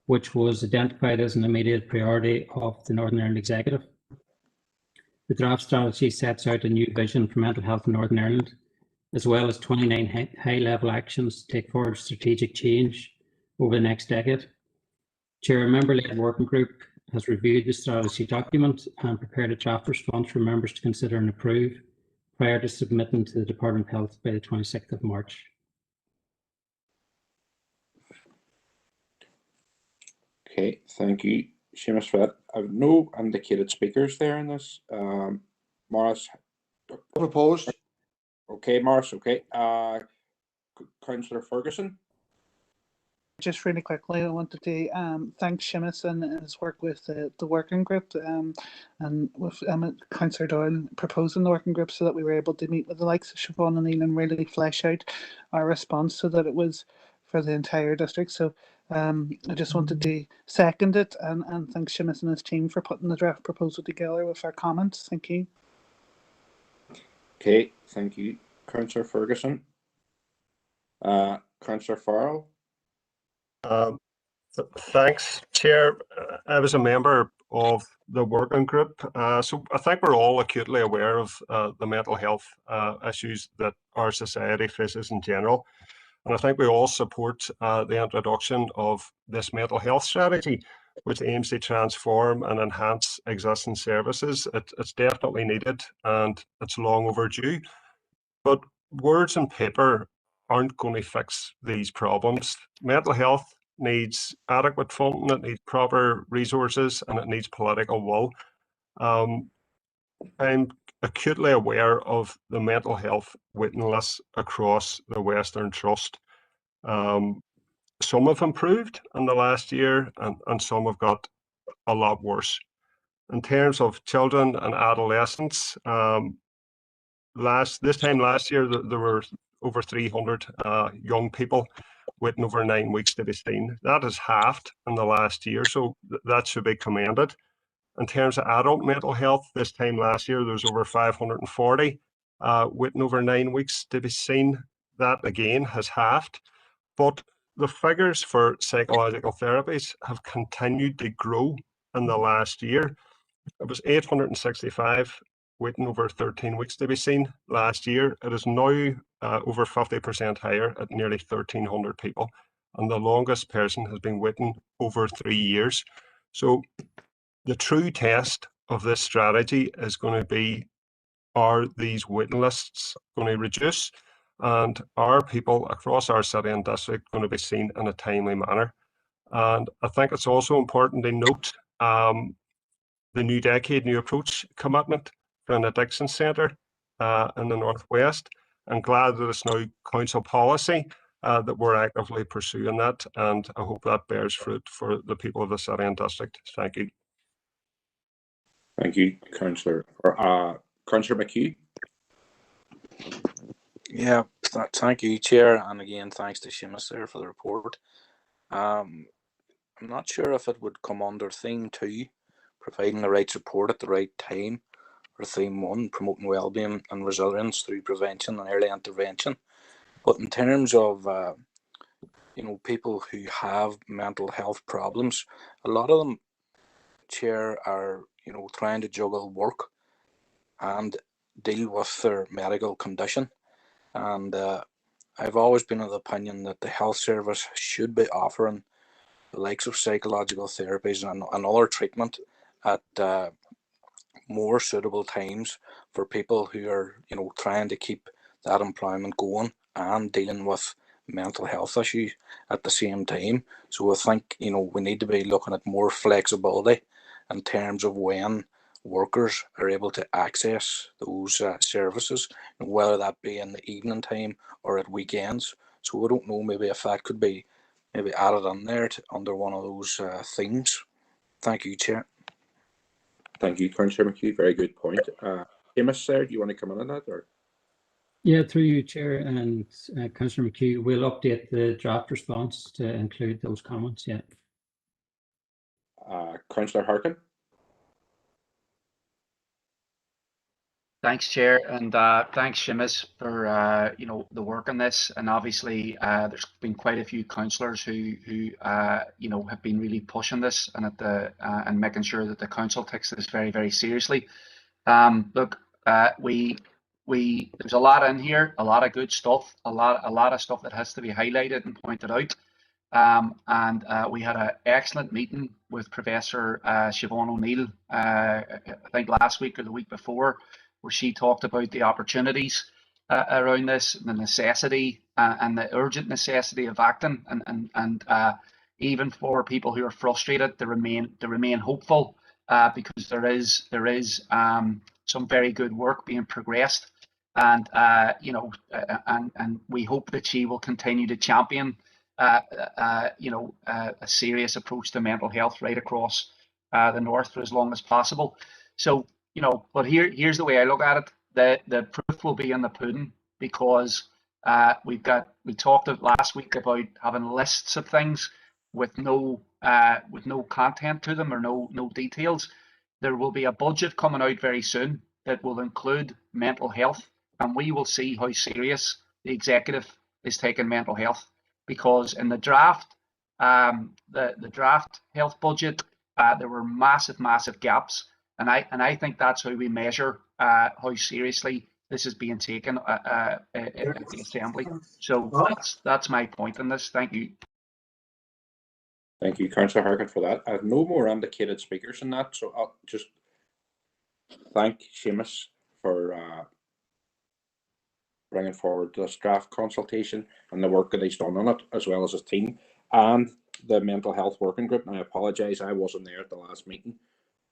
which was identified as an immediate priority of the Northern Ireland Executive. The draft strategy sets out a new vision for mental health in Northern Ireland, as well as 29 high-level actions to take forward strategic change over the next decade. Chair, a member-led working group has reviewed the strategy document and prepared a draft response for members to consider and approve prior to submitting to the Department of Health by the 26th of March. Okay, thank you, Seamus, for that. I have no indicated speakers there in this. Morris? Proposed. Okay, Morris, okay. Councillor Ferguson? Just really quickly, I wanted to thank Seamus and his work with the working group and with Councillor Doyle proposing the working group so that we were able to meet with the likes of Siobhan and Neil and really flesh out our response so that it was for the entire district. So I just wanted to second it and thank Seamus and his team for putting the draft proposal together with our comments. Thank you. Okay, thank you, Councillor Ferguson. Councillor Farrell? Thanks, Chair. I was a member of the working group, so I think we're all acutely aware of the mental health issues that our society faces in general. And I think we all support the introduction of this mental health strategy, which aims to transform and enhance existing services. It's definitely needed and it's long overdue. But words and paper aren't going to fix these problems. Mental health needs adequate funding, it needs proper resources, and it needs political will. I'm acutely aware of the mental health waiting lists across the Western Trust. Some have improved in the last year and some have got a lot worse. In terms of children and adolescents, this time last year there were over 300 young people waiting over 9 weeks to be seen. That is halved in the last year, so that should be commended. In terms of adult mental health, this time last year there was over 540 waiting over 9 weeks to be seen. That again has halved. But the figures for psychological therapies have continued to grow in the last year. It was 865 waiting over 13 weeks to be seen last year. It is now over 50% higher at nearly 1,300 people. And the longest person has been waiting over 3 years. So the true test of this strategy is going to be, are these waiting lists going to reduce? And are people across our city and district going to be seen in a timely manner? And I think it's also important to note the New Decade, New Approach commitment for an addiction centre in the Northwest. I'm glad that it's now council policy that we're actively pursuing that, and I hope that bears fruit for the people of the city and district. Thank you. Thank you, Councillor. Councillor McHugh? Yeah, thank you, Chair, and again, thanks to Seamus there for the report. I'm not sure if it would come under theme 2, providing the right support at the right time, or theme 1, promoting wellbeing and resilience through prevention and early intervention. But in terms of people who have mental health problems, a lot of them, Chair, are trying to juggle work and deal with their medical condition. And I've always been of the opinion that the health service should be offering the likes of psychological therapies and other treatment at more suitable times for people who are trying to keep that employment going and dealing with mental health issues at the same time. So I think we need to be looking at more flexibility in terms of when workers are able to access those services, whether that be in the evening time or at weekends. So I don't know, maybe if that could be maybe added on there under one of those themes. Thank you, Chair. Thank you, Councillor McHugh. Very good point. Seamus, sir, do you want to come in on that? Or? Yeah, through you, Chair, and Councillor McHugh, we'll update the draft response to include those comments. Yeah. Councillor Harkin? Thanks, Chair, and thanks, Seamus, for the work on this. And obviously, there's been quite a few councillors who have been really pushing this and and making sure that the council takes this very, very seriously. Look, there's a lot in here, a lot of good stuff, a lot of stuff that has to be highlighted and pointed out. And we had an excellent meeting with Professor Siobhan O'Neill, I think last week or the week before, where she talked about the opportunities around this, the necessity and the urgent necessity of acting, and even for people who are frustrated, to remain hopeful, because there is some very good work being progressed, and and we hope that she will continue to champion a serious approach to mental health right across the north for as long as possible. So, but here's the way I look at it. The proof will be in the pudding, because we talked last week about having lists of things with no content to them, or no details. There will be a budget coming out very soon that will include mental health, and we will see how serious the executive is taking mental health. Because in the draft, the draft health budget, there were massive gaps, and I think that's how we measure how seriously this is being taken at the Assembly. So that's my point on this. Thank you. Thank you, Councillor Harkin, for that. I have no more indicated speakers in that, so I'll just thank Seamus for bringing forward this draft consultation and the work that he's done on it, as well as his team and the mental health working group. And I apologise, I wasn't there at the last meeting,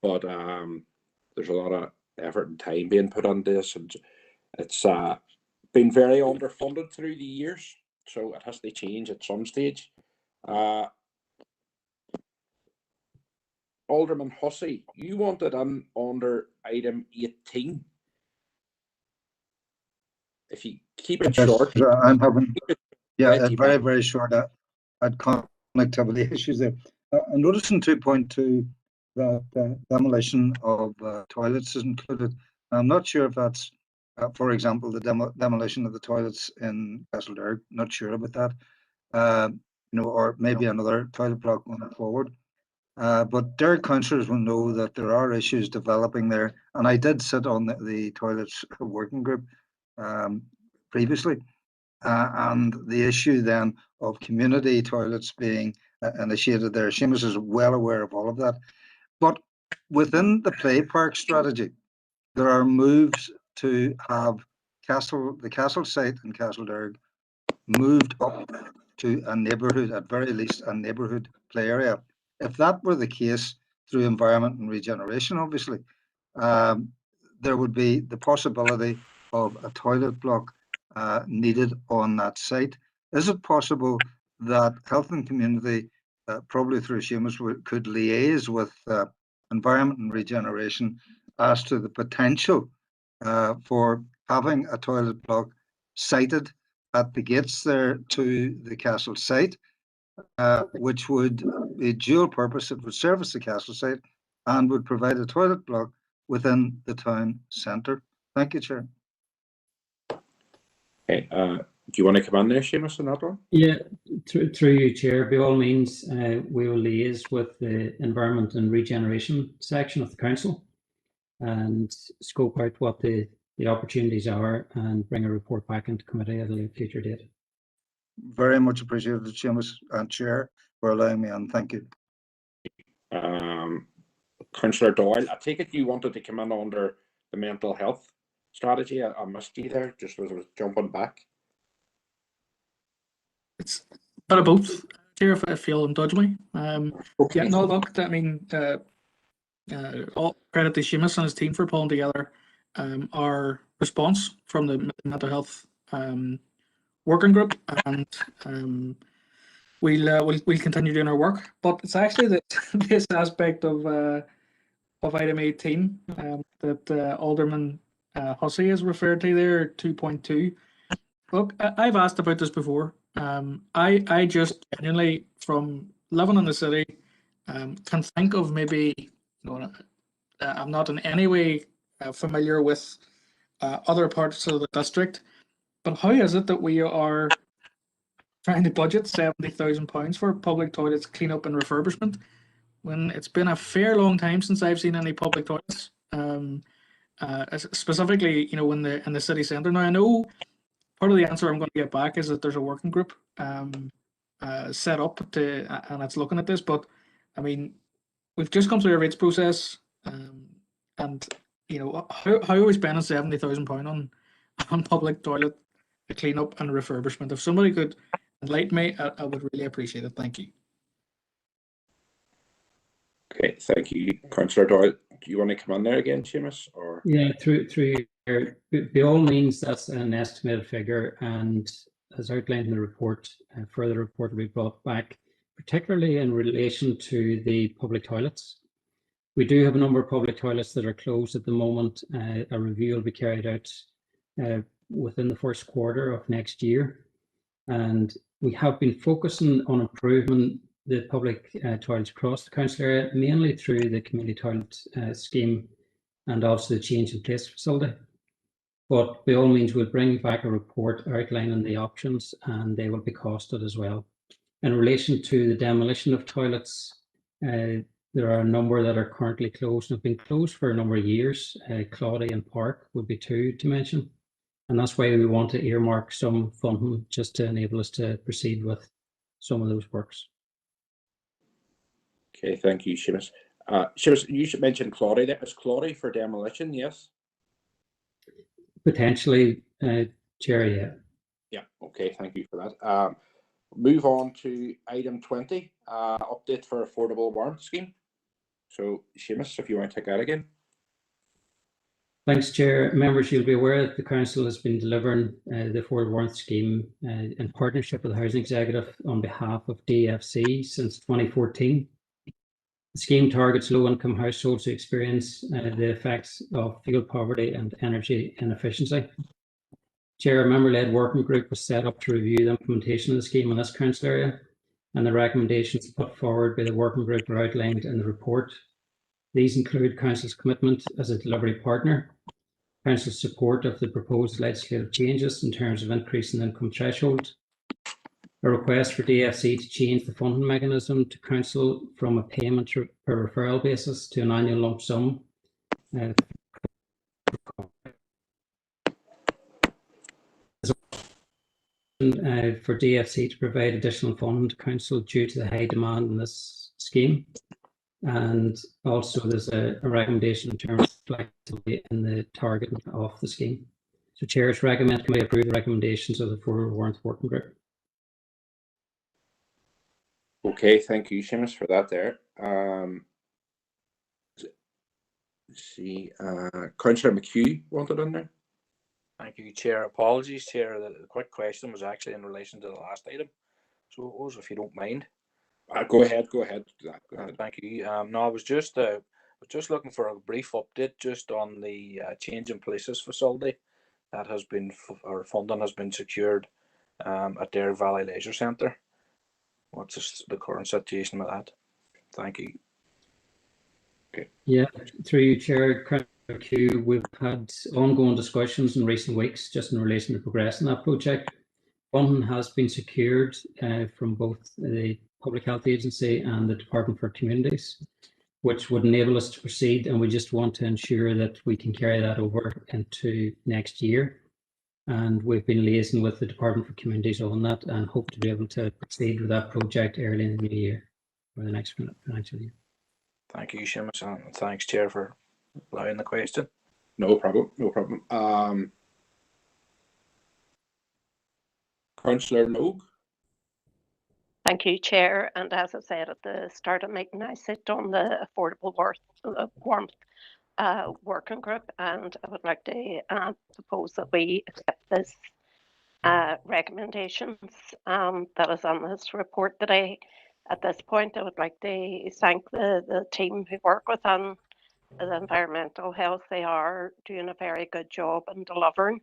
but there's a lot of effort and time being put on this, and it's been very underfunded through the years, so it has to change at some stage. Alderman Hussey, you wanted under item 18. If you keep it short. I'm having, very, very short. I had connectivity issues there. I noticed in 2.2 that demolition of toilets is included. I'm not sure if that's, for example, the demolition of the toilets in Castleberg. Not sure about that. Or maybe another toilet block going forward. But Derry councillors will know that there are issues developing there, and I did sit on the toilets working group previously, and the issue then of community toilets being initiated there. Seamus is well aware of all of that. But within the play park strategy, there are moves to have the castle site in Castleberg moved up to a neighbourhood, at very least a neighbourhood play area. If that were the case, through environment and regeneration, obviously, there would be the possibility of a toilet block needed on that site. Is it possible that Health and Community, probably through Seamus, could liaise with environment and regeneration as to the potential for having a toilet block sited at the gates there to the castle site, which would be dual purpose? It would service the castle site and would provide a toilet block within the town centre. Thank you, Chair. Okay, do you want to come on there, Seamus, on that one? Yeah, through you, Chair. By all means, we will liaise with the Environment and Regeneration section of the Council and scope out what the opportunities are and bring a report back into committee at a future date. Very much appreciated, Seamus and Chair, for allowing me on. Thank you. Councillor Doyle, I take it you wanted to come in under the mental health strategy. I missed you there just as I was jumping back. It's a bit of both, Chair, if you'll indulge me. Okay. Yeah, no, look, I mean, all credit to Seamus and his team for pulling together our response from the mental health working group, and we'll continue doing our work. But it's actually this aspect of item 18 that Alderman Hussey has referred to there, 2.2. Look, I've asked about this before. I just genuinely, from living in the city, can think of maybe, I'm not in any way familiar with other parts of the district. But how is it that we are trying to budget £70,000 for public toilets clean-up and refurbishment when it's been a fair long time since I've seen any public toilets? Specifically, in the city centre. Now, I know part of the answer I'm going to get back is that there's a working group set up and it's looking at this. But I mean, we've just come through a rates process, and how are we spending £70,000 on public toilet clean up and refurbishment? If somebody could enlighten me, I would really appreciate it. Thank you. Okay, thank you, Councillor Doyle. Do you want to come on there again, Seamus? Or yeah, through by all means, that's an estimated figure, and as outlined in the report, further report will be brought back, particularly in relation to the public toilets. We do have a number of public toilets that are closed at the moment. A review will be carried out within the first quarter of next year, and we have been focusing on improving the public toilets across the council area, mainly through the community toilet scheme and also the change in place facility. But by all means, we'll bring back a report outlining the options, and they will be costed as well. In relation to the demolition of toilets, there are a number that are currently closed and have been closed for a number of years. Claudy and Park would be two to mention. And that's why we want to earmark some funding just to enable us to proceed with some of those works. okay, thank you, Seamus. Seamus, you should mention Claudy there. Is Claudy for demolition? Yes. Potentially, Chair, yeah. Yeah, okay, thank you for that. Move on to item 20, update for affordable warrant scheme. So, Seamus, if you want to take that again. Thanks, Chair. Members, you'll be aware that the Council has been delivering the affordable warrant scheme in partnership with the Housing Executive on behalf of DFC since 2014. The scheme targets low-income households who experience the effects of fuel poverty and energy inefficiency. Chair, a member-led working group was set up to review the implementation of the scheme in this council area, and the recommendations put forward by the working group are outlined in the report. These include Council's commitment as a delivery partner, Council's support of the proposed legislative changes in terms of increasing the income threshold, a request for DFC to change the funding mechanism to Council from a payment per referral basis to an annual lump sum. For DFC to provide additional funding to Council due to the high demand in this scheme. And also there's a recommendation in terms of flexibility in the target of the scheme. So chairs recommend committee approve the recommendations of the affordable warrant working group. Okay, thank you, Seamus, for that there. Let's see, Councillor McHugh wanted on there. Thank you, Chair. Apologies, Chair. The quick question was actually in relation to the last item. So it was, if you don't mind. Go ahead. Go ahead. Thank you. No, I was just looking for a brief update just on the change in places facility that has been, or funding has been secured at Derry Valley Leisure Centre. What's the current situation with that? Thank you. Okay. Yeah, through you, Chair. We've had ongoing discussions in recent weeks just in relation to progressing that project. Funding has been secured from both the Public Health Agency and the Department for Communities, which would enable us to proceed, and we just want to ensure that we can carry that over into next year. And we've been liaising with the Department for Communities on that and hope to be able to proceed with that project early in the new year, or the next financial year. Thank you, Seamus, and thanks, Chair, for allowing the question. No problem, no problem. Councillor Logue. Thank you, Chair. And as I said at the start of the meeting, I sit on the affordable warmth working group, and I would like to propose that we accept this recommendations that is on this report today. At this point, I would like to thank the team who work within the environmental health. They are doing a very good job in delivering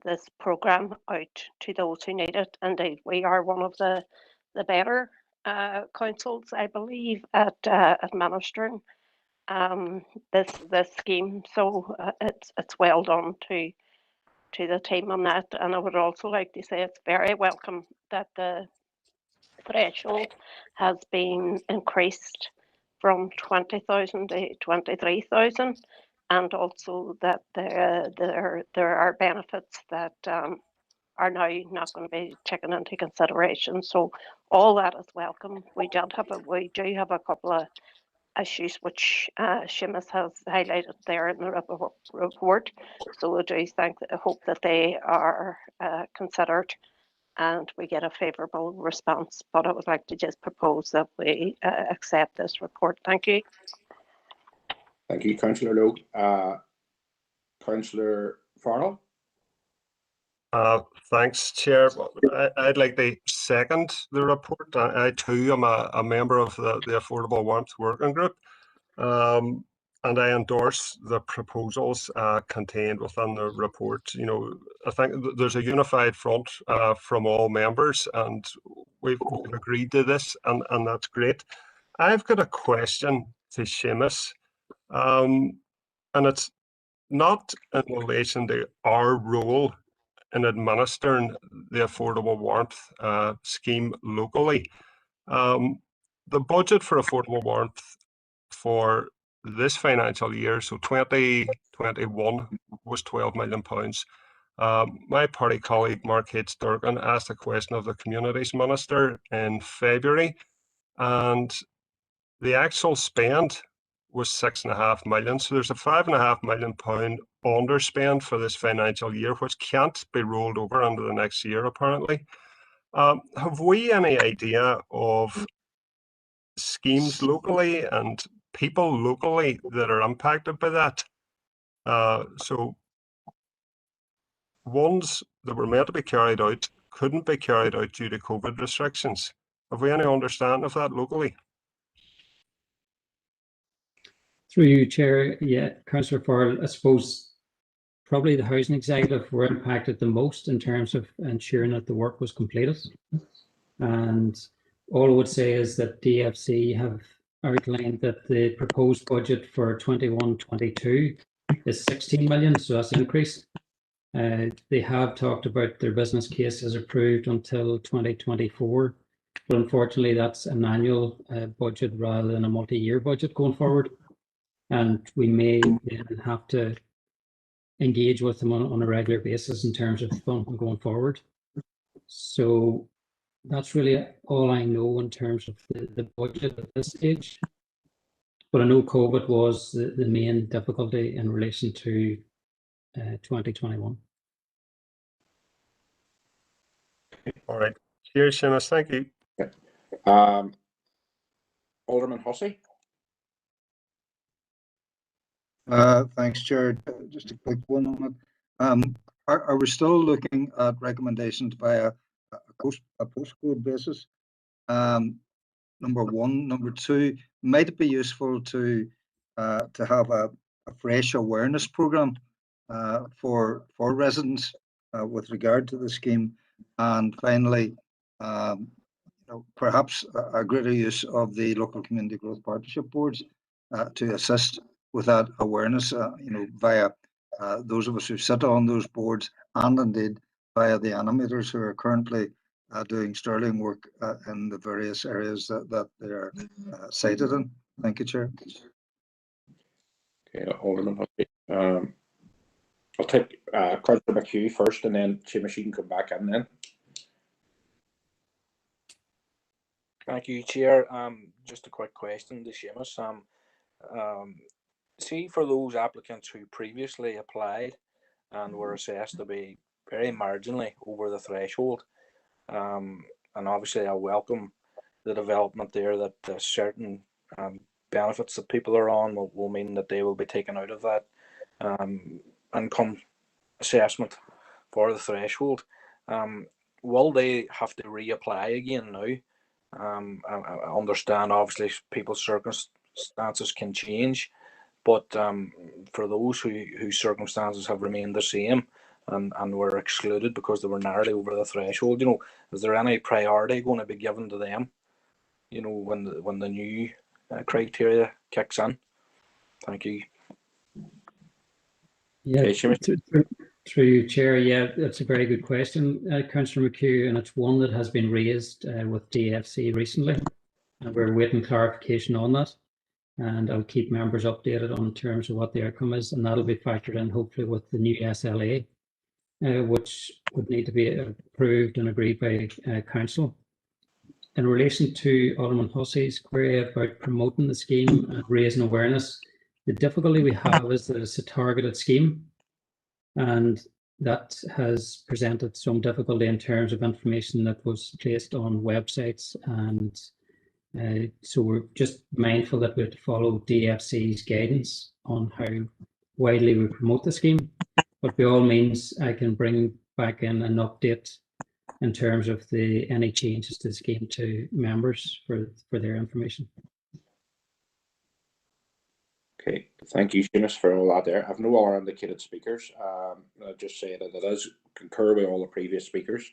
this programme out to those who need it. Indeed, we are one of the better councils, I believe, at administering this scheme. So it's well done to the team on that. And I would also like to say it's very welcome that the threshold has been increased from 20,000 to 23,000, and also that there are benefits that are now not going to be taken into consideration. So all that is welcome. We do have a couple of issues which Seamus has highlighted there in the report. So I do hope that they are considered and we get a favourable response. But I would like to just propose that we accept this report. Thank you. Thank you, Councillor Logue. Councillor Farrell. Thanks, Chair. I'd like to second the report. I too am a member of the Affordable Warmth Working Group, and I endorse the proposals contained within the report. You know, I think there's a unified front from all members, and we've agreed to this, and that's great. I've got a question to Seamus, and it's not in relation to our role in administering the affordable warmth scheme locally. The budget for affordable warmth for this financial year, so 2021, was £12 million. My party colleague Mark H. Durgan asked a question of the Communities Minister in February, and the actual spend was £6.5 million. So there's a £5.5 million underspend for this financial year, which can't be rolled over into the next year, apparently. Have we any idea of schemes locally and people locally that are impacted by that? So ones that were meant to be carried out couldn't be carried out due to COVID restrictions. Have we any understanding of that locally? Through you, Chair, yeah, Councillor Farrell, I suppose probably the housing executive were impacted the most in terms of ensuring that the work was completed. And all I would say is that DFC have outlined that the proposed budget for 21-22 is 16 million, so that's an increase. They have talked about their business case is approved until 2024, but unfortunately that's an annual budget rather than a multi-year budget going forward. And we may then have to engage with them on a regular basis in terms of funding going forward. So that's really all I know in terms of the budget at this stage. But I know COVID was the main difficulty in relation to 2021. All right. Cheers, Seamus. Thank you. Alderman Hussey. Thanks, Chair. Just a quick one on it. Are we still looking at recommendations via a postcode basis? Number one. Number two, might it be useful to have a fresh awareness program for residents with regard to the scheme? And finally, perhaps a greater use of the local community growth partnership boards to assist with that awareness, via those of us who sit on those boards, and indeed via the animators who are currently doing sterling work in the various areas that they are cited in. Thank you, Chair. Okay, Alderman Hussey. I'll take Councillor McHugh first, and then Seamus, you can come back in then. Thank you, Chair. Just a quick question to Seamus. See, for those applicants who previously applied and were assessed to be very marginally over the threshold, and obviously I welcome the development there that certain benefits that people are on will mean that they will be taken out of that income assessment for the threshold. Will they have to reapply again now? I understand obviously people's circumstances can change, but for those whose circumstances have remained the same and were excluded because they were narrowly over the threshold, is there any priority going to be given to them, when the new criteria kicks in? Thank you. Yeah, Okay, Seamus. through you, Chair. Yeah, that's a very good question, Councillor McHugh, and it's one that has been raised with DFC recently, and we're waiting clarification on that. And I'll keep members updated on terms of what the outcome is, and that'll be factored in hopefully with the new SLA, which would need to be approved and agreed by Council. In relation to Alderman Hussey's query about promoting the scheme and raising awareness, the difficulty we have is that it's a targeted scheme, and that has presented some difficulty in terms of information that was placed on websites, and so we're just mindful that we have to follow DFC's guidance on how widely we promote the scheme. But by all means, I can bring back in an update in terms of any changes to the scheme to members for their information. Okay, thank you, Seamus, for all that there. I've no other indicated speakers. I'll just say that it is concur with all the previous speakers,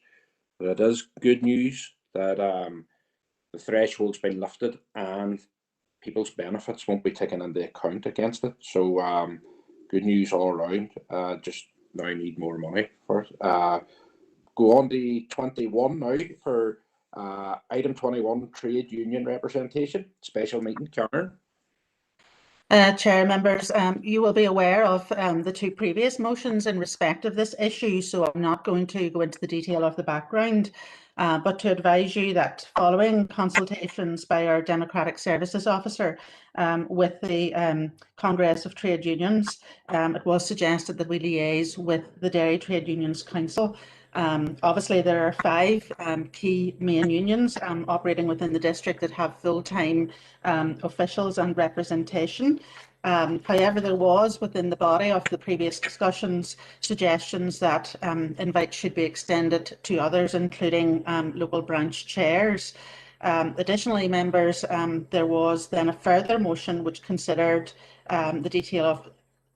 but it is good news that the threshold's been lifted and people's benefits won't be taken into account against it. So good news all around. Just now need more money for it. Go on to 21 now for item 21, trade union representation, special meeting. Karen. Chair, members, you will be aware of the two previous motions in respect of this issue, so I'm not going to go into the detail of the background, but to advise you that following consultations by our Democratic Services Officer with the Congress of Trade Unions, it was suggested that we liaise with the Derry Trade Unions Council. Obviously, there are 5 key main unions operating within the district that have full-time officials and representation. However, there was within the body of the previous discussions suggestions that invites should be extended to others, including local branch chairs. Additionally, members, there was then a further motion which considered the detail of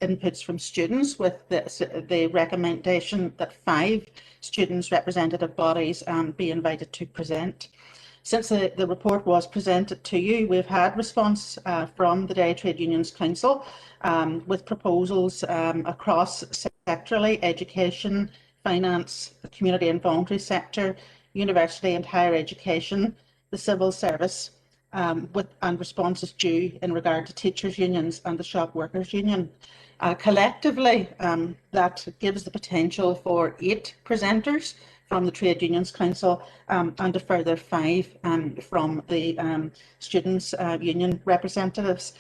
inputs from students with the recommendation that 5 students' representative bodies be invited to present. Since the report was presented to you, we've had response from the Derry Trade Unions Council with proposals across sectorally: education, finance, the community and voluntary sector, university and higher education, the civil service, and responses due in regard to teachers' unions and the shop workers' union. Collectively, that gives the potential for 8 presenters from the Trade Unions Council and a further 5 from the students' union representatives.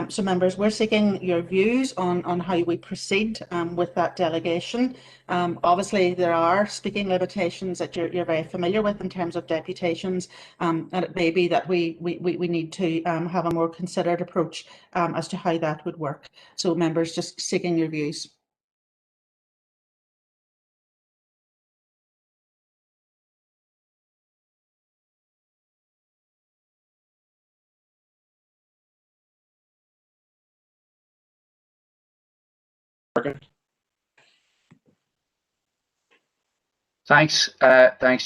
So members, we're seeking your views on how we proceed with that delegation. Obviously, there are speaking limitations that you're very familiar with in terms of deputations, and it may be that we need to have a more considered approach as to how that would work. So members, just seeking your views. Thanks,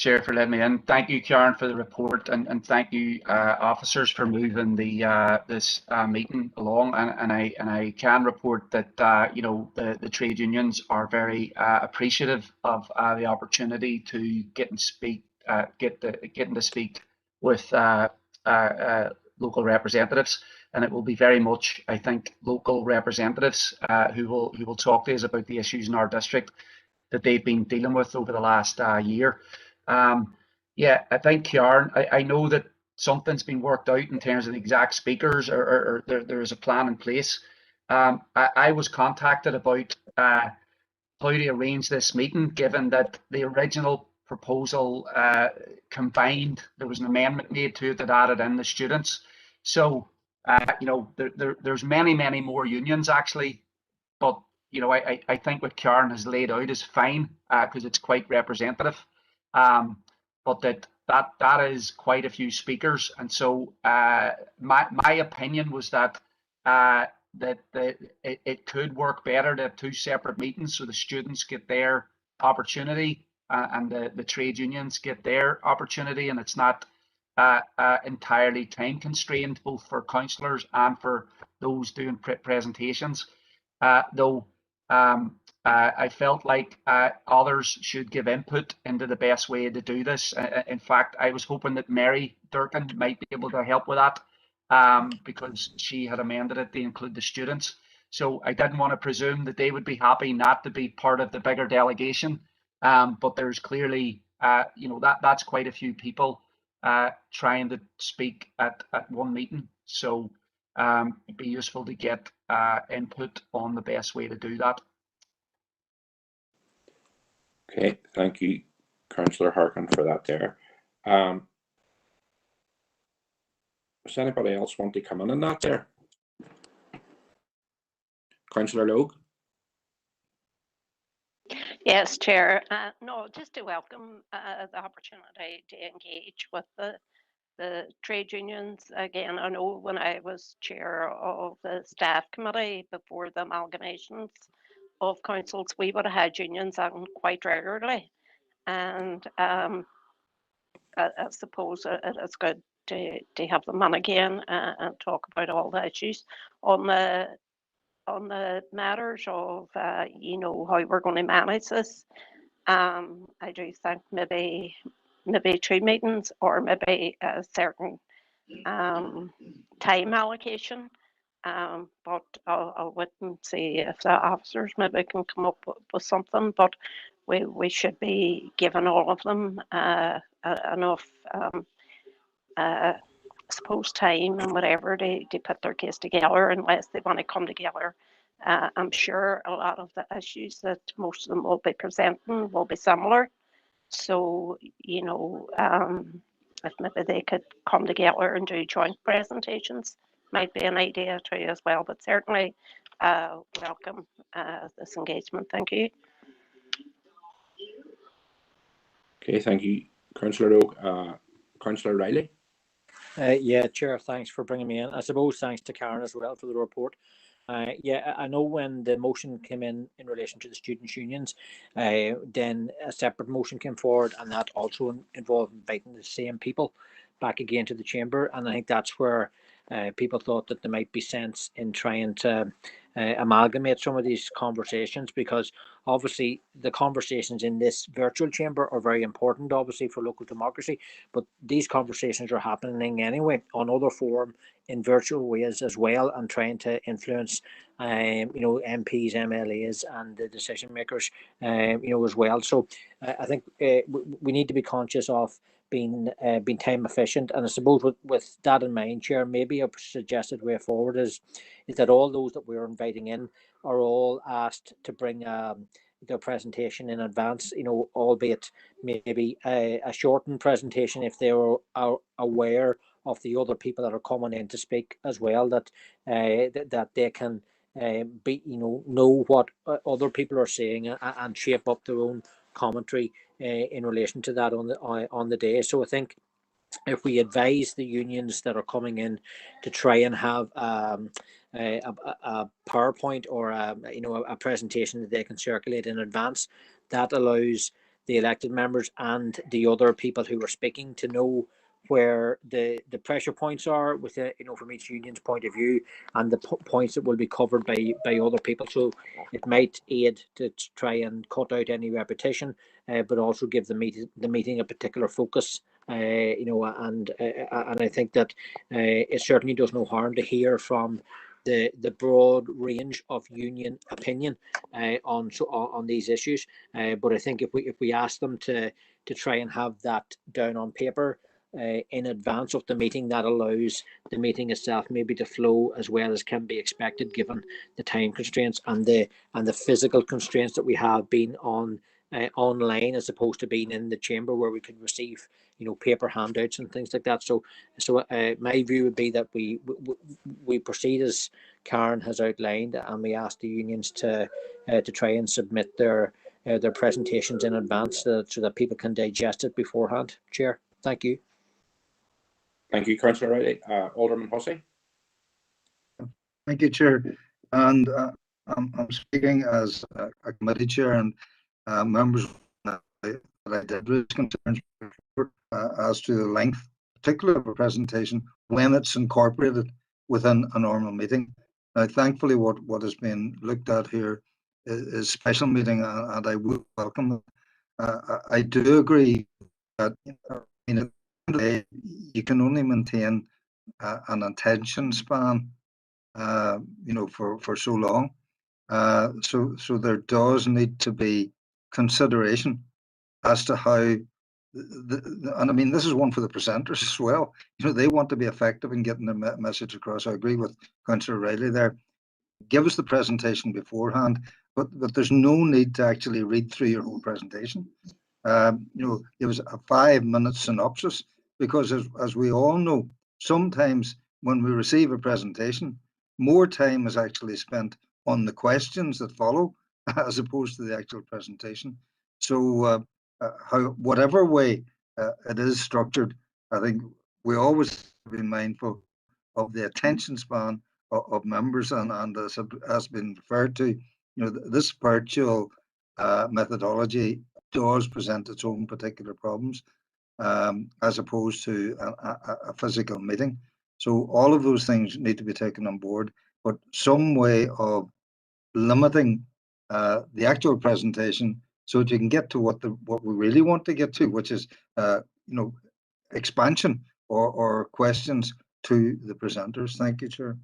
Chair, for letting me in. Thank you, Karen, for the report, and thank you, officers, for moving this meeting along. And I can report that you know, the trade unions are very appreciative of the opportunity to getting to speak with local representatives, and it will be very much, I think, local representatives who will talk to us about the issues in our district that they've been dealing with over the last year. Yeah, I think, Karen, I know that something's been worked out in terms of the exact speakers, or there is a plan in place. I was contacted about how to arrange this meeting, given that the original proposal combined, there was an amendment made to it that added in the students. So, you know, there's many more unions actually, but you know, I think what Karen has laid out is fine because it's quite representative. But that is quite a few speakers, and so my opinion was that it could work better to have 2 separate meetings, so the students get their opportunity and the trade unions get their opportunity, and it's not entirely time constrained, both for councillors and for those doing presentations. Though I felt like others should give input into the best way to do this. In fact, I was hoping that Mary Durkin might be able to help with that, because she had amended it to include the students. So I didn't want to presume that they would be happy not to be part of the bigger delegation. But there's clearly, that's quite a few people trying to speak at one meeting. So it'd be useful to get input on the best way to do that. Okay, thank you, Councillor Harkin, for that there. Does anybody else want to come in on that there? Councillor Logue? Yes, Chair. No, just to welcome the opportunity to engage with the trade unions. Again, I know when I was chair of the staff committee before the amalgamations of councils, we would have had unions on quite regularly. And I suppose it's good to have them on again and talk about all the issues on the matters of how we're going to manage this. I do think maybe 2 meetings or maybe a certain time allocation. But I'll wait and see if the officers maybe can come up with something. But we should be giving all of them enough, I suppose, time and whatever to put their case together, unless they want to come together. I'm sure a lot of the issues that most of them will be presenting will be similar. So, if maybe they could come together and do joint presentations, might be an idea too as well. But certainly welcome this engagement. Thank you. Okay, thank you, Councillor Logue. Councillor Riley? Yeah, Chair, thanks for bringing me in. I suppose thanks to Karen as well for the report. Yeah, I know when the motion came in relation to the students' unions, then a separate motion came forward, and that also involved inviting the same people back again to the chamber. And I think that's where people thought that there might be sense in trying to amalgamate some of these conversations, because obviously the conversations in this virtual chamber are very important, obviously, for local democracy, but these conversations are happening anyway on other forum in virtual ways as well, and trying to influence MPs, MLAs and the decision makers as well. So I think we need to be conscious of being time efficient, and I suppose with that in mind, Chair, maybe a suggested way forward is that all those that we're inviting in are all asked to bring their presentation in advance, albeit maybe a shortened presentation if they are aware of the other people that are coming in to speak as well, that they can know what other people are saying and shape up their own commentary in relation to that on the day. So I think if we advise the unions that are coming in to try and have a PowerPoint or a presentation that they can circulate in advance, that allows the elected members and the other people who are speaking to know where the pressure points are with from each union's point of view, and the points that will be covered by other people. So it might aid to try and cut out any repetition, but also give the meeting a particular focus. And I think that it certainly does no harm to hear from the broad range of union opinion on these issues. But I think if we ask them to try and have that down on paper in advance of the meeting, that allows the meeting itself maybe to flow as well as can be expected, given the time constraints and the physical constraints that we have been on online, as opposed to being in the chamber where we could receive paper handouts and things like that. So my view would be that we proceed as Karen has outlined, and we ask the unions to try and submit their presentations in advance so that people can digest it beforehand. Chair, thank you. Thank you, Councillor Riley. Alderman Hussey. Thank you, Chair. And I'm speaking as a committee chair, and members that I did raise concerns as to the length, particularly of a presentation, when it's incorporated within a normal meeting. Now, thankfully, what has been looked at here is special meeting, and I would welcome it. I do agree that you can only maintain an attention span, for so long. So there does need to be consideration as to how, and I mean, this is one for the presenters as well. They want to be effective in getting their message across. I agree with Councillor Riley there. Give us the presentation beforehand, but there's no need to actually read through your whole presentation. Give us a 5-minute synopsis, because as we all know, sometimes when we receive a presentation, more time is actually spent on the questions that follow as opposed to the actual presentation. So whatever way it is structured, I think we always have to be mindful of the attention span of members, and as has been referred to, this virtual methodology does present its own particular problems, as opposed to a physical meeting. So all of those things need to be taken on board, but some way of limiting the actual presentation so that you can get to what we really want to get to, which is expansion or questions to the presenters. Thank you, Chair.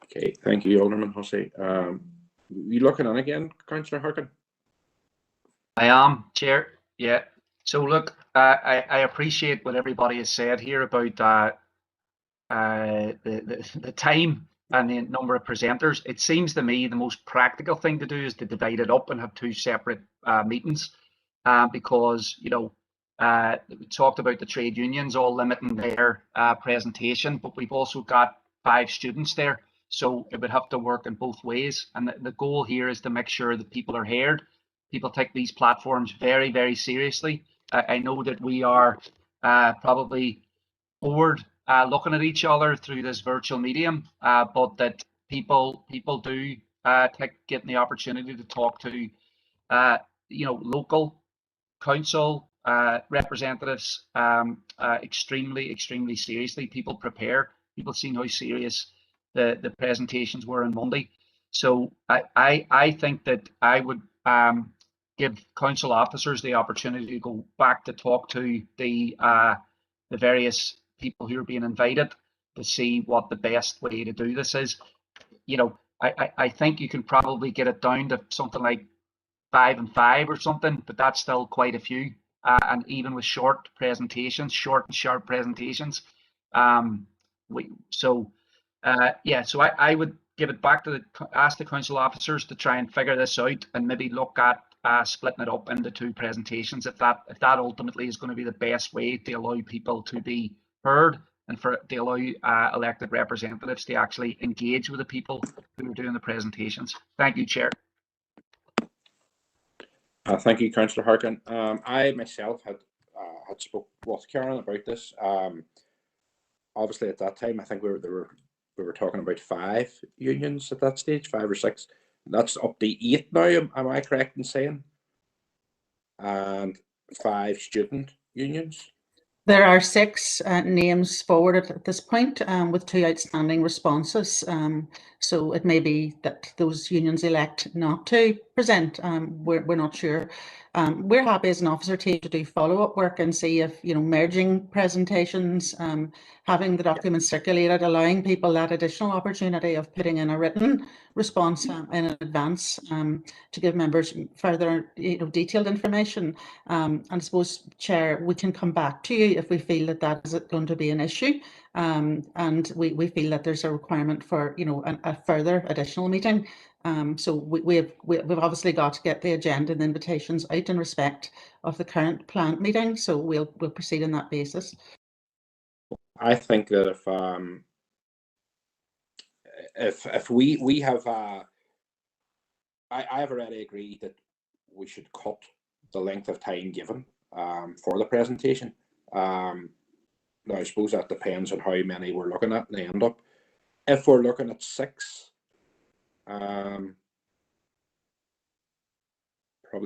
Okay, thank you, Alderman Hussey. You looking on again, Councillor Harkin? I am, Chair. Yeah. So look, I appreciate what everybody has said here about the time and the number of presenters. It seems to me the most practical thing to do is to divide it up and have 2 separate meetings, because we talked about the trade unions all limiting their presentation, but we've also got 5 students there, so it would have to work in both ways. And the goal here is to make sure that people are heard. People take these platforms very, very seriously. I know that we are probably bored looking at each other through this virtual medium, but that people do getting the opportunity to talk to local council representatives extremely seriously. People prepare. People seen how serious the presentations were on Monday. So I think that I would give council officers the opportunity to go back to talk to the various people who are being invited to see what the best way to do this is. I think you can probably get it down to something like 5 and 5 or something, but that's still quite a few. And even with short presentations, short and sharp presentations, so I would give it back to ask the council officers to try and figure this out, and maybe look at splitting it up into 2 presentations if that ultimately is going to be the best way to allow people to be heard, and to allow elected representatives to actually engage with the people who are doing the presentations. Thank you, Chair. Thank you, Councillor Harkin. I myself had spoke with Karen about this. Obviously, at that time, I think we were talking about 5 unions at that stage, 5 or 6. That's up to 8 now. Am I correct in saying? And 5 student unions. There are 6 names forwarded at this point, with 2 outstanding responses. So it may be that those unions elect not to present. We're not sure. We're happy as an officer team to do follow-up work and see if, merging presentations, having the documents circulated, allowing people that additional opportunity of putting in a written response in advance, to give members further detailed information. And I suppose, Chair, we can come back to you if we feel that that is going to be an issue, and we feel that there's a requirement for a further additional meeting. So we've obviously got to get the agenda and the invitations out in respect of the current planned meeting. So we'll proceed on that basis. I think that if we have I have already agreed that we should cut the length of time given for the presentation. Now I suppose that depends on how many we're looking at and they end up. If we're looking at 6, probably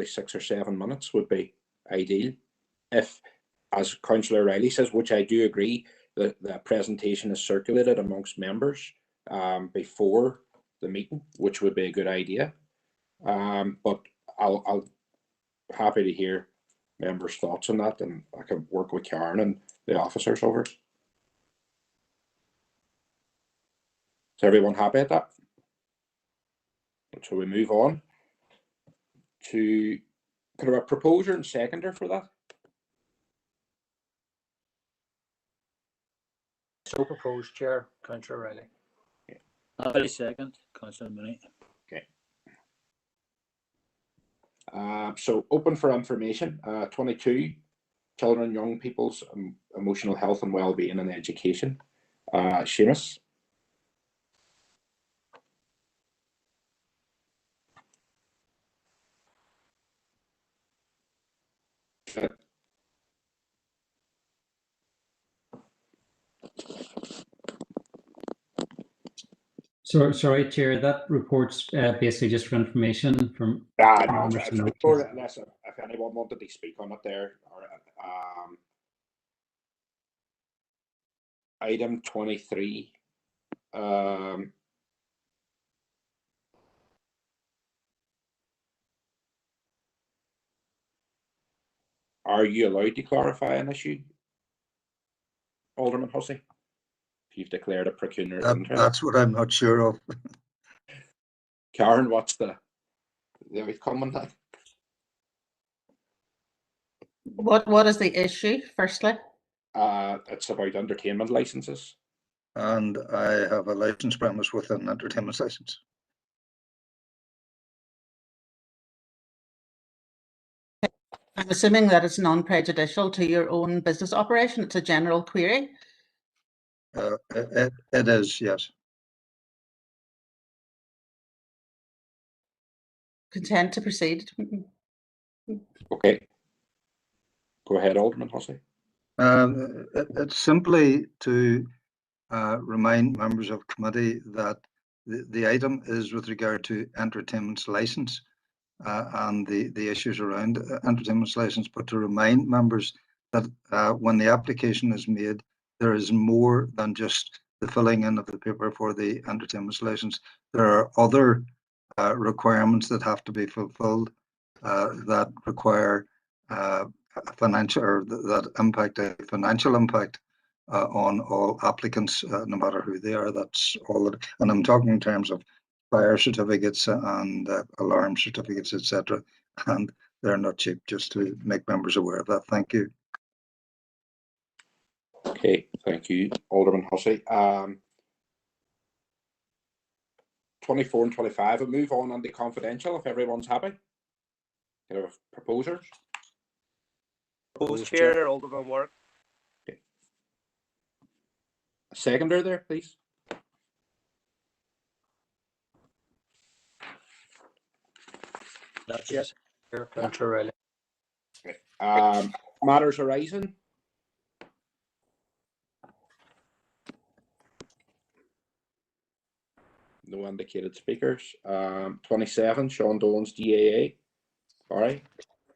6 or 7 minutes would be ideal. If, as Councillor Riley says, which I do agree, the presentation is circulated amongst members, before the meeting, which would be a good idea. But I'll happy to hear members' thoughts on that, and I can work with Karen and the officers over it. Is everyone happy at that? So we move on to, kind of a proposer and seconder for that. So proposed, Chair, Councillor Riley. Yeah. I'll second, Councillor Mooney. Okay. So open for information. 22, children and young people's emotional health and well-being and education. Seamus. Sorry, Chair, that report's basically just for information from members to note. Unless if anyone wanted to speak on it there, or item 23. Are you allowed to clarify an issue, Alderman Hussey? If you've declared a pecuniary interest. That's what I'm not sure of. Karen, what's the outcome on that? What is the issue, firstly? It's about entertainment licenses. And I have a licensed premise with an entertainment license. I'm assuming that it's non-prejudicial to your own business operation. It's a general query. It is, yes. Content to proceed. Okay. Go ahead, Alderman Hussey. It's simply to remind members of committee that the item is with regard to entertainment's license and the issues around entertainment's license, but to remind members that when the application is made, there is more than just the filling in of the paper for the entertainment's license. There are other requirements that have to be fulfilled that require financial, or that impact a financial impact on all applicants, no matter who they are. That's all. And I'm talking in terms of fire certificates and alarm certificates, etc. And they're not cheap, just to make members aware of that. Thank you. Okay, thank you, Alderman Hussey. 24 and 25, we'll move on the confidential if everyone's happy. You have proposers? Proposed, Chair, Alderman Warwick. Okay. A seconder there, please. That's yes, Councillor Riley. Okay. Matters arising. No indicated speakers. 27, Sean Dolan's DAA. All right.